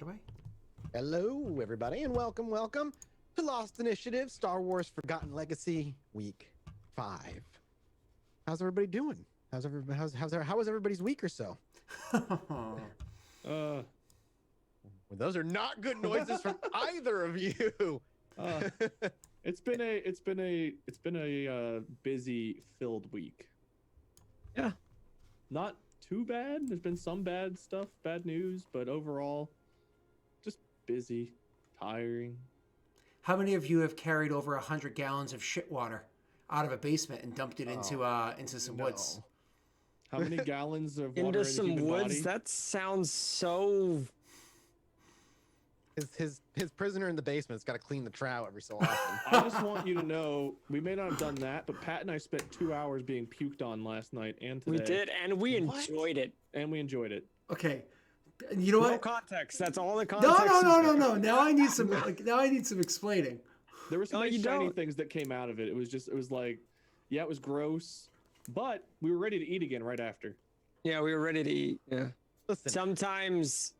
it away. Hello, everybody, and welcome to Lost Initiative, Star Wars Forgotten Legacy, Week 5. How's everybody doing? How was everybody's week or so? Well, those are not good noises from either of you. it's been a busy, filled week. Yeah. Not too bad. There's been some bad stuff, bad news, but overall, just busy, tiring. How many of you have carried over 100 gallons of shit water out of a basement and dumped it into some woods? How many gallons of water Into some woods? body? That sounds so... His prisoner in the basement's got to clean the trout every so often. I just want you to know, we may not have done that, but Pat and I spent 2 hours being puked on last night and today. We did, and we enjoyed it. And we enjoyed it. Okay. You know No what? context. That's all the context. No. Now I need some explaining. There were some No, nice you shiny don't. things that came out of it. It was like, yeah, it was gross, but we were ready to eat again right after. Yeah, we were ready to eat. Yeah. Listen, Sometimes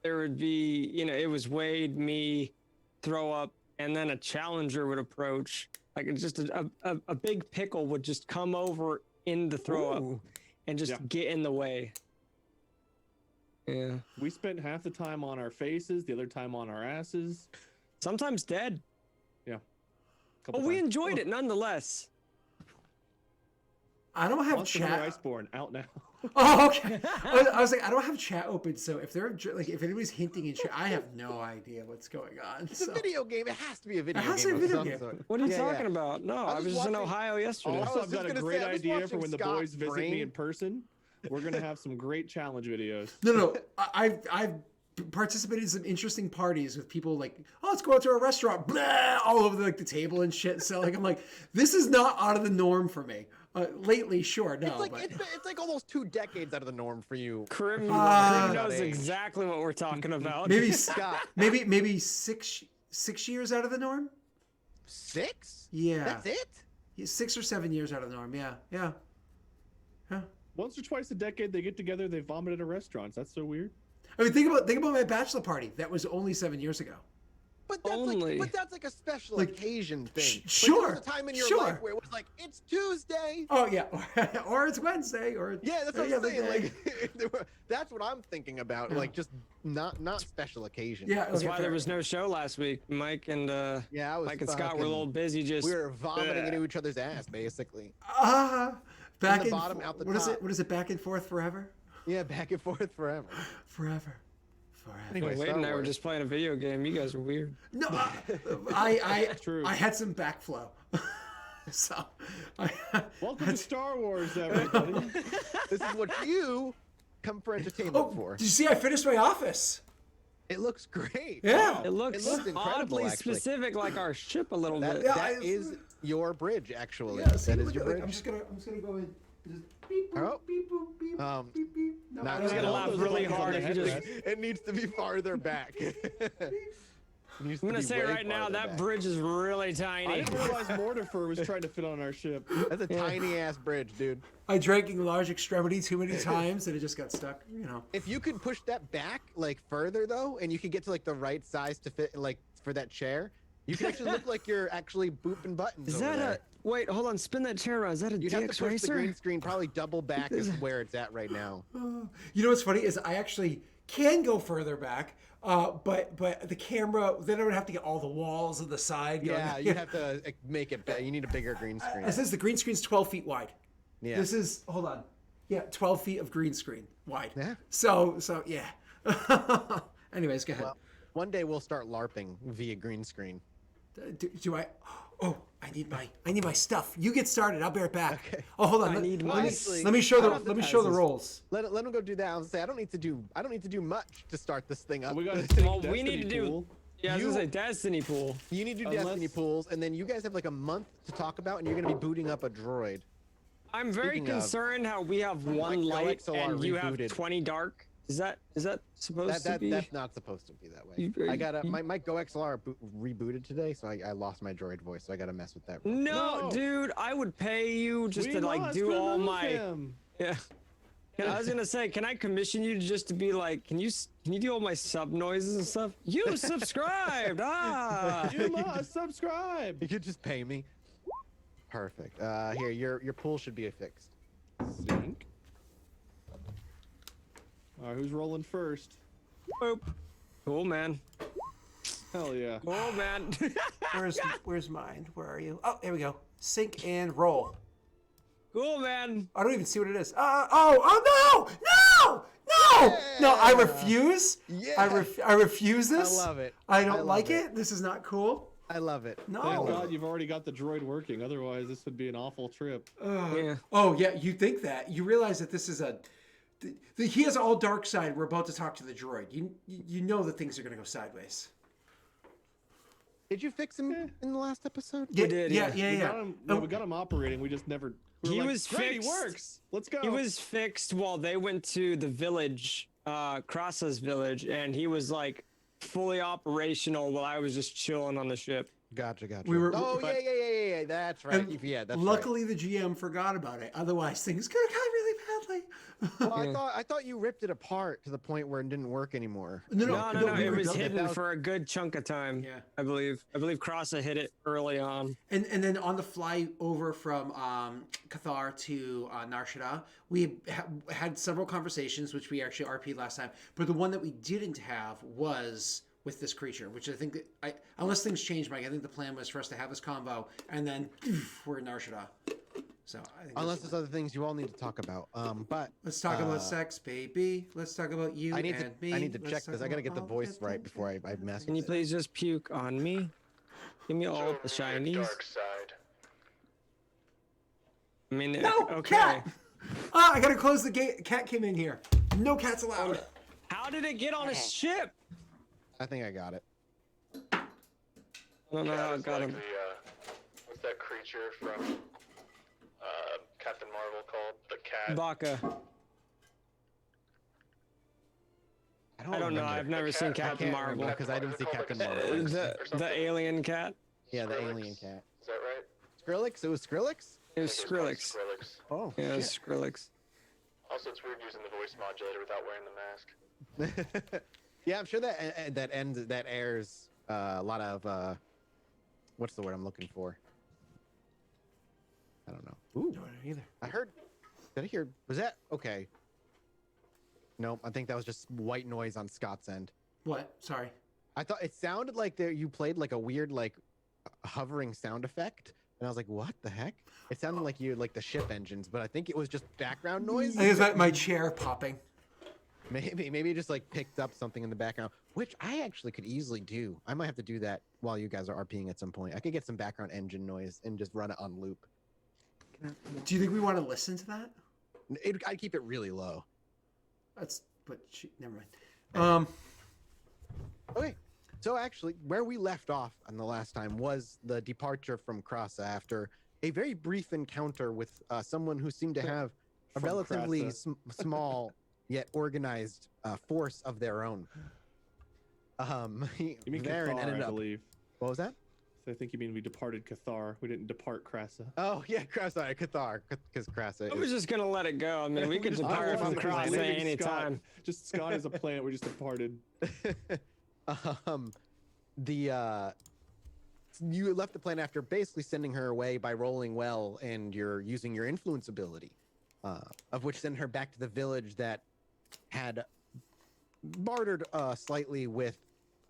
there would be, it was Wade, me, throw up, and then a challenger would approach. Like it's just a big pickle would just come over in the throw up and just get in the way. Yeah. We spent half the time on our faces, the other time on our asses. Sometimes dead. Yeah. But we enjoyed it nonetheless. I don't have Monster Hunter chat. Iceborne out now. Oh, okay. I was like, I don't have chat open, so if if anybody's hinting in chat, I have no idea what's going on. it's a video game. It has to be a video It has game. to be a of video some game. sort. What are you Yeah, talking yeah. about? No, I was was just in watching- Ohio yesterday. Also, was I've just got a gonna great say, I was idea for watching when the Scott's boys visit brain. me in person. We're gonna have some great challenge videos. No. I've participated in some interesting parties with people like, oh, let's go out to a restaurant, blah, all over the table and shit. So like, I'm like, this is not out of the norm for me. Lately, sure, no. It's like, but... it's like almost 2 decades out of the norm for you. Krim Ah. knows exactly what we're talking about. maybe Scott. maybe six years out of the norm. 6? Yeah. That's it? Yeah, 6 or 7 years out of the norm. Yeah. Once or twice a decade, they get together, they vomit at restaurants. That's so weird. I mean, think about my bachelor party. That was only 7 years ago. But that's like a special Like, occasion thing. sure, Like, there was a time in your sure. life where it was like, it's Tuesday. Oh yeah, or it's Wednesday, or Yeah, that's what every I'm other saying. day. Like, that's what I'm thinking about. Like, just not special occasion. Yeah, That's okay, why fair. there was no show last week. Mike and Yeah, I was Mike and Scott were a little busy. Just We were vomiting into each other's ass, basically. Back the and bottom, out the what is top. it? What is it? Back and forth forever. Yeah, back and forth forever. Forever. Anyway, Wade Star and I were Wars. just playing a video game. You guys are weird. No, I True. had some backflow. So, Welcome to Star Wars, everybody. This is what you come for entertainment oh, for. did you see? I finished my office. It looks great. Yeah. It looks looks incredible, oddly actually. specific, like our ship a little bit. Yeah, That is your bridge, actually. Yeah, see, that is look your at, like, bridge. I'm just gonna go in. Just beep boop, Oh. beep boop, beep boop, beep beep. No, Not I He's don't gonna know. laugh those really are like hard on if the you just. headrest. It needs to be farther back. I'm gonna say right now that bridge is really I tiny. didn't realize Mortifer was trying to fit on our ship. That's a tiny ass bridge, dude. I drank in large extremity too many times and it just got stuck. If you could push that back like further though, and you could get to like the right size to fit like for that chair, you can actually look like you're actually booping buttons. Is over that there. a wait? Hold on, spin that chair around. Is that a You'd have to DX push racer? the green screen probably double back is where it's at right now. You know what's funny is I actually can go further back, but the camera, then I would have to get all the walls of the side. Yeah, you have to like, make it better. You need a bigger green screen. It says the green screen's 12 feet wide. Yeah. This is, hold on. Yeah, 12 feet of green screen wide. Yeah. So yeah. Anyways, go ahead. Well, one day we'll start LARPing via green screen. Do I? Oh, I need my stuff. You get started. I'll be right back. Okay. Oh, hold on. I Let need me- my- let me show the I don't let me have show the the rolls. Let him go do that. I'll say I don't need to do much to start this thing up. We got Well, we need to do. Pool. Yeah, I was gonna say Destiny pool. You need to do Unless- Destiny pools, and then you guys have like a month to talk about, and you're gonna be booting up a droid. I'm very Speaking of, concerned how we have one like, light XLR and you have rebooted. 20 dark. Is that supposed to be? That's not supposed to be that way. You- I got my Go XLR rebooted today, so I lost my droid voice, so I got to mess with that. No, No. dude, I would pay you just We to like must do all remove my. him. Yeah. I was gonna say, can I commission you just to be like, can you do all my sub noises and stuff? You subscribed, You must subscribe. You could just pay me. Perfect. Here, your pool should be fixed. Sync. All right, who's rolling first? Boop. Cool, man. Hell yeah. Cool, man. Where's mine? Where are you? Oh, here we go. Sync and roll. Cool, man. I don't even see what it is. Oh no! I refuse. Yeah. I refuse this. I love it. I don't love like it. it. This is not cool. I love it. No. Thank God you've already got the droid working. Otherwise, this would be an awful trip. Yeah. Oh yeah, you think that? You realize that this is he has all dark side. We're about to talk to the droid. You know that things are gonna go sideways. Did you fix him in the last episode? Yeah, did, yeah. We got him operating. We just never. He like, was "Great, fixed. He works. Let's go. He was fixed while they went to the village, Krassa's village, and he was like fully operational while I was just chilling on the ship. Gotcha. We were- Oh but- yeah. That's right. And Yeah, that's luckily, the GM forgot about it. Otherwise, things could have gone really badly. right. Well, I thought you ripped it apart to the point where it didn't work anymore. No, No, we it were was done. hidden for a good chunk of time. Yeah. I believe Krasa hit it early on. And then on the fly over from Cathar to Nar Shaddaa, we had several conversations, which we actually RP'd last time. But the one that we didn't have was with this creature, which I think that unless things change, Mike, I think the plan was for us to have this combo, and then we're in Nar Shaddaa. So I think Unless there's other things you all need to talk about. But let's talk about sex, baby. Let's talk about you I need and to me. I need to Let's check talk this. I gotta get the about voice all right the before I things. mess Can with you it. please just puke on me? Give me all the shinies. Dark side. I mean, No, okay. cat! I gotta close the gate. Cat came in here. No cats allowed. How did it get on a ship? I think I got it. I don't know how It's it got like him. what's that creature from Captain Marvel called? The cat. Baka. I don't know. remember. I've never seen I Captain can't remember Marvel. because I didn't see Captain Marvel. The alien cat. Yeah, the Skrillex? alien cat. Is that right? Skrillex? It was Skrillex? It was I think it Skrillex. called Skrillex. Oh, Yeah, it was Skrillex. Also, it's weird using the voice modulator without wearing the mask. yeah, I'm sure that airs a lot of what's the word I'm looking for? I don't know. Ooh, No, either. I heard. Did I hear? Was that okay? No, I think that was just white noise on Scott's end. What? Sorry. I thought it sounded like you played like a weird like hovering sound effect, and I was like, "What the heck?" It sounded like the ship engines, but I think it was just background noise. I think it's my chair popping. Maybe it just like picked up something in the background, which I actually could easily do. I might have to do that while you guys are RPing at some point. I could get some background engine noise and just run it on loop. Do you think we want to listen to that? I'd keep it really low. Never mind. Okay, so actually, where we left off on the last time was the departure from Krasa after a very brief encounter with someone who seemed to have a From relatively Krasa. small yet organized force of their own. You mean Varen Cathar, ended I up. believe. What was that? So I think you mean we departed Cathar. We didn't depart Krasa. Oh yeah, Krasa, Cathar, because Krasa. I was just gonna let it go. I mean, we could just depart from wasn't Krasa leaving anytime. Scott. Just Scott is a planet. We just departed. You left the planet after basically sending her away by rolling well, and you're using your influence ability, of which sent her back to the village that had bartered slightly with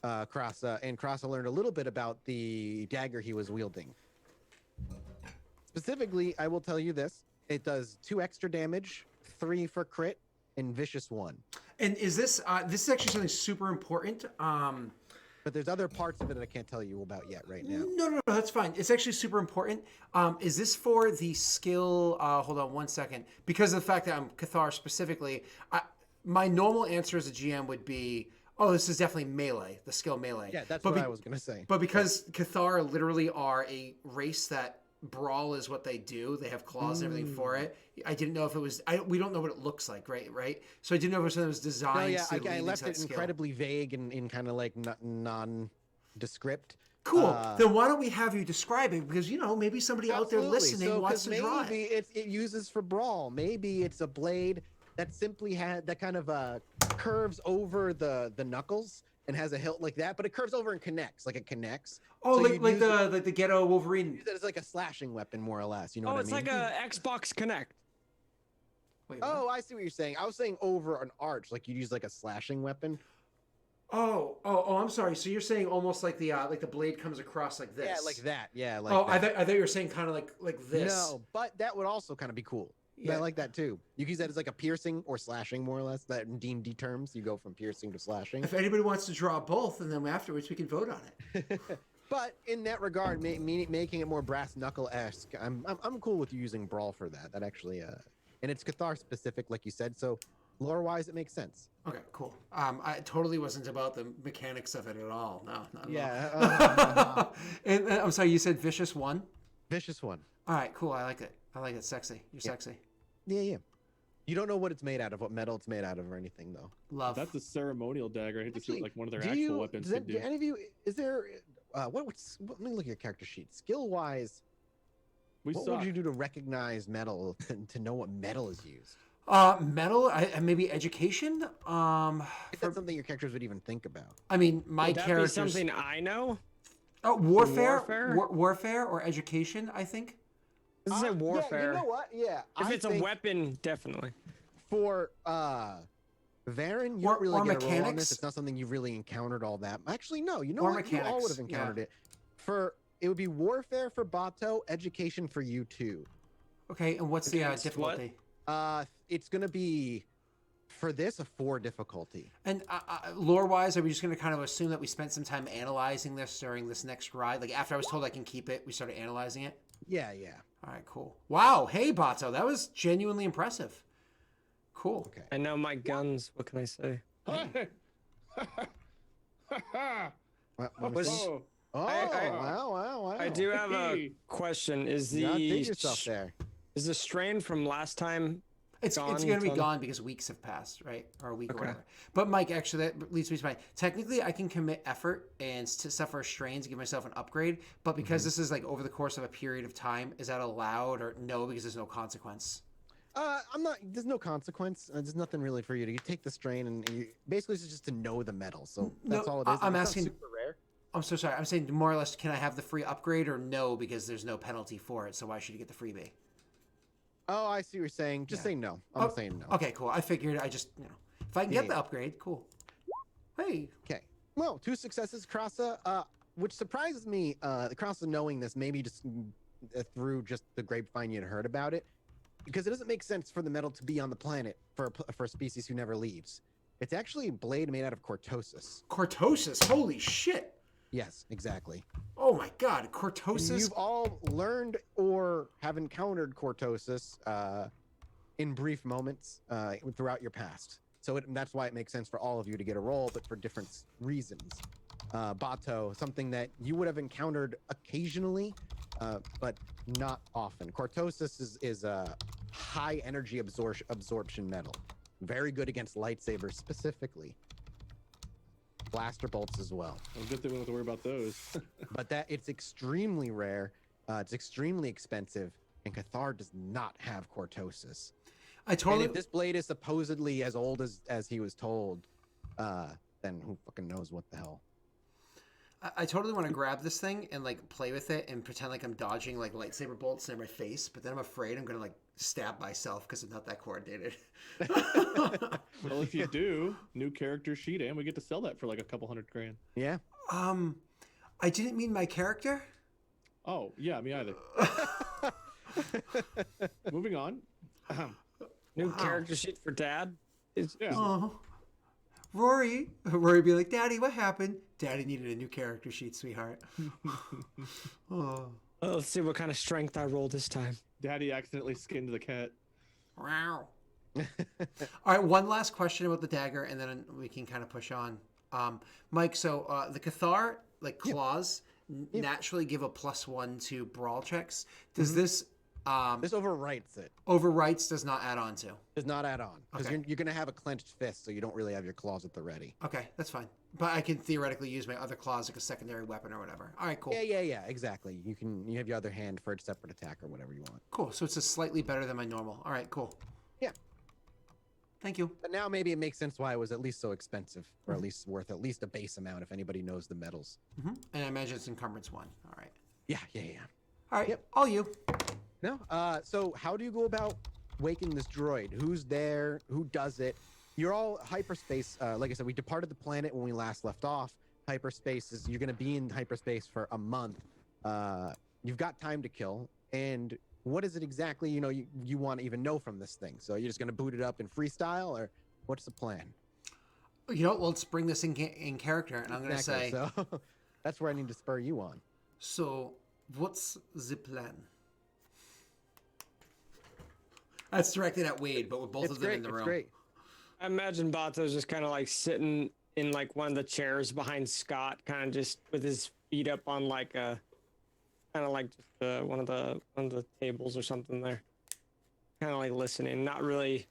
Krasa, and Krasa learned a little bit about the dagger he was wielding. Specifically, I will tell you this: it does 2 extra damage, 3 for crit, and vicious 1. And is this is actually something super important? But there's other parts of it that I can't tell you about yet right now. No, that's fine. It's actually super important. Is this for the skill? Hold on one second. Because of the fact that I'm Cathar specifically, my normal answer as a GM would be, oh, this is definitely melee, the skill melee. Yeah, that's what I was going to say. But because Cathar literally are a race that brawl is what they do, they have claws and everything for it. I didn't know if it was. We don't know what it looks like, right? So I didn't know if it was something that was designed. No, yeah, to I lean into left that it skill. incredibly vague and in kind of like non-descript. Cool. Then why don't we have you describe it? Because maybe somebody out there Absolutely. listening So, wants 'cause to draw it. maybe it uses for brawl. Maybe it's a blade that simply had that kind of curves over the knuckles and has a hilt like that, but it curves over and connects, like it connects. Oh, So like you'd like use the like the ghetto Wolverine. use it as like a slashing weapon, more or less. You know Oh, what it's I mean? like a Xbox Connect. Wait, what? Oh, I see what you're saying. I was saying over an arch, like you use like a slashing weapon. Oh, I'm sorry. So you're saying almost like the blade comes across like this? Yeah, like that. Yeah, like Oh, that. I thought you were saying kind of like this. No, but that would also kind of be cool. Yeah. I like that too. You can use that as like a piercing or slashing, more or less. That in D&D terms, you go from piercing to slashing. If anybody wants to draw both, and then afterwards we can vote on it. But in that regard, making it more brass knuckle esque, I'm cool with you using brawl for that. That actually, and it's Cathar specific, like you said. So lore wise, it makes sense. Okay, cool. I totally wasn't about the mechanics of it at all. No, not at Yeah, all. And I'm sorry, you said vicious one. vicious one. All right, cool. I like it. I like it. Sexy. You're sexy. Yeah. You don't know what it's made out of, what metal it's made out of, or anything though. Love. That's a ceremonial dagger. I hate to see what like one of their do actual you, weapons does could that, do. do any of you? Is there? Let me look at your character sheet. Skill wise, We what suck. would you do to recognize metal and to know what metal is used? Metal. Maybe education. If that's something your characters would even think about. I mean, my Would that be character's something I know? warfare, Warfare? warfare or education. I think. This is a warfare. Yeah, you know what? Yeah. If I it's a think weapon, definitely. for Varen, you Or- don't really or get a roll on mechanics. this. It's not something you've really encountered all that. Actually, no. You know Or what? You all would have mechanics, encountered it. For it would be warfare for Bato, education for you too. Okay, and what's the Against what? difficulty? It's gonna be for this a 4 difficulty. And lore-wise, are we just going to kind of assume that we spent some time analyzing this during this next ride? Like after I was told I can keep it, we started analyzing it. Yeah. All right, cool. Wow, hey Bato, that was genuinely impressive. Cool. Okay. I know my guns. What can I say? What Was- this? Oh, Oh, wow. I do have a Hey. question. Is You outdid the yourself there. is the strain from last time? It's Gone going to be till- gone because weeks have passed, right? Or a week or Okay. whatever. But Mike, actually, that leads me to my. Technically, I can commit effort and to suffer a strain to give myself an upgrade. But because this is like over the course of a period of time, is that allowed or no? Because there's no consequence. I'm not. There's no consequence. There's nothing really for you to. You take the strain, and you, basically it's just to know the metal. So that's No, all it is. I'm It's not asking- super rare. I'm so sorry. I'm saying more or less, can I have the free upgrade or no? Because there's no penalty for it. So why should you get the freebie? Oh, I see what you're saying. Just Yeah. say no. I'm Oh, saying no. Okay, cool. I figured I just if I can Yeah, get the yeah. upgrade, cool. Hey, Okay. Well, 2 successes, Krasa, which surprises me, Krasa knowing this, maybe just through just the grapevine you'd heard about it, because it doesn't make sense for the metal to be on the planet for a species who never leaves. It's actually a blade made out of cortosis. cortosis. Holy shit. Yes, exactly. Oh my god, And cortosis. you've all learned or have encountered cortosis in brief moments throughout your past. So that's why it makes sense for all of you to get a roll, but for different reasons. Bato, something that you would have encountered occasionally, but not often. Cortosis is a high energy absorption metal. Very good against lightsabers specifically. Blaster bolts as well. well, good thing we don't have to worry about those. But that it's extremely rare, it's extremely expensive, and Cathar does not have cortosis. I And totally. if this blade is supposedly as old as he was told, then who fucking knows what the hell? I totally want to grab this thing and like play with it and pretend like I'm dodging like lightsaber bolts near my face, but then I'm afraid I'm gonna like stab myself because I'm not that coordinated. Well, if you do, new character sheet, and we get to sell that for like a couple $100,000. Yeah. I didn't mean my character. Oh, yeah, me either. Moving on. New character sheet for Dad. Yeah. Oh, Rory would be like, "Daddy, what happened?" Daddy needed a new character sheet, sweetheart. Oh. Well, let's see what kind of strength I roll this time. Daddy accidentally skinned the cat. Wow. All right, one last question about the dagger, and then we can kind of push on. Mike, so the Cathar, like claws, naturally give a +1 to brawl checks. Does this This overwrites it. overwrites does not add on to? Does not add on because Okay. you're gonna have a clenched fist, so you don't really have your claws at the ready. Okay, that's fine. But I can theoretically use my other claws like a secondary weapon or whatever. All right, cool. Yeah, exactly. You have your other hand for a separate attack or whatever you want. Cool. So it's just slightly better than my normal. All right, cool. Yeah. Thank you. But now maybe it makes sense why it was at least so expensive, or at least worth at least a base amount if anybody knows the metals. And I imagine it's encumbrance 1. All right. Yeah. All right. Yep. All you. No. So how do you go about waking this droid? Who's there? Who does it? You're all hyperspace. Like I said, we departed the planet when we last left off. Hyperspace is you're going to be in hyperspace for a month. You've got time to kill. And what is it exactly you want to even know from this thing? So you're just going to boot it up in freestyle, or what's the plan? Let's bring this in character, and I'm going to say. So that's where I need to spur you on. So, what's the plan? That's directed at Wade, but with both of them in the room. It's great. I imagine Bato's just kind of like sitting in like one of the chairs behind Scott, kind of just with his feet up on like a, kind of like just one of the tables or something there, kind of like listening, not really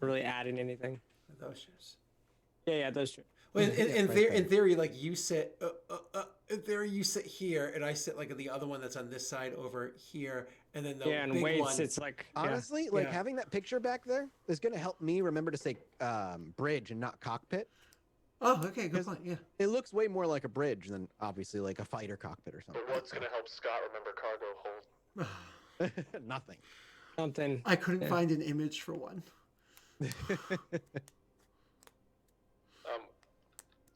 adding anything. Those chairs. Yeah, those chairs. Well, in theory, like you sit. In theory, you sit here, and I sit like the other one that's on this side over here, and then the and big Wade one sits like Honestly, having that picture back there is going to help me remember to say bridge and not cockpit. Oh, okay, good point. Yeah. It looks way more like a bridge than obviously like a fighter cockpit or something. But what's going to help Scott remember cargo hold? Nothing. something. I couldn't find an image for one.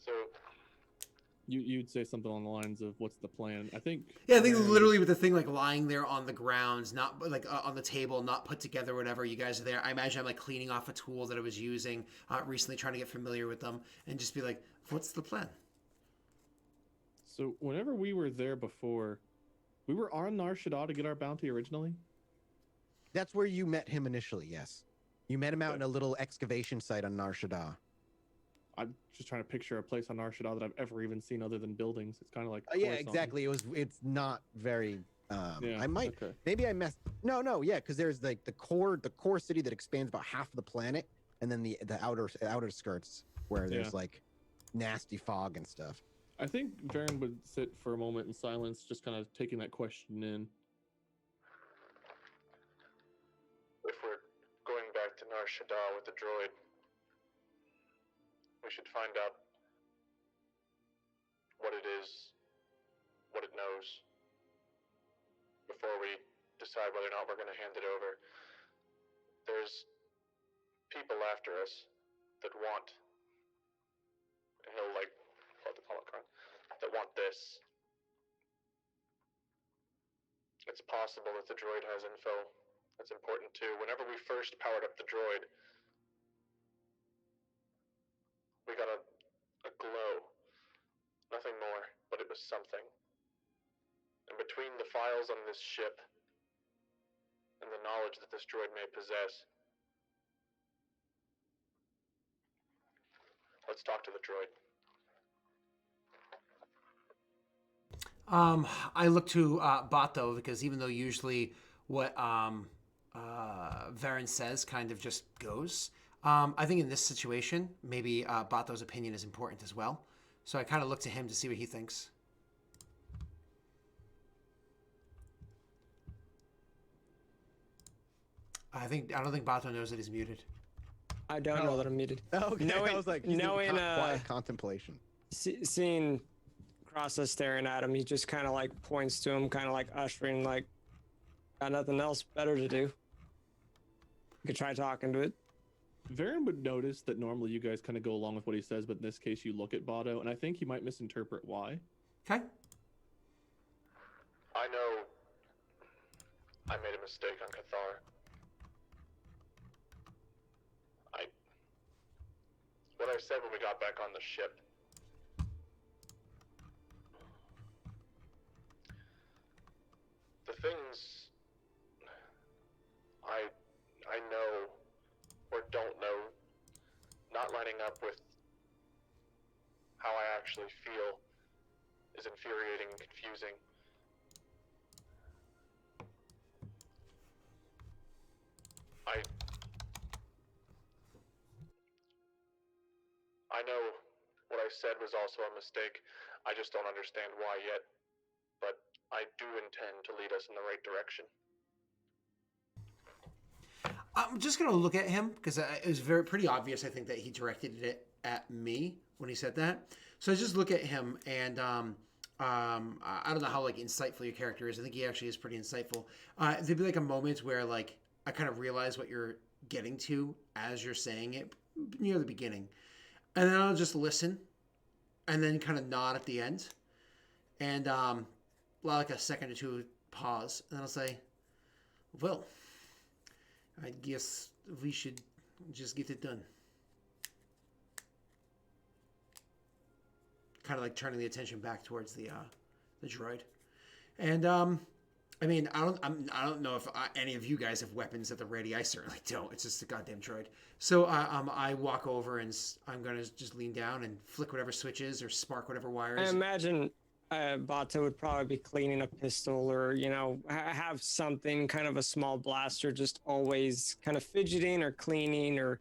So You'd say something along the lines of, "What's the plan?" I think. Yeah, I think literally with the thing like lying there on the grounds, not like on the table, not put together, whatever. You guys are there. I imagine I'm like cleaning off a tool that I was using recently, trying to get familiar with them, and just be like, "What's the plan?" So whenever we were there before, we were on Nar Shaddaa to get our bounty originally. That's where you met him initially. Yes, you met him out in a little excavation site on Nar Shaddaa. I'm just trying to picture a place on Nar Shaddaa that I've ever even seen other than buildings. It's kind of like Yeah, Coruscant. exactly. It's not very. Yeah, I might okay. maybe I messed. No, yeah, because there's like the core city that expands about half of the planet, and then the outer skirts where there's like nasty fog and stuff. I think Varen would sit for a moment in silence, just kind of taking that question in. if we're going back to Nar Shaddaa with the droid, we should find out what it is, what it knows, before we decide whether or not we're going to hand it over. There's people after us that want, and he'll like call it the holocron, that want this. It's possible that the droid has info that's important too. Whenever we first powered up the droid, we got a glow. Nothing more, but it was something. And between the files on this ship and the knowledge that this droid may possess, let's talk to the droid. I look to Bato because even though usually what Varen says kind of just goes, I think in this situation, maybe Bato's opinion is important as well. So I kind of look to him to see what he thinks. I don't think Bato knows that he's muted. I don't know that I'm muted. Okay, Knowing- I was like, he's knowing, in quiet contemplation. Seeing Crassa staring at him, he just kind of like points to him, kind of like ushering, like, got nothing else better to do. You could try talking to it. Varen would notice that normally you guys kind of go along with what he says, but in this case you look at Bato, and I think he might misinterpret why. Okay. I know I made a mistake on Cathar. What I said when we got back on the ship. The things I know or don't know not lining up with how I actually feel is infuriating and confusing. I know what I said was also a mistake. I just don't understand why yet. But I do intend to lead us in the right direction. I'm just gonna look at him because it was pretty obvious. I think that he directed it at me when he said that. So I just look at him, and I don't know how like insightful your character is. I think he actually is pretty insightful. There'd be like a moment where like I kind of realize what you're getting to as you're saying it near the beginning, and then I'll just listen, and then kind of nod at the end, and like a second or two pause, and then I'll say, "Well, I guess we should just get it done." Kind of like turning the attention back towards the droid, and I mean, I don't know if any of you guys have weapons at the ready. I certainly don't. It's just a goddamn droid. So I walk over and I'm gonna just lean down and flick whatever switches or spark whatever I wires. imagine Bato would probably be cleaning a pistol or, have something, kind of a small blaster, just always kind of fidgeting or cleaning or,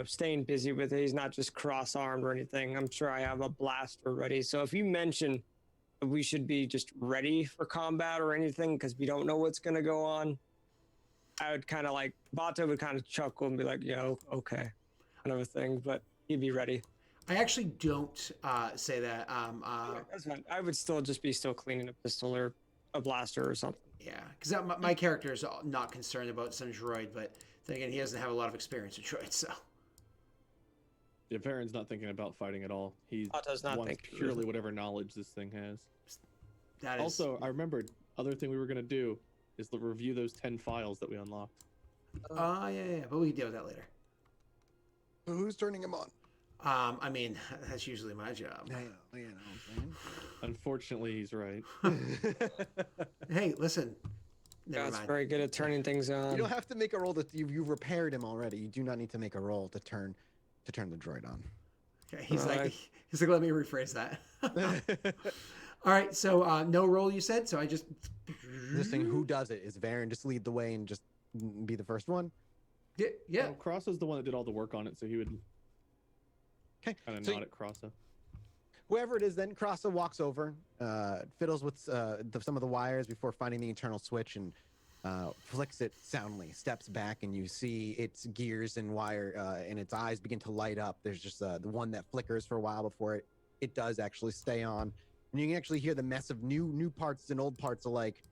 staying busy with it. He's not just cross-armed or anything. I'm sure I have a blaster ready. So if you mention we should be just ready for combat or anything because we don't know what's going to go on, I would kind of like, Bato would kind of chuckle and be like, yo, okay, kind of a thing, but he'd be ready. I actually don't say that. That's fine. I would still just be cleaning a pistol or a blaster or something. Yeah, because my character is not concerned about some droid, but then again, he doesn't have a lot of experience with droids, so. Yeah, Varen's not thinking about fighting at all. He Bato's not wants thinking. purely whatever knowledge this thing has. That is... Also, I remembered, other thing we were going to do is to review those 10 files that we unlocked. yeah, but we can deal with that later. Who's turning him on? I mean, that's usually my job. Unfortunately, he's right. Hey, listen. Never That's mind. very good at turning things on. You don't have to make a roll that you've repaired him already. You do not need to make a roll to turn the droid on. Okay, he's like, Alright. let me rephrase that. All right, so no roll you said, so I just. This thing, who does it? Is Varen just lead the way and just be the first one? Yeah. Well, Cross is the one that did all the work on it, so he would Okay. kind of So nod at Crossa. whoever it is, then Crossa walks over, fiddles with some of the wires before finding the internal switch and flicks it soundly. Steps back and you see its gears and wire and its eyes begin to light up. There's just the one that flickers for a while before it does actually stay on, and you can actually hear the mess of new parts and old parts alike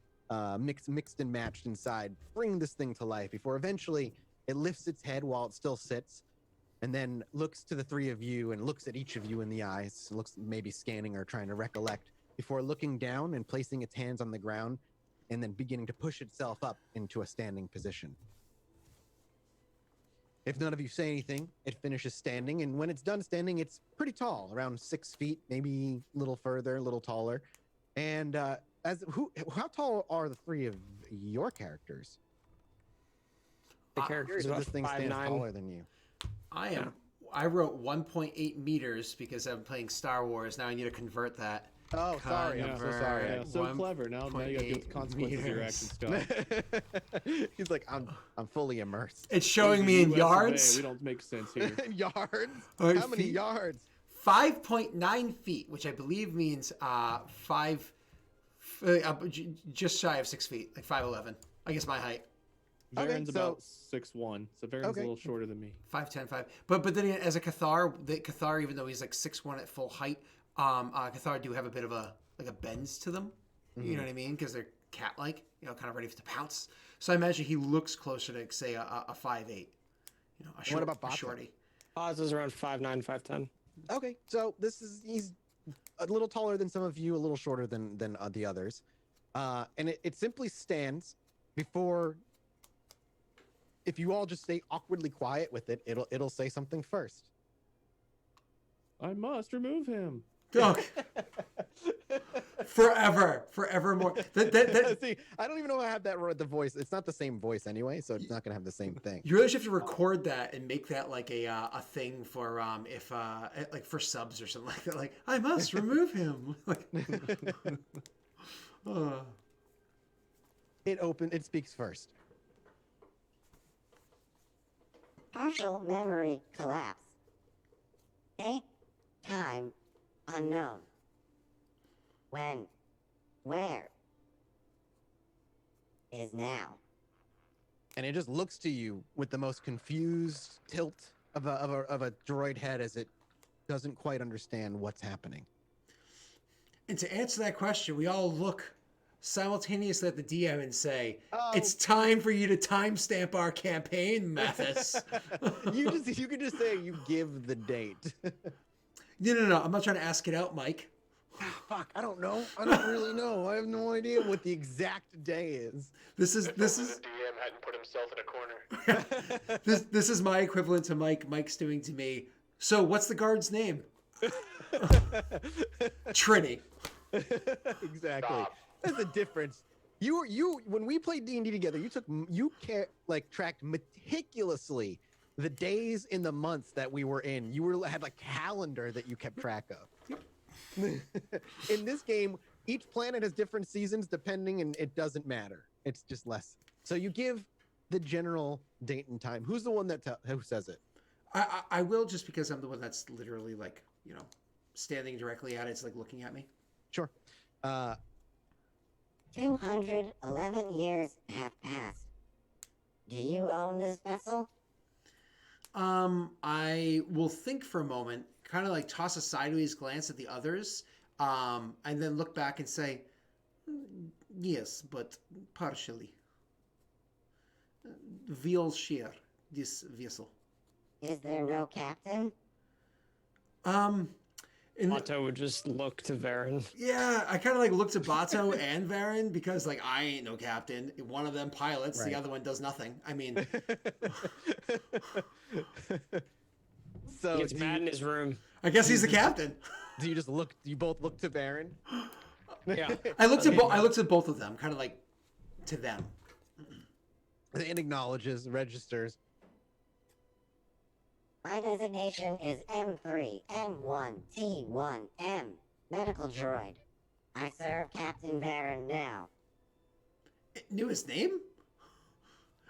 mixed and matched inside, bring this thing to life before eventually it lifts its head while it still sits. And then looks to the three of you and looks at each of you in the eyes, looks maybe scanning or trying to recollect before looking down and placing its hands on the ground and then beginning to push itself up into a standing position. If none of you say anything, it finishes standing, and when it's done standing, it's pretty tall, around 6 feet, maybe a little further, a little taller. And how tall are the three of your characters? The character's Curious if about this thing stands 5'9". taller than you. I am. I wrote 1.8 meters because I'm playing Star Wars. Now I need to convert that. Oh, sorry. I'm so sorry. Yeah, so clever. Now you got to deal with the consequences of your actions, Scott. He's like, I'm fully immersed. It's showing me in US of A, yards. We don't make sense here. Yards? Alright, How many feet? yards? 5.9 feet, which I believe means just shy of 6 feet, like 5'11". I guess my height. Varen's so- about 6'1", so Varen's Okay. a little shorter than me. 5'10", 5. But then again, as a Cathar, even though he's like 6'1" at full height, Cathar do have a bit of a bends to them. You know what I mean? Because they're cat-like, kind of ready to pounce. So I imagine he looks closer to say a 5'8". What about a Bato? shorty? Oz is around 5'9", 5'10". Okay, so he's a little taller than some of you, a little shorter than the others. And it simply stands before. If you all just stay awkwardly quiet with it, it'll say something first. I must remove him. Oh. Forevermore. See, I don't even know if I have the voice. It's not the same voice anyway, so it's not gonna have the same thing. You really should have to record that and make that like a thing for if like for subs or something like that. Like, I must remove him. Like, It speaks first. Partial memory collapse. Date, time, unknown. When, where, is now. and it just looks to you with the most confused tilt of a droid head as it doesn't quite understand what's happening. And to answer that question, we all look simultaneously at the DM and say, Oh. "It's time for you to timestamp our campaign, Mathis." You can just say you give the date. No. I'm not trying to ask it out, Mike. Fuck, I don't know. I don't really know. I have no idea what the exact day is. This is The DM hadn't put himself in a corner. this is my equivalent to Mike. Mike's doing to me. So, what's the guard's name? Trini. Exactly. Stop. That's the difference. You when we played D&D together, tracked meticulously the days in the months that we were in. Had a calendar that you kept track of. In this game, each planet has different seasons depending, and it doesn't matter. It's just less. So you give the general date and time. Who's the one who says it? I will, just because I'm the one that's literally like, standing directly at it. It's like looking at me. Sure. 211 years have passed. Do you own this vessel? I will think for a moment, kind of like toss a sideways glance at the others, and then look back and say, yes, but partially. We all share this vessel. Is there no captain? Otto would just look to Varen. Yeah, I kind of like look to Bato and Varen because like I ain't no captain. One of them pilots, Right. the other one does nothing. I mean, So He gets mad in his room. I guess he's the captain. do you just look? You both look to Baron. Yeah. I looked at both of them, kind of like to them. And acknowledges, registers. My designation is M3M1T1M, medical droid. I serve Captain Baron now. Knew his name?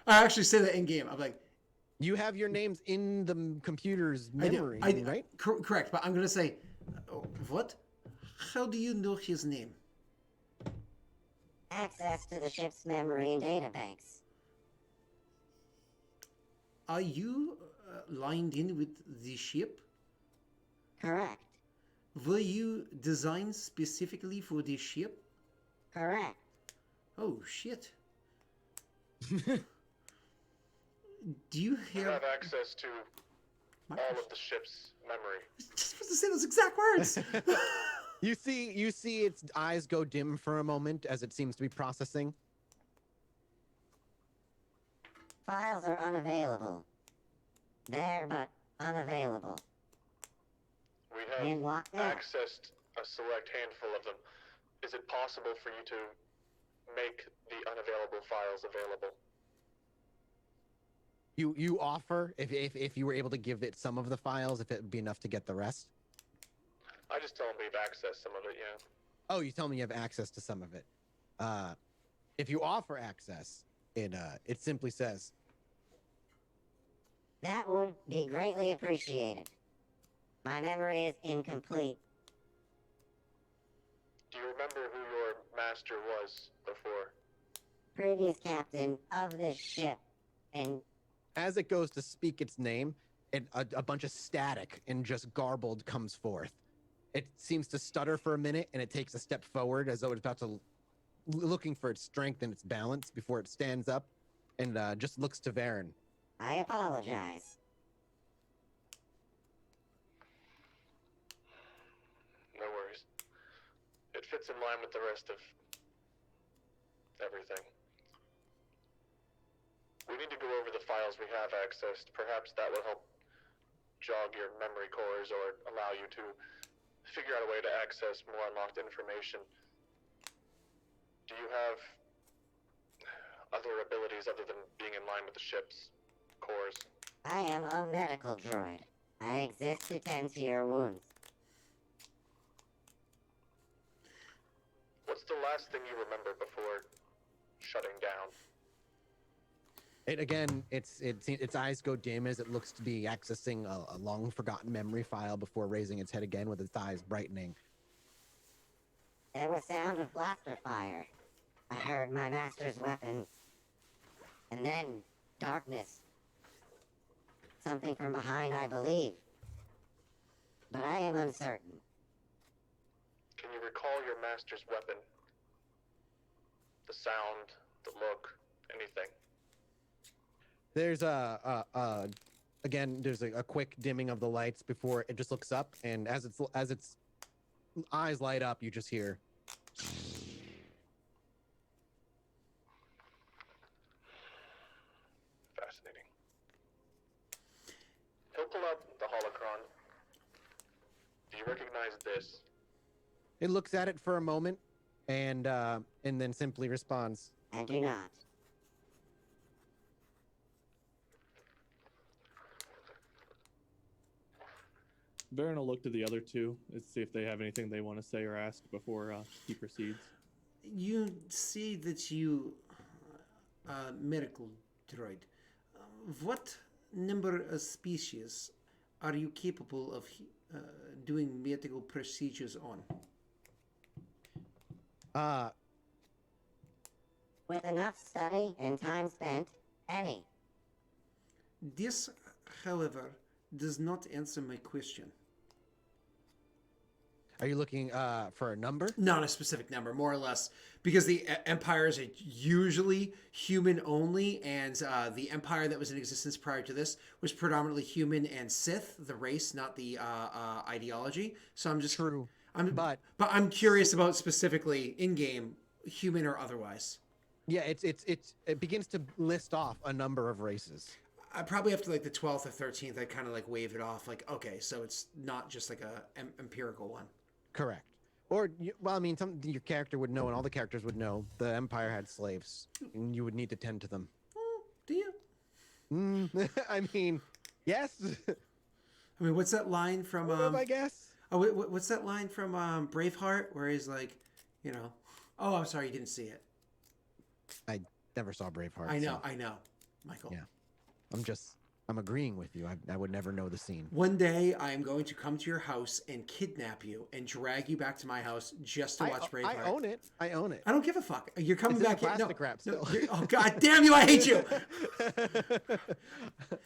I actually say that in game. I'm like, You have your names in the computer's memory, right? Correct, but I'm gonna say, what? How do you know his name? Access to the ship's memory and databanks. Are you lined in with the ship? Correct. Were you designed specifically for the ship? Correct. Oh shit. Do you You have? have access to all of the ship's memory. Just supposed to say those exact words. You see its eyes go dim for a moment as it seems to be processing. Files are unavailable. There, but unavailable. We And have locked out. accessed a select handful of them. Is it possible for you to make the unavailable files available? You offer if you were able to give it some of the files, if it would be enough to get the rest. I just tell them we've accessed some of it, yeah. Oh, you tell me you have access to some of it. If you offer access, it simply says, That would be greatly appreciated. My memory is incomplete. Do you remember who your master was before? Previous captain of this ship. And as it goes to speak its name, a bunch of static and just garbled comes forth. It seems to stutter for a minute, and it takes a step forward as though it's about to looking for its strength and its balance before it stands up and just looks to Varen. I apologize. No worries. It fits in line with the rest of everything. We need to go over the files we have accessed. Perhaps that will help jog your memory cores or allow you to figure out a way to access more unlocked information. Do you have other abilities other than being in line with the ship's cores? I am a medical droid. I exist to tend to your wounds. What's the last thing you remember before shutting down? Its eyes go dim as it looks to be accessing a long forgotten memory file before raising its head again with its eyes brightening. There was sound of blaster fire. I heard my master's weapons. And then darkness. Something from behind, I believe. But I am uncertain. Can you recall your master's weapon? The sound, the look, anything? There's again, there's a quick dimming of the lights before it just looks up, and as its eyes light up, you just hear. Fascinating. He'll pull out the holocron. Do you recognize this? It looks at it for a moment, and then simply responds. I do not. Varen will look to the other two and see if they have anything they want to say or ask before he proceeds. You see that you, medical droid. What number of species are you capable of doing medical procedures on? With enough study and time spent, any. This, however, does not answer my question. Are you looking for a number? Not a specific number, more or less, because the empires are usually human only, and the empire that was in existence prior to this was predominantly human and Sith, the race, not the ideology. So I'm just True. but I'm curious about specifically in game, human or otherwise. Yeah, it begins to list off a number of races. I probably after like the 12th or 13th, I kind of like wave it off, like okay, so it's not just like a empirical one. Correct. Or, well, I mean, your character would know, and all the characters would know, the Empire had slaves, and you would need to tend to them. Do you? I mean, yes. I mean, what's that line from? I guess. Oh, what's that line from Braveheart where he's like, you know? Oh, I'm sorry, you didn't see it. I never saw Braveheart. I know, so, Michael. Yeah. I'm agreeing with you. I would never know the scene. One day, I am going to come to your house and kidnap you and drag you back to my house just to watch Braveheart. I own it. I own it. I don't give a fuck. You're coming It's in back a here. plastic wrap still. Oh god damn you! I hate you.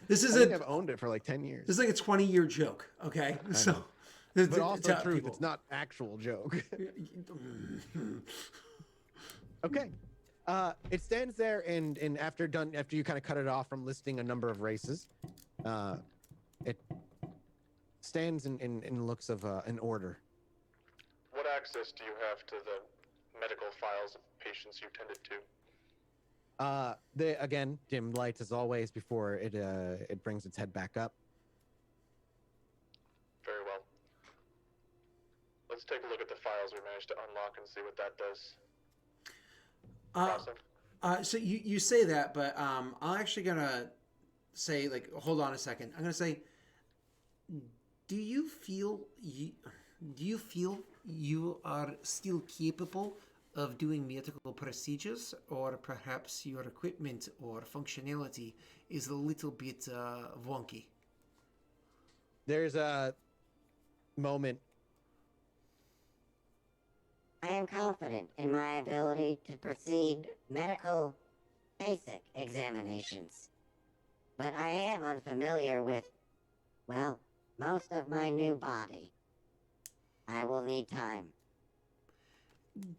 This is I've owned it for like 10 years. This is like a 20-year joke. Okay, so. But also to truth. people. It's not actual joke. Okay. It stands there, and after you kind of cut it off from listing a number of races, it stands and looks of an order. What access do you have to the medical files of patients you tended to? Again, dim lights as always before it brings its head back up. Very well. Let's take a look at the files we managed to unlock and see what that does. Awesome. So you say that, but I'm actually gonna say, like, hold on a second. I'm gonna say, do you feel you are still capable of doing medical procedures, or perhaps your equipment or functionality is a little bit wonky? There's a moment. I am confident in my ability to proceed medical basic examinations. But I am unfamiliar with, well, most of my new body. I will need time.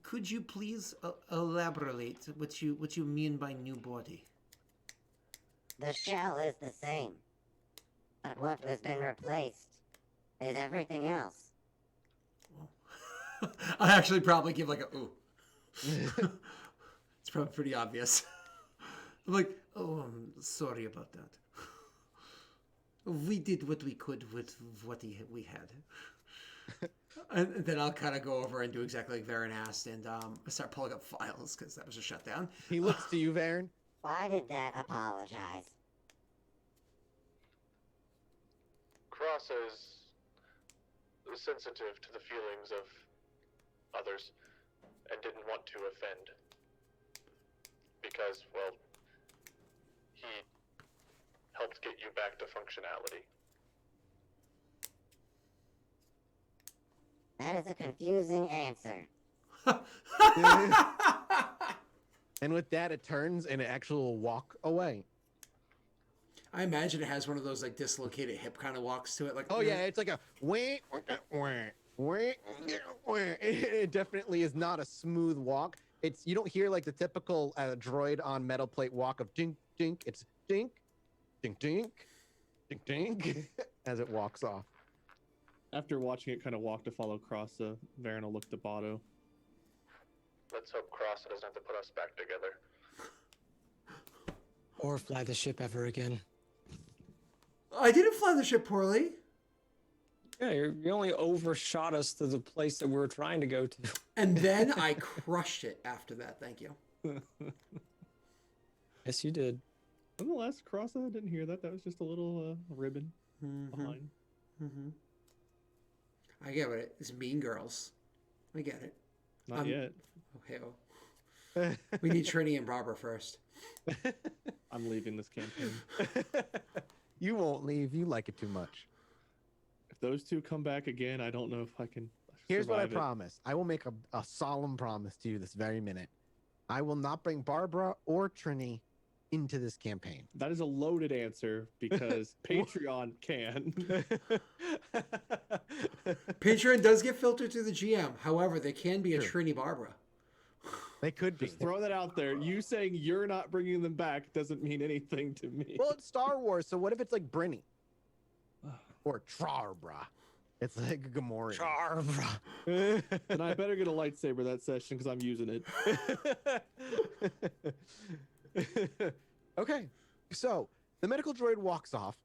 Could you please elaborate what you mean by new body? The shell is the same, but what has been replaced is everything else. I actually probably give like a ooh. It's probably pretty obvious. I'm like, oh, I'm sorry about that. We did what we could with what we had. And then I'll kind of go over and do exactly like Varen asked, and start pulling up files because that was a shutdown. He looks to you, Varen. Why did that apologize? Cross is sensitive to the feelings of others and didn't want to offend because, well, he helped get you back to functionality. That is a confusing answer. And with that, it turns and it actually will walk away. I imagine it has one of those like dislocated hip kind of walks to it. Like, Oh yeah, it's like a wah, wah, wah, wah. It definitely is not a smooth walk. It's you don't hear like the typical droid on metal plate walk of dink dink. It's dink, dink dink, dink dink as it walks off. After watching it kind of walk to follow Crossa, Varen will look to Botto. Let's hope Cross doesn't have to put us back together. Or fly the ship ever again. I didn't fly the ship poorly. Yeah, you only overshot us to the place that we were trying to go to. And then I crushed it after that. Thank you. Yes, you did. Nonetheless, Crossa, I didn't hear that. That was just a little ribbon behind. Mm-hmm. I get it. It's Mean Girls. I get it. Not yet. Okay. Oh. We need Trini and Barbara first. I'm leaving this campaign. You won't leave. You like it too much. If those two come back again, I don't know if I can. Here's what I survive it. promise. I will make a solemn promise to you this very minute. I will not bring Barbara or Trini into this campaign. That is a loaded answer because Patreon can. Patreon does get filtered through the GM. However, there can be a True. Trini Barbara. They could be. Just throw that out there. You saying you're not bringing them back doesn't mean anything to me. Well, it's Star Wars, so what if it's like Brinny? Or Trarbra? It's like a Gamorrean. Charbra. And I better get a lightsaber that session because I'm using it. Okay, so the medical droid walks off,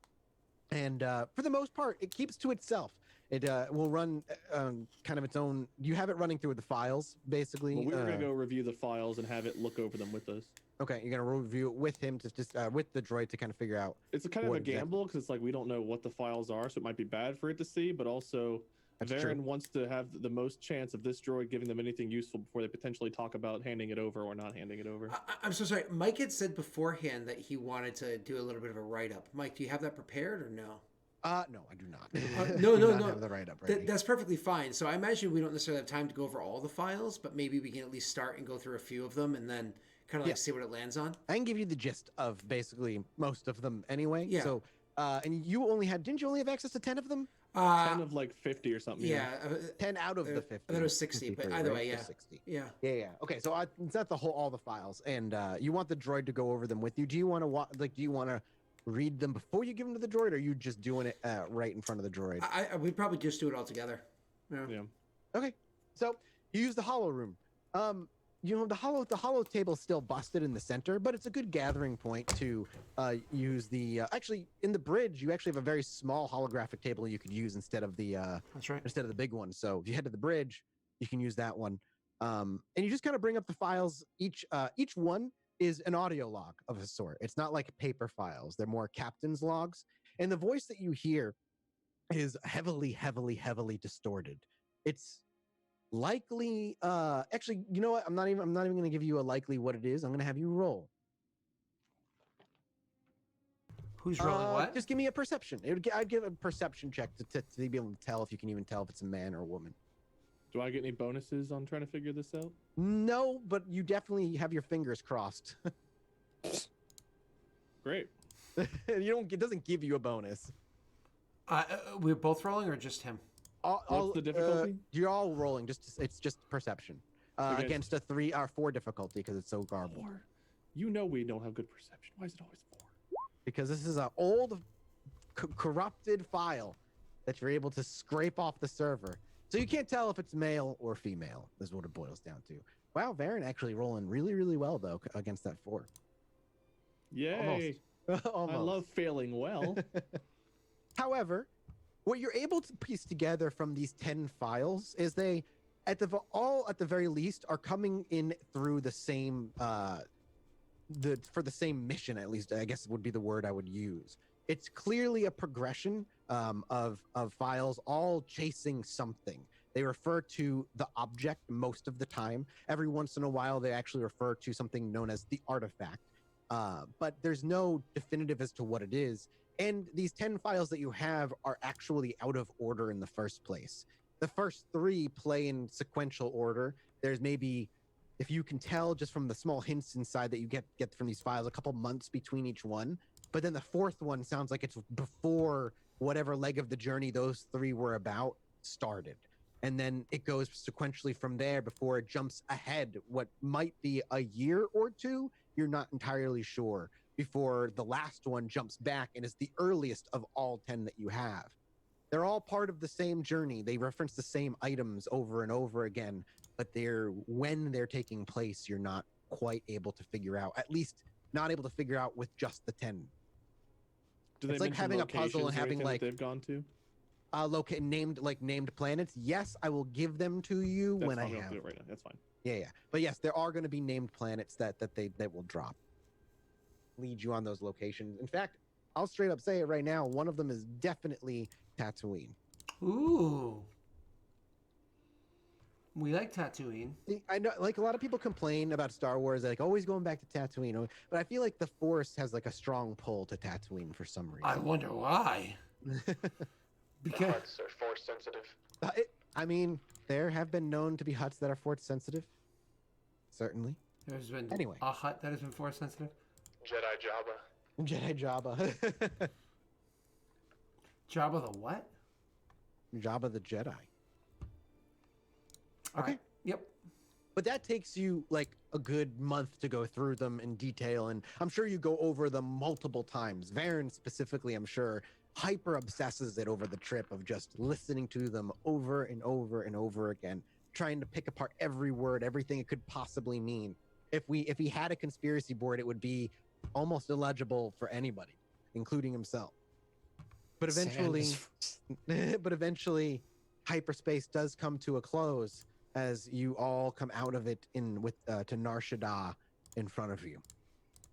and for the most part, it keeps to itself. It will run kind of its own. You have it running through the files, basically. Well, we were gonna go review the files and have it look over them with us. Okay, you're gonna review it with him to just with the droid to kind of figure out. It's a kind of What a exactly? gamble because it's like we don't know what the files are, so it might be bad for it to see. But also, That's true. Varen wants to have the most chance of this droid giving them anything useful before they potentially talk about handing it over or not handing it over. I'm so sorry. Mike had said beforehand that he wanted to do a little bit of a write-up. Mike, do you have that prepared or no? No, I do not. No, Do no, not no. Have the write up ready. That's perfectly fine. So I imagine we don't necessarily have time to go over all the files, but maybe we can at least start and go through a few of them and then kind of like Yeah. see what it lands on. I can give you the gist of basically most of them anyway. Yeah. So, and you only had, didn't you only have access to 10 of them? 10 of like 50 or something. Yeah. 10 out of the 50. I thought it was 60, but 53, either right? way, yeah. Just 60. Yeah. Yeah. Okay, so it's not the whole, all the files, and you want the droid to go over them with you. Do you want to do you want to read them before you give them to the droid, or are you just doing it right in front of the droid? I we'd probably just do it all together. Yeah. Yeah. Okay, so you use the hollow room. You know, the hollow table's still busted in the center, but it's a good gathering point to use the. Actually, in the bridge, you actually have a very small holographic table you could use instead of the That's right. big one. So if you head to the bridge, you can use that one. And you just kind of bring up the files. Each one is an audio log of a sort. It's not like paper files. They're more captain's logs. And the voice that you hear is heavily distorted. It's likely actually, you know what? I'm not even going to give you a likely what it is. I'm going to have you roll. Who's rolling what? Just give me a perception. I'd give a perception check to be able to tell if you can even tell if it's a man or a woman. Do I get any bonuses on trying to figure this out? No, but you definitely have your fingers crossed. Great. It doesn't give you a bonus. We're both rolling or just him? What's the difficulty? You're all rolling. It's just perception Okay. against a 3 or 4 difficulty because it's so garbled. 4. You know we don't have good perception. Why is it always 4? Because this is an old, corrupted file that you're able to scrape off the server, so you can't tell if it's male or female. Is what it boils down to. Wow, Varen actually rolling really well though against that 4. Yay. Almost. I love failing well. However, what you're able to piece together from these 10 files is they, at the very least, are coming in through the same for the same mission. At least, I guess would be the word I would use. It's clearly a progression of files, all chasing something. They refer to the object most of the time. Every once in a while, they actually refer to something known as the artifact. But there's no definitive as to what it is. And these 10 files that you have are actually out of order in the first place. The first 3 play in sequential order. There's maybe, if you can tell just from the small hints inside that you get from these files, a couple months between each one. but then the fourth one sounds like it's before whatever leg of the journey those three were about started. And then it goes sequentially from there before it jumps ahead what might be a year or two. You're not entirely sure, before the last one jumps back and is the earliest of all 10 that you have. They're all part of the same journey. They reference the same items over and over again, but when they're taking place, you're not quite able to figure out, at least not able to figure out with just the 10. Do they It's like mention having a puzzle locations and or having anything that like they've gone to? named planets. Yes, I will give them to you That's when I fine, we don't have. do it right now. That's fine. Yeah. But yes, there are going to be named planets that will drop, lead you on those locations. In fact, I'll straight up say it right now. One of them is definitely Tatooine. Ooh. We like Tatooine. I know, like, a lot of people complain about Star Wars, like always going back to Tatooine, but I feel like the Force has like a strong pull to Tatooine for some reason. I wonder why. The Because huts are force sensitive. I mean, there have been known to be huts that are Force sensitive. Certainly. there's been Anyway. a hut that has been force sensitive. Jedi Jabba. Jedi Jabba. Jabba the what? Jabba the Jedi. All Okay. right. Yep. But that takes you like a good month to go through them in detail, and I'm sure you go over them multiple times. Varen specifically, I'm sure, hyper obsesses it over the trip of just listening to them over and over and over again, trying to pick apart every word, everything it could possibly mean. If he had a conspiracy board, it would be almost illegible for anybody, including himself. But eventually, hyperspace does come to a close as you all come out of it to Nar Shaddaa in front of you.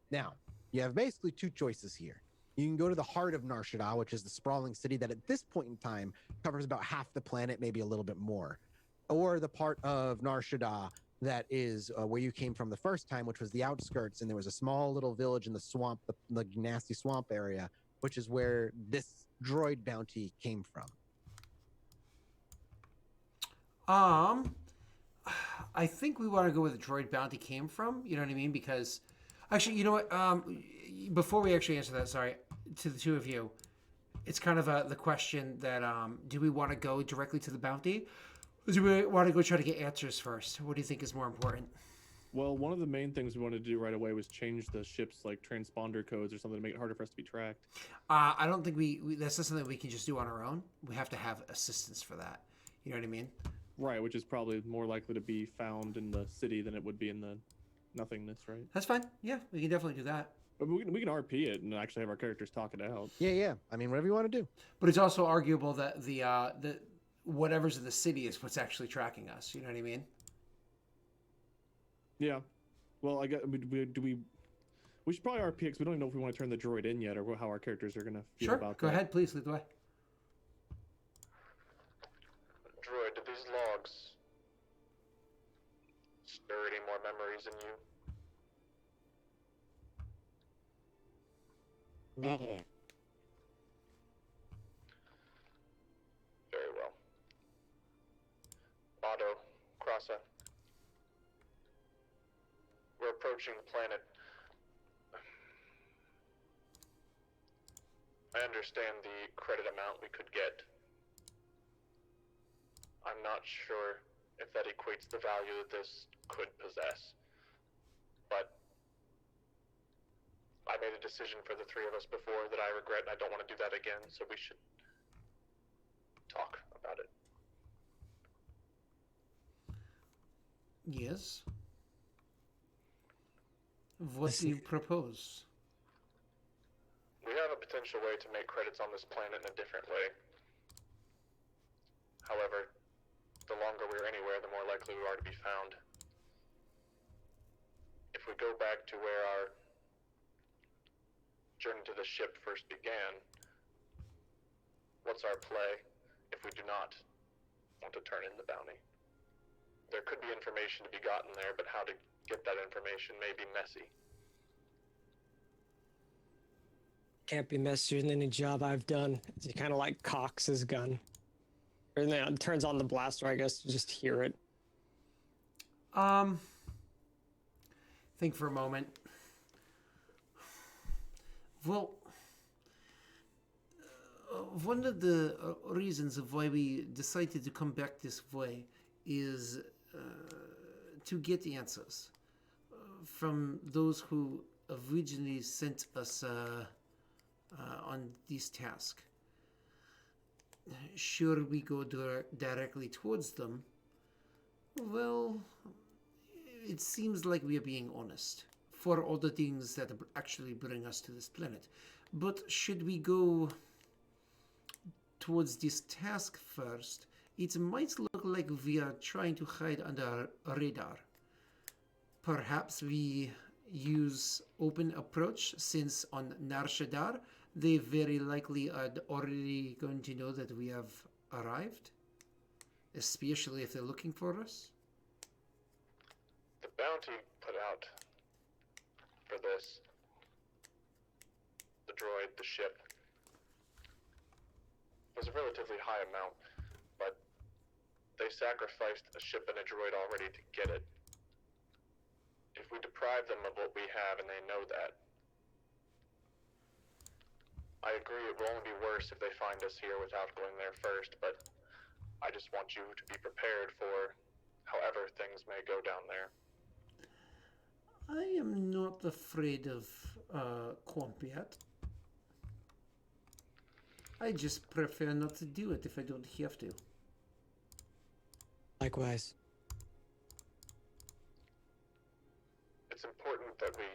Now, you have basically two choices here. You can go to the heart of Nar Shaddaa, which is the sprawling city that at this point in time covers about half the planet, maybe a little bit more. Or the part of Nar Shaddaa that is where you came from the first time, which was the outskirts, and there was a small little village in the swamp, the nasty swamp area, which is where this droid bounty came from. I think we want to go where the droid bounty came from. You know what I mean? Because, actually, you know what? Before we actually answer that, sorry, to the two of you, it's kind of the question that do we want to go directly to the bounty, or do we want to go try to get answers first? What do you think is more important? Well, one of the main things we wanted to do right away was change the ship's like transponder codes or something to make it harder for us to be tracked. I don't think we that's not something we can just do on our own. We have to have assistance for that. You know what I mean? Right, which is probably more likely to be found in the city than it would be in the nothingness, right? That's fine. Yeah, we can definitely do that. But we can RP it and actually have our characters talk it out. Yeah. I mean, whatever you want to do. But it's also arguable that the whatever's in the city is what's actually tracking us. You know what I mean? Yeah. Well, I guess we should probably RP it because we don't even know if we want to turn the droid in yet or how our characters are gonna feel Sure. about Go that. ahead, please lead the way. Droid, do these logs stir any more memories in you? Negative. Very well. Otto, Krasa. We're approaching the planet. I understand the credit amount we could get. I'm not sure if that equates the value that this could possess. But I made a decision for the three of us before that I regret, and I don't want to do that again, so we should talk about it. Yes. What do you propose? We have a potential way to make credits on this planet in a different way. However, the longer we're anywhere, the more likely we are to be found. If we go back to where our journey to the ship first began, what's our play if we do not want to turn in the bounty? There could be information to be gotten there, but how to get that information may be messy. Can't be messier than any job I've done. He kind of like cocks his gun. Or then turns on the blaster, I guess, to just hear it. Think for a moment. Well, one of the reasons of why we decided to come back this way is to get answers from those who originally sent us on this task. Sure, we go directly towards them. Well, it seems like we are being honest for all the things that actually bring us to this planet. But should we go towards this task first, it might look like we are trying to hide under a radar. Perhaps we use open approach, since on Nar Shaddaa, they very likely are already going to know that we have arrived, especially if they're looking for us. The bounty put out for this, the droid, the ship, was a relatively high amount, but they sacrificed a ship and a droid already to get it. If we deprive them of what we have and they know that, I agree it will only be worse if they find us here without going there first, but I just want you to be prepared for however things may go down there. I am not afraid of combat. I just prefer not to do it if I don't have to. Likewise. It's important that we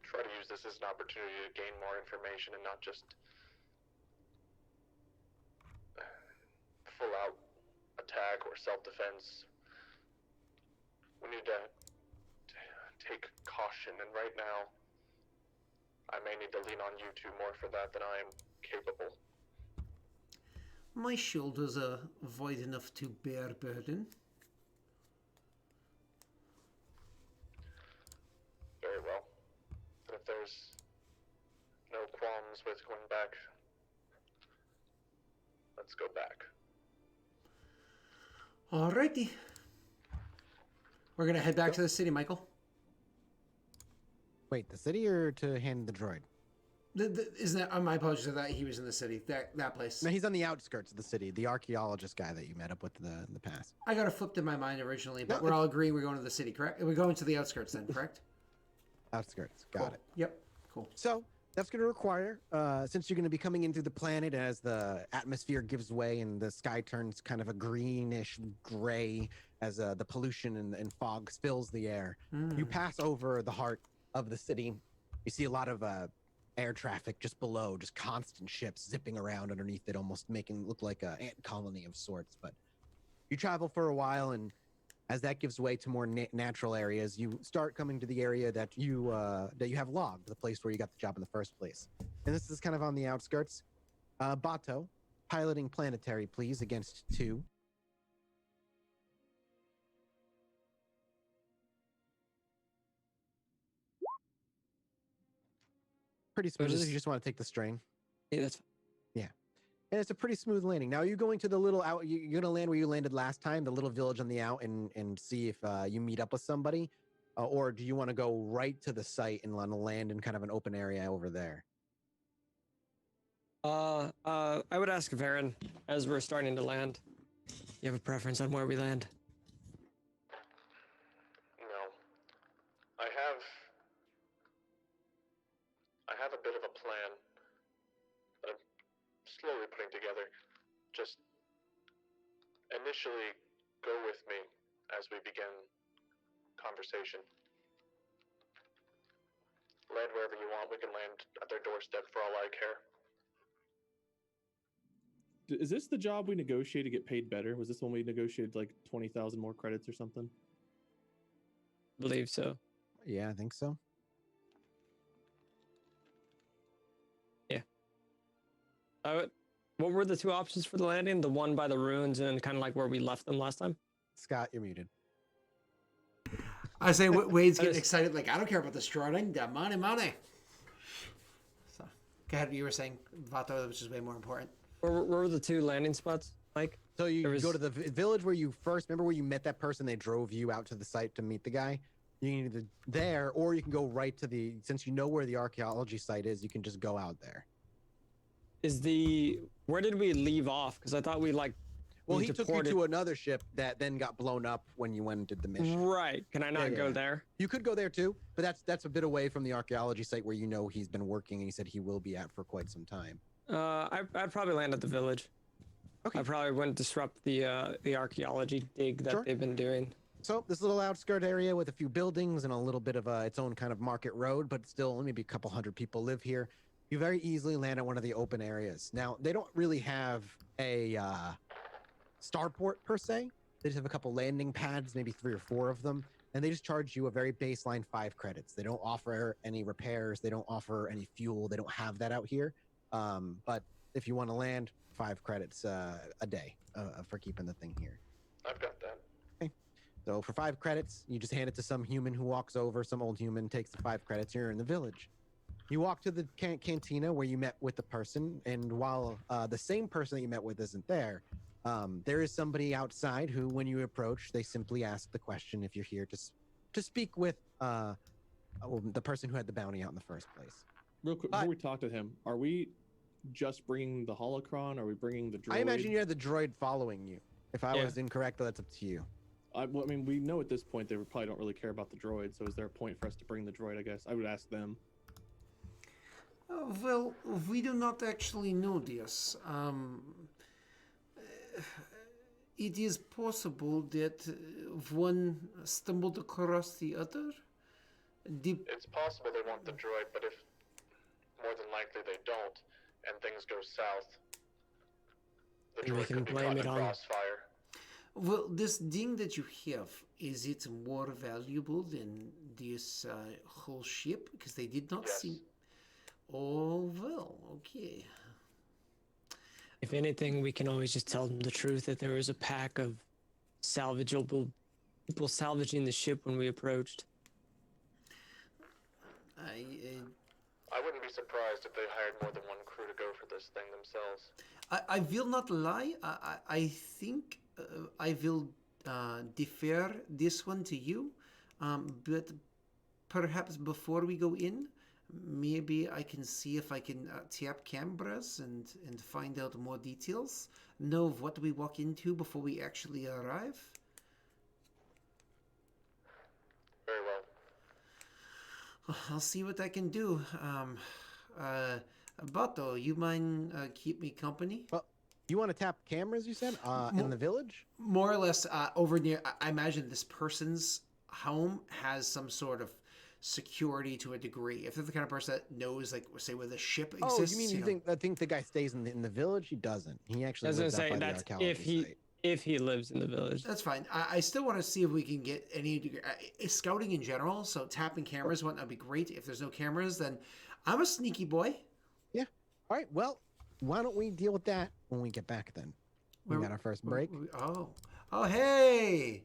try to use this as an opportunity to gain more information and not just full out attack or self-defense. We need to take caution, and right now I may need to lean on you two more for that than I am capable. My shoulders are wide enough to bear burden. Very well. And if there's no qualms with going back, let's go back. Alrighty. We're gonna head back to the city, Michael. Wait, the city or to hand the droid? Isn't that? My apologies for that. He was in the city. That place. No, he's on the outskirts of the city. The archaeologist guy that you met up with in the past. I got it flipped in my mind originally, but No, we're all agreeing we're going to the city, correct? We're going to the outskirts then, correct? Outskirts. Got Cool. it. Yep. Cool. So that's going to require, since you're going to be coming into the planet as the atmosphere gives way and the sky turns kind of a greenish gray as the pollution and fog fills the air, you pass over the heart of the city. You see a lot of air traffic just below, just constant ships zipping around underneath it, almost making it look like an ant colony of sorts. But you travel for a while, and as that gives way to more natural areas, you start coming to the area that you have logged, the place where you got the job in the first place. And this is kind of on the outskirts. Bato, piloting planetary, please, against 2. Pretty smooth if you just want to take the strain. Yeah, that's And it's a pretty smooth landing. Now, are you going to the little out? You're going to land where you landed last time, the little village on the out, and see if you meet up with somebody? Or do you want to go right to the site and land in kind of an open area over there? I would ask Varen as we're starting to land. You have a preference on where we land? No. I have a bit of a plan that I'm slowly putting together. Just initially go with me as we begin conversation. Land wherever you want. We can land at their doorstep for all I care. Is this the job we negotiated to get paid better? Was this one we negotiated like 20,000 more credits or something? I believe so. Yeah, I think so. What were the two options for the landing? The one by the ruins and kind of like where we left them last time? Scott, you're muted. I say Wade's getting excited. Like, I don't care about this droid. I need that money. So, go ahead. You were saying Vato, which is way more important. Where were the two landing spots, Mike? So you There was- go to the village where you first, remember where you met that person? They drove you out to the site to meet the guy. You can either there, or you can go right to since you know where the archaeology site is, you can just go out there. where did we leave off? Because I thought we like. Well, we he took you deported- to another ship that then got blown up when you went and did the mission. Right. Can I not go yeah. there? You could go there too, but that's a bit away from the archaeology site where you know he's been working and he said he will be at for quite some time. I'd probably land at the village. Okay. I probably wouldn't disrupt the archaeology dig that Sure. they've been doing. So this little outskirt area with a few buildings and a little bit of its own kind of market road, but still maybe a couple hundred people live here. You very easily land at one of the open areas. Now, they don't really have a starport per se. They just have a couple landing pads, maybe 3 or 4 of them, and they just charge you a very baseline 5 credits. They don't offer any repairs. They don't offer any fuel. They don't have that out here. But if you want to land, 5 credits a day for keeping the thing here. I've got that. So for 5 credits, you just hand it to some human who walks over, some old human takes the 5 credits, you're in the village. You walk to the cantina where you met with the person, and while the same person that you met with isn't there, there is somebody outside who, when you approach, they simply ask the question if you're here to speak with the person who had the bounty out in the first place. Real quick, before we talk to him, are we just bringing the holocron? Are we bringing the droid? I imagine you had the droid following you. If I Yeah. was incorrect, that's up to you. Well, I mean, we know at this point they probably don't really care about the droid, so is there a point for us to bring the droid, I guess? I would ask them. Well, we do not actually know this. It is possible that one stumbled across the other. It's possible they want the droid, but if more than likely they don't, and things go south, the And we droid can could be blame caught in it a on- crossfire. Well, this thing that you have, is it more valuable than this whole ship? Because they did not Yes. seem... Oh, well, okay. If anything, we can always just tell them the truth that there was a pack of salvageable people salvaging the ship when we approached. I wouldn't be surprised if they hired more than one crew to go for this thing themselves. I will not lie. I think I will defer this one to you. But perhaps before we go in, maybe I can see if I can tap cameras and find out more details. Know of what we walk into before we actually arrive. Very well. I'll see what I can do. Bato, you mind keep me company? Well, you want to tap cameras, you said, in the village? More or less over near, I imagine this person's home has some sort of security to a degree. If they're the kind of person that knows, like, say, where the ship exists. Oh, you mean you think? I think the guy stays in the village. He doesn't. He I actually was gonna lives out say by the that's archaeology site. if he lives in the village. That's fine. I still want to see if we can get any degree, scouting in general. So tapping cameras, whatnot, would be great. If there's no cameras, then I'm a sneaky boy. Yeah. All right. Well, why don't we deal with that when we get back then? We got our first break. Oh, hey!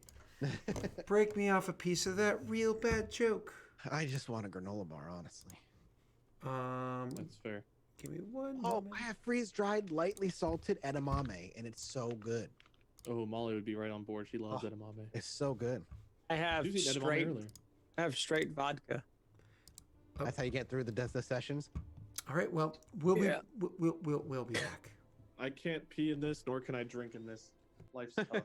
Break me off a piece of that real bad joke. I just want a granola bar, honestly. That's fair. Give me one. Oh, moment. I have freeze-dried, lightly salted edamame, and it's so good. Oh, Molly would be right on board. She loves edamame. It's so good. I have She was eating edamame straight. earlier. I have straight vodka. That's how you get through the sessions. All right. Well, we'll Yeah. we'll be back. I can't pee in this, nor can I drink in this. Life's tough.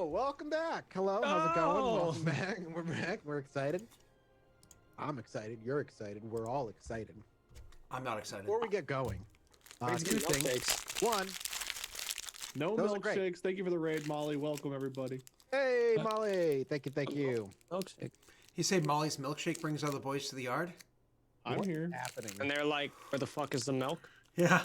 Oh, welcome back. Hello, how's it going? Oh. Welcome back. We're back. We're excited. I'm excited. You're excited. We're all excited. I'm not excited. Before we get going, Thanks two for the things. milkshakes. One, No Those are great. milkshakes. Thank you for the raid, Molly. Welcome everybody. hey, Molly. Thank you. Thank you. Milkshake. You say Molly's milkshake brings all the boys to the yard? I'm What's here. happening? And they're like, where the fuck is the milk? Yeah.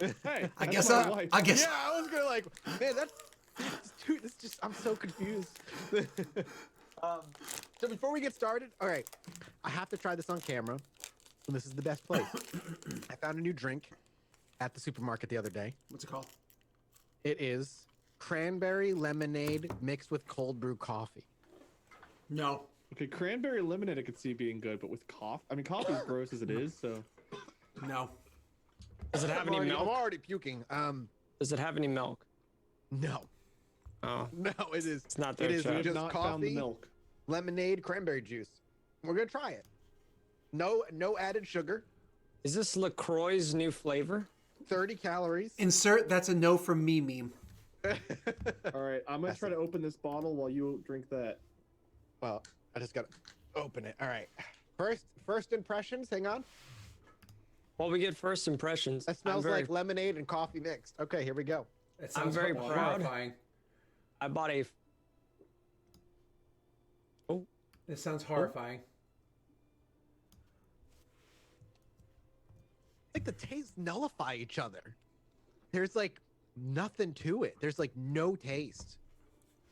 Hey, I that's guess my wife. I guess Yeah, I was gonna like, man, this just, I'm so confused. So before we get started, all right, I have to try this on camera. And this is the best place. I found a new drink at the supermarket the other day. what's it called? It is cranberry lemonade mixed with cold brew coffee. No. Okay, cranberry lemonade I could see being good, but with coffee, I mean, coffee's gross as it is, so. No. Does it have any I'm milk? already puking. Does it have any milk? No, Oh, no, it is. it's not It there, is I Chad. have just not found the coffee. milk. Lemonade cranberry juice. We're gonna try it. No added sugar. Is this LaCroix's new flavor? 30 calories. Insert that's a no from me meme. All right, I'm gonna That's try to open this bottle while you drink that. Well, I just gotta open it. All right. First impressions. Hang on. Well, we get first impressions. That smells like lemonade and coffee mixed. Okay, here we go. It I'm sounds very proud. horrifying. I bought a. Oh, This sounds horrifying. Like the tastes nullify each other. There's like nothing to it. There's like no taste.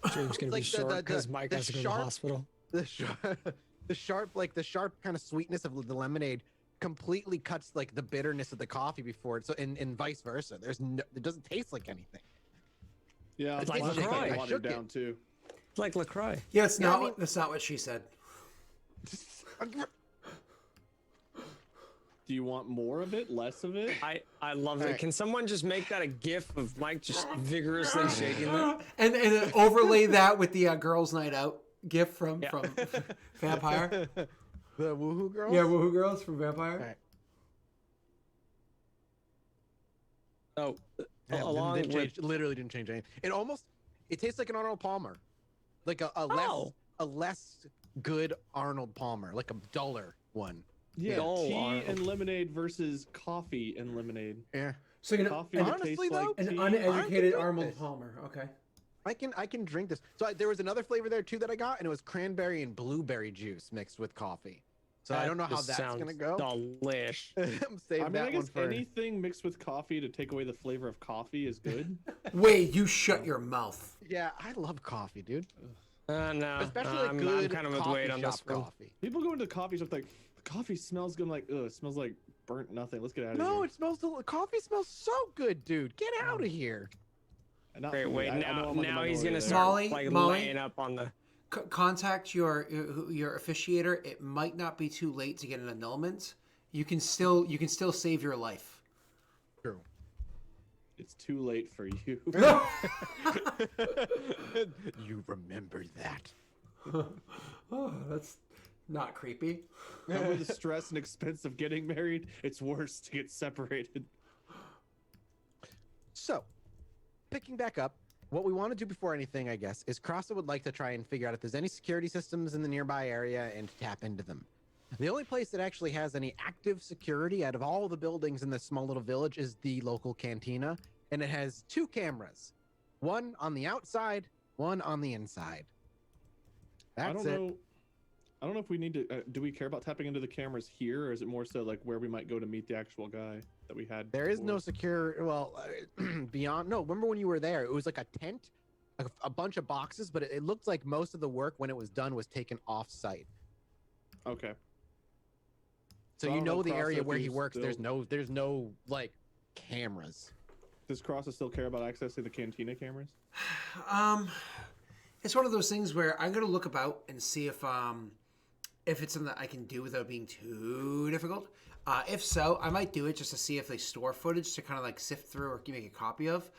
stream's gonna Like be the- short the- because the- Mike the has to go to the sharp- hospital. The sharp kind of sweetness of the lemonade completely cuts like the bitterness of the coffee before it. So and vice versa. It doesn't taste like anything. Yeah, It's like mine is LaCroix. kinda I watered shook it. down too. It's like LaCroix. Yeah, it's Yeah, I not. mean- That's not what she said. Do you want more of it? Less of it? I love it. Alright. Can someone just make that a gif of Mike just vigorously shaking that? And then overlay that with the girls' night out gift from Yeah. from Vampire. The woohoo girls. Yeah, Woohoo Girls from Vampire. Alright. Oh, Yeah, along didn't with change, literally didn't change anything. It tastes like an Arnold Palmer, like a Oh. less good Arnold Palmer, like a duller one. Yeah, Oh, tea Arnold. and lemonade versus coffee and lemonade. Yeah, So you're Coffee an, that honestly, tastes though, like an tea. uneducated drink Arnold this. Palmer. Okay. I can drink this. So there was another flavor there too that I got, and it was cranberry and blueberry juice mixed with coffee. So I don't know how just that's sounds gonna go. Delish. I'm saving I mean, that I one guess for. anything mixed with coffee to take away the flavor of coffee is good. Wait, you shut your mouth. Yeah, I love coffee, dude. No, Especially I'm good kind of with coffee Wade on shop this one. coffee. People go into the coffee shop like, the coffee smells good. I'm like, ugh, it smells like burnt nothing. Let's get out of No, here. it smells. Coffee smells so good, dude. Get out of here. And not Great, for me. Wade. I know Now, I'm on the now he's minority gonna there. start Molly, like Molly? laying up on the. Contact your officiator. It might not be too late to get an annulment. You can still save your life. True. It's too late for you. You remember that. Oh, that's not creepy. Remember the stress and expense of getting married? It's worse to get separated. So, picking back up, what we want to do before anything, I guess, is Krasa would like to try and figure out if there's any security systems in the nearby area and tap into them. The only place that actually has any active security out of all the buildings in this small little village is the local cantina, and it has 2 cameras. One on the outside, one on the inside. I That's don't it. know. I don't know if we need to. Do we care about tapping into the cameras here, or is it more so like where we might go to meet the actual guy that we had? There is no before? secure. Well, beyond. No, remember when you were there? It was like a tent, a bunch of boxes, but it looked like most of the work when it was done was taken off site. Okay. So I you don't know know, the Cross, area if where you he works. There's still- no like cameras. Does Crossa still care about accessing the cantina cameras? It's one of those things where I'm gonna look about and see if it's something that I can do without being too difficult. If so, I might do it just to see if they store footage to kind of like sift through or make a copy of,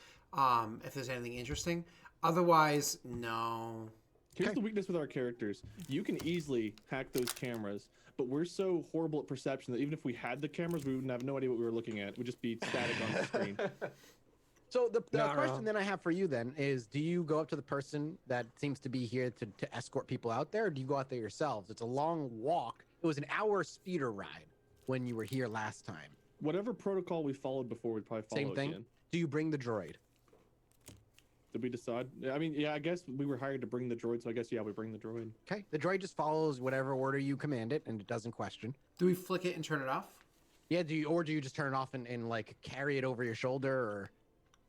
if there's anything interesting. Otherwise, no. Here's the weakness with our characters. You can easily hack those cameras, but we're so horrible at perception that even if we had the cameras, we would have no idea what we were looking at. We'd just be static on the screen. So the No, question no. then I have for you then is, do you go up to the person that seems to be here to escort people out there, or do you go out there yourselves? It's a long walk. It was an hour speeder ride when you were here last time. Whatever protocol we followed before, we'd probably follow Same thing. again. Do you bring the droid? Did we decide? I mean, yeah, I guess we were hired to bring the droid, so I guess, yeah, we bring the droid. Okay. The droid just follows whatever order you command it, and it doesn't question. Do we flick it and turn it off? Yeah, do you just turn it off and like carry it over your shoulder, or?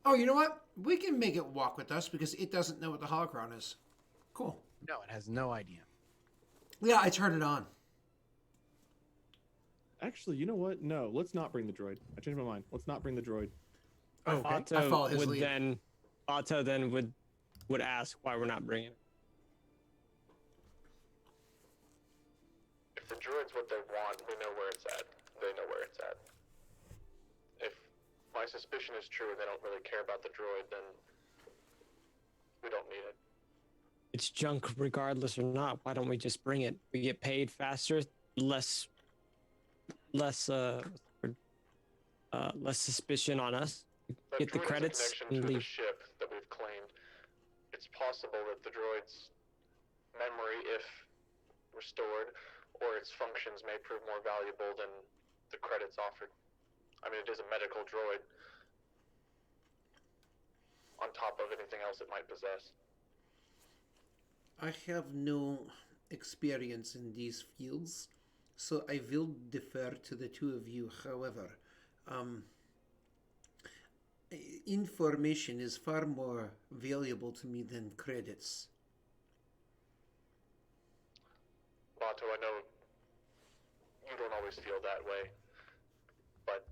Oh, you know what? We can make it walk with us because it doesn't know what the holocron is. Cool. No, it has no idea. Yeah, I turned it on. Actually, you know what? No, let's not bring the droid. I changed my mind. Let's not bring the droid. Okay. I Otto follow his would lead. then, would ask why we're not bringing it. If the droid's what they want, we know where it's at. They know where it's at. If my suspicion is true and they don't really care about the droid, then we don't need it. It's junk regardless or not. Why don't we just bring it? We get paid faster, less suspicion on us. That Get the droid credits has a connection and to the leave. ship that we've claimed. It's possible that the droid's memory, if restored, or its functions may prove more valuable than the credits offered. I mean, it is a medical droid on top of anything else it might possess. I have no experience in these fields, so I will defer to the two of you. However, information is far more valuable to me than credits. Bato, I know you don't always feel that way, but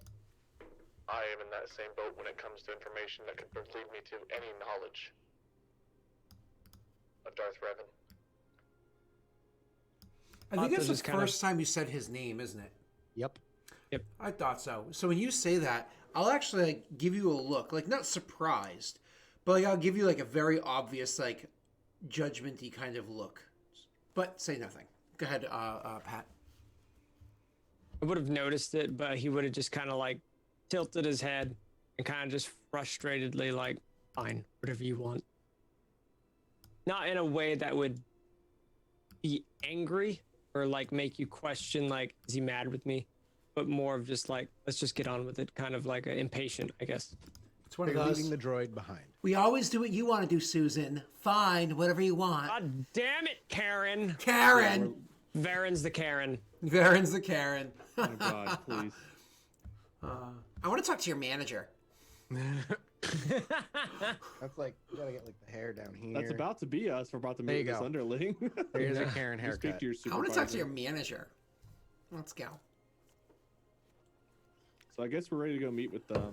I am in that same boat when it comes to information that could lead me to any knowledge of Darth Revan. I think that's the just kind of- first time you said his name, isn't it? Yep. I thought so. So when you say that, I'll actually like, give you a look, like not surprised, but like, I'll give you like a very obvious like judgmenty kind of look, but say nothing. Go ahead, Pat. I would have noticed it, but he would have just kind of like tilted his head and kind of just frustratedly like, fine, whatever you want. Not in a way that would be angry or like make you question like, is he mad with me? But more of just like, let's just get on with it, kind of like impatient, I guess. It's one of You're those. leaving the droid behind. We always do what you want to do, Susan. Fine, whatever you want. God damn it, Karen! Karen. Varen's the Karen. Varen's the Karen. Oh my god, please. I want to talk to your manager. That's like, you gotta get like the hair down here. That's about to be us. We're about to There you meet this go. underling. There's a Karen You speak haircut. to your I supervisor. want to talk to your manager. Let's go. So I guess we're ready to go meet with the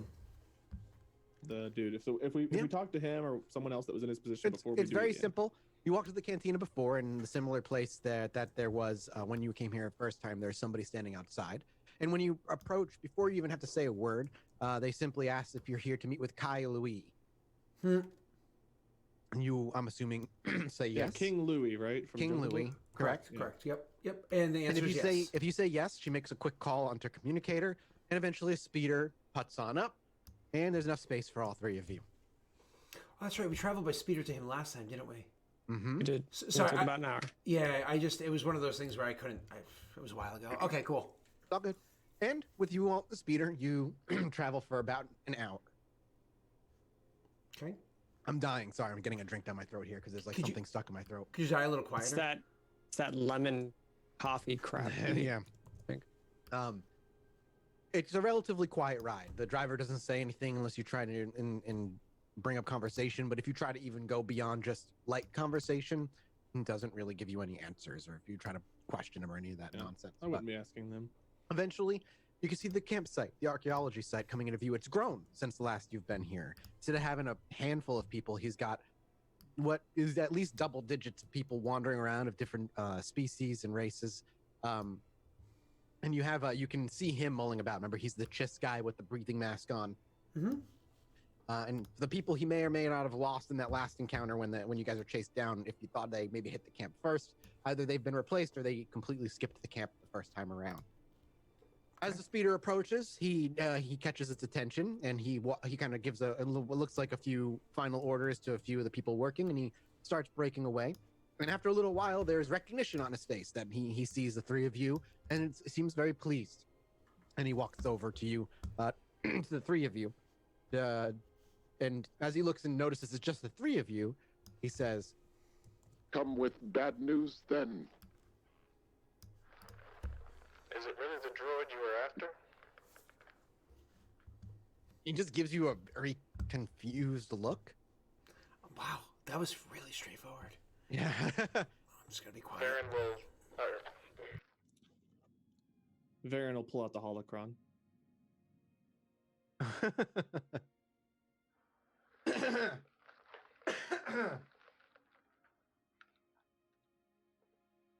dude. If we talk to him or someone else that was in his position before we It's do very it again. simple. You walked to the cantina before, and the similar place that there was when you came here first time. There's somebody standing outside, and when you approach, before you even have to say a word, they simply ask if you're here to meet with Kai Louis. Hmm. And you, I'm assuming, say Yeah, yes. King Louis, right? From King Jungle Louis, Book? correct? Yeah. Correct. Yep. Yep. And the And answer if you is say yes. if you say yes, she makes a quick call onto communicator, and eventually a speeder puts on up, and there's enough space for all three of you. Oh, that's right. We traveled by speeder to him last time, didn't we? Mm-hmm. We did. Sorry, It took about an hour. Yeah, it was one of those things where I couldn't. It was a while ago. Okay, cool. All good. And with you all, the speeder, you travel for about an hour. Okay. I'm dying. Sorry, I'm getting a drink down my throat here because there's like Could you- something stuck in my throat. Could you die a little quieter? It's that lemon coffee crap. Yeah. think. It's a relatively quiet ride. The driver doesn't say anything unless you try to and bring up conversation. But if you try to even go beyond just light conversation, he doesn't really give you any answers. Or if you try to question him or any of that Yeah, nonsense. I wouldn't be asking them. Eventually, you can see the campsite, the archaeology site coming into view. It's grown since the last you've been here. Instead of having a handful of people, he's got what is at least double digits of people wandering around of different species and races. And you have you can see him mulling about. Remember, he's the Chiss guy with the breathing mask on. Mm-hmm. And the people he may or may not have lost in that last encounter when you guys are chased down, if you thought they maybe hit the camp first, either they've been replaced or they completely skipped the camp the first time around. As the speeder approaches, he catches its attention, and he kind of gives what looks like a few final orders to a few of the people working, and he starts breaking away. And after a little while, there's recognition on his face that he sees the three of you, and it seems very pleased. And he walks over to you, to the three of you, and as he looks and notices it's just the three of you, he says, "Come with bad news, then." Is it really the droid you were after? he just gives you a very confused look. Wow, that was really straightforward. Yeah. I'm just gonna be quiet. Baron will. Varen will pull out the holocron.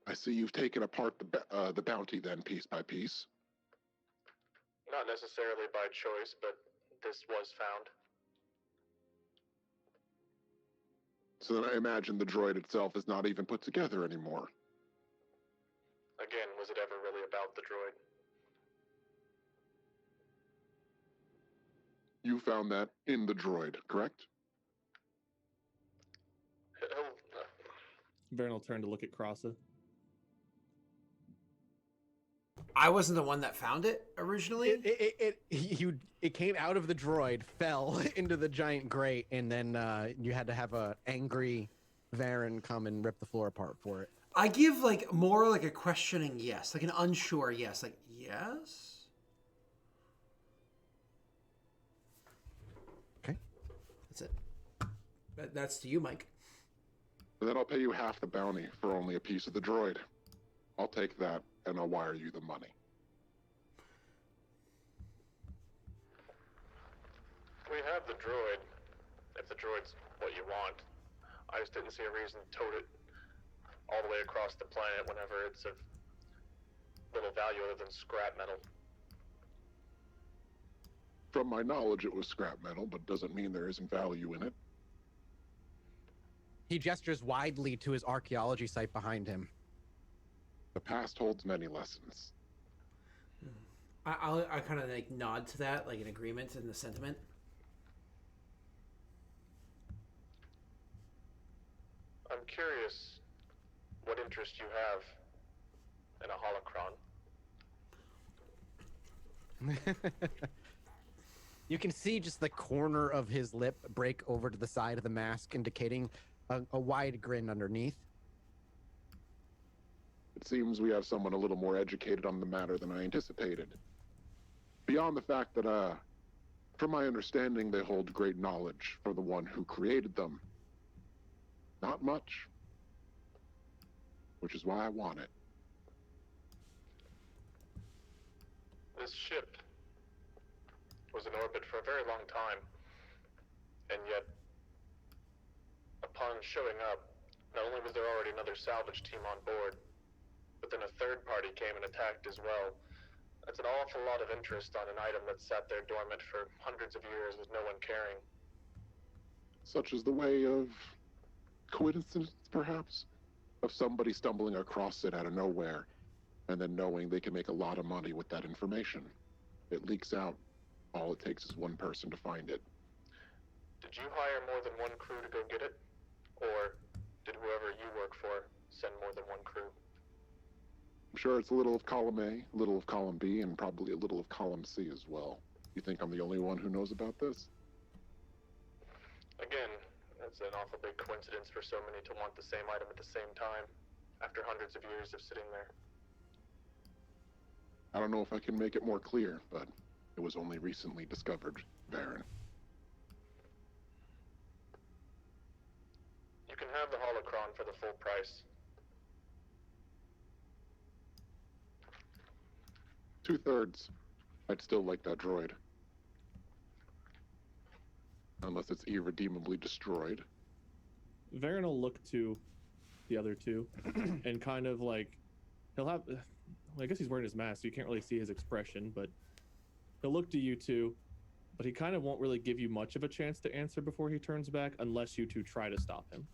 I see you've taken apart the bounty then, piece by piece. Not necessarily by choice, but this was found. So then I imagine the droid itself is not even put together anymore. Again, was it ever really about the droid? You found that in the droid, correct? Varen will turn to look at Crossa. I wasn't the one that found it originally. It came out of the droid, fell into the giant grate, and then you had to have a angry Varen come and rip the floor apart for it. I give like more like a questioning yes, like an unsure yes, like yes. Okay. That's it. That's to you, Mike. Then I'll pay you half the bounty for only a piece of the droid. I'll take that, and I'll wire you the money. We have the droid, if the droid's what you want. I just didn't see a reason to tote it all the way across the planet whenever it's of little value other than scrap metal. From my knowledge, it was scrap metal, but doesn't mean there isn't value in it. He gestures widely to his archaeology site behind him. The past holds many lessons. I kind of like nod to that, like an agreement in the sentiment. I'm curious what interest you have in a holocron. You can see just the corner of his lip break over to the side of the mask, indicating a wide grin underneath. It seems we have someone a little more educated on the matter than I anticipated. Beyond the fact that, from my understanding, they hold great knowledge for the one who created them. Not much. Which is why I want it. This ship was in orbit for a very long time, and yet, upon showing up, not only was there already another salvage team on board, but then a third party came and attacked as well. That's an awful lot of interest on an item that sat there dormant for hundreds of years with no one caring. Such is the way of coincidence, perhaps? Of somebody stumbling across it out of nowhere, and then knowing they can make a lot of money with that information. It leaks out. All it takes is one person to find it. Did you hire more than one crew to go get it? Or did whoever you work for send more than one crew? I'm sure it's a little of column A, a little of column B, and probably a little of column C as well. You think I'm the only one who knows about this? Again, that's an awful big coincidence for so many to want the same item at the same time, after hundreds of years of sitting there. I don't know if I can make it more clear, but it was only recently discovered, Baron. You can have the holocron for the full price. 2/3. I'd still like that droid. Unless it's irredeemably destroyed. Varen will look to the other two and kind of like, he'll have, well, I guess he's wearing his mask, so you can't really see his expression, but he'll look to you two, but he kind of won't really give you much of a chance to answer before he turns back unless you two try to stop him.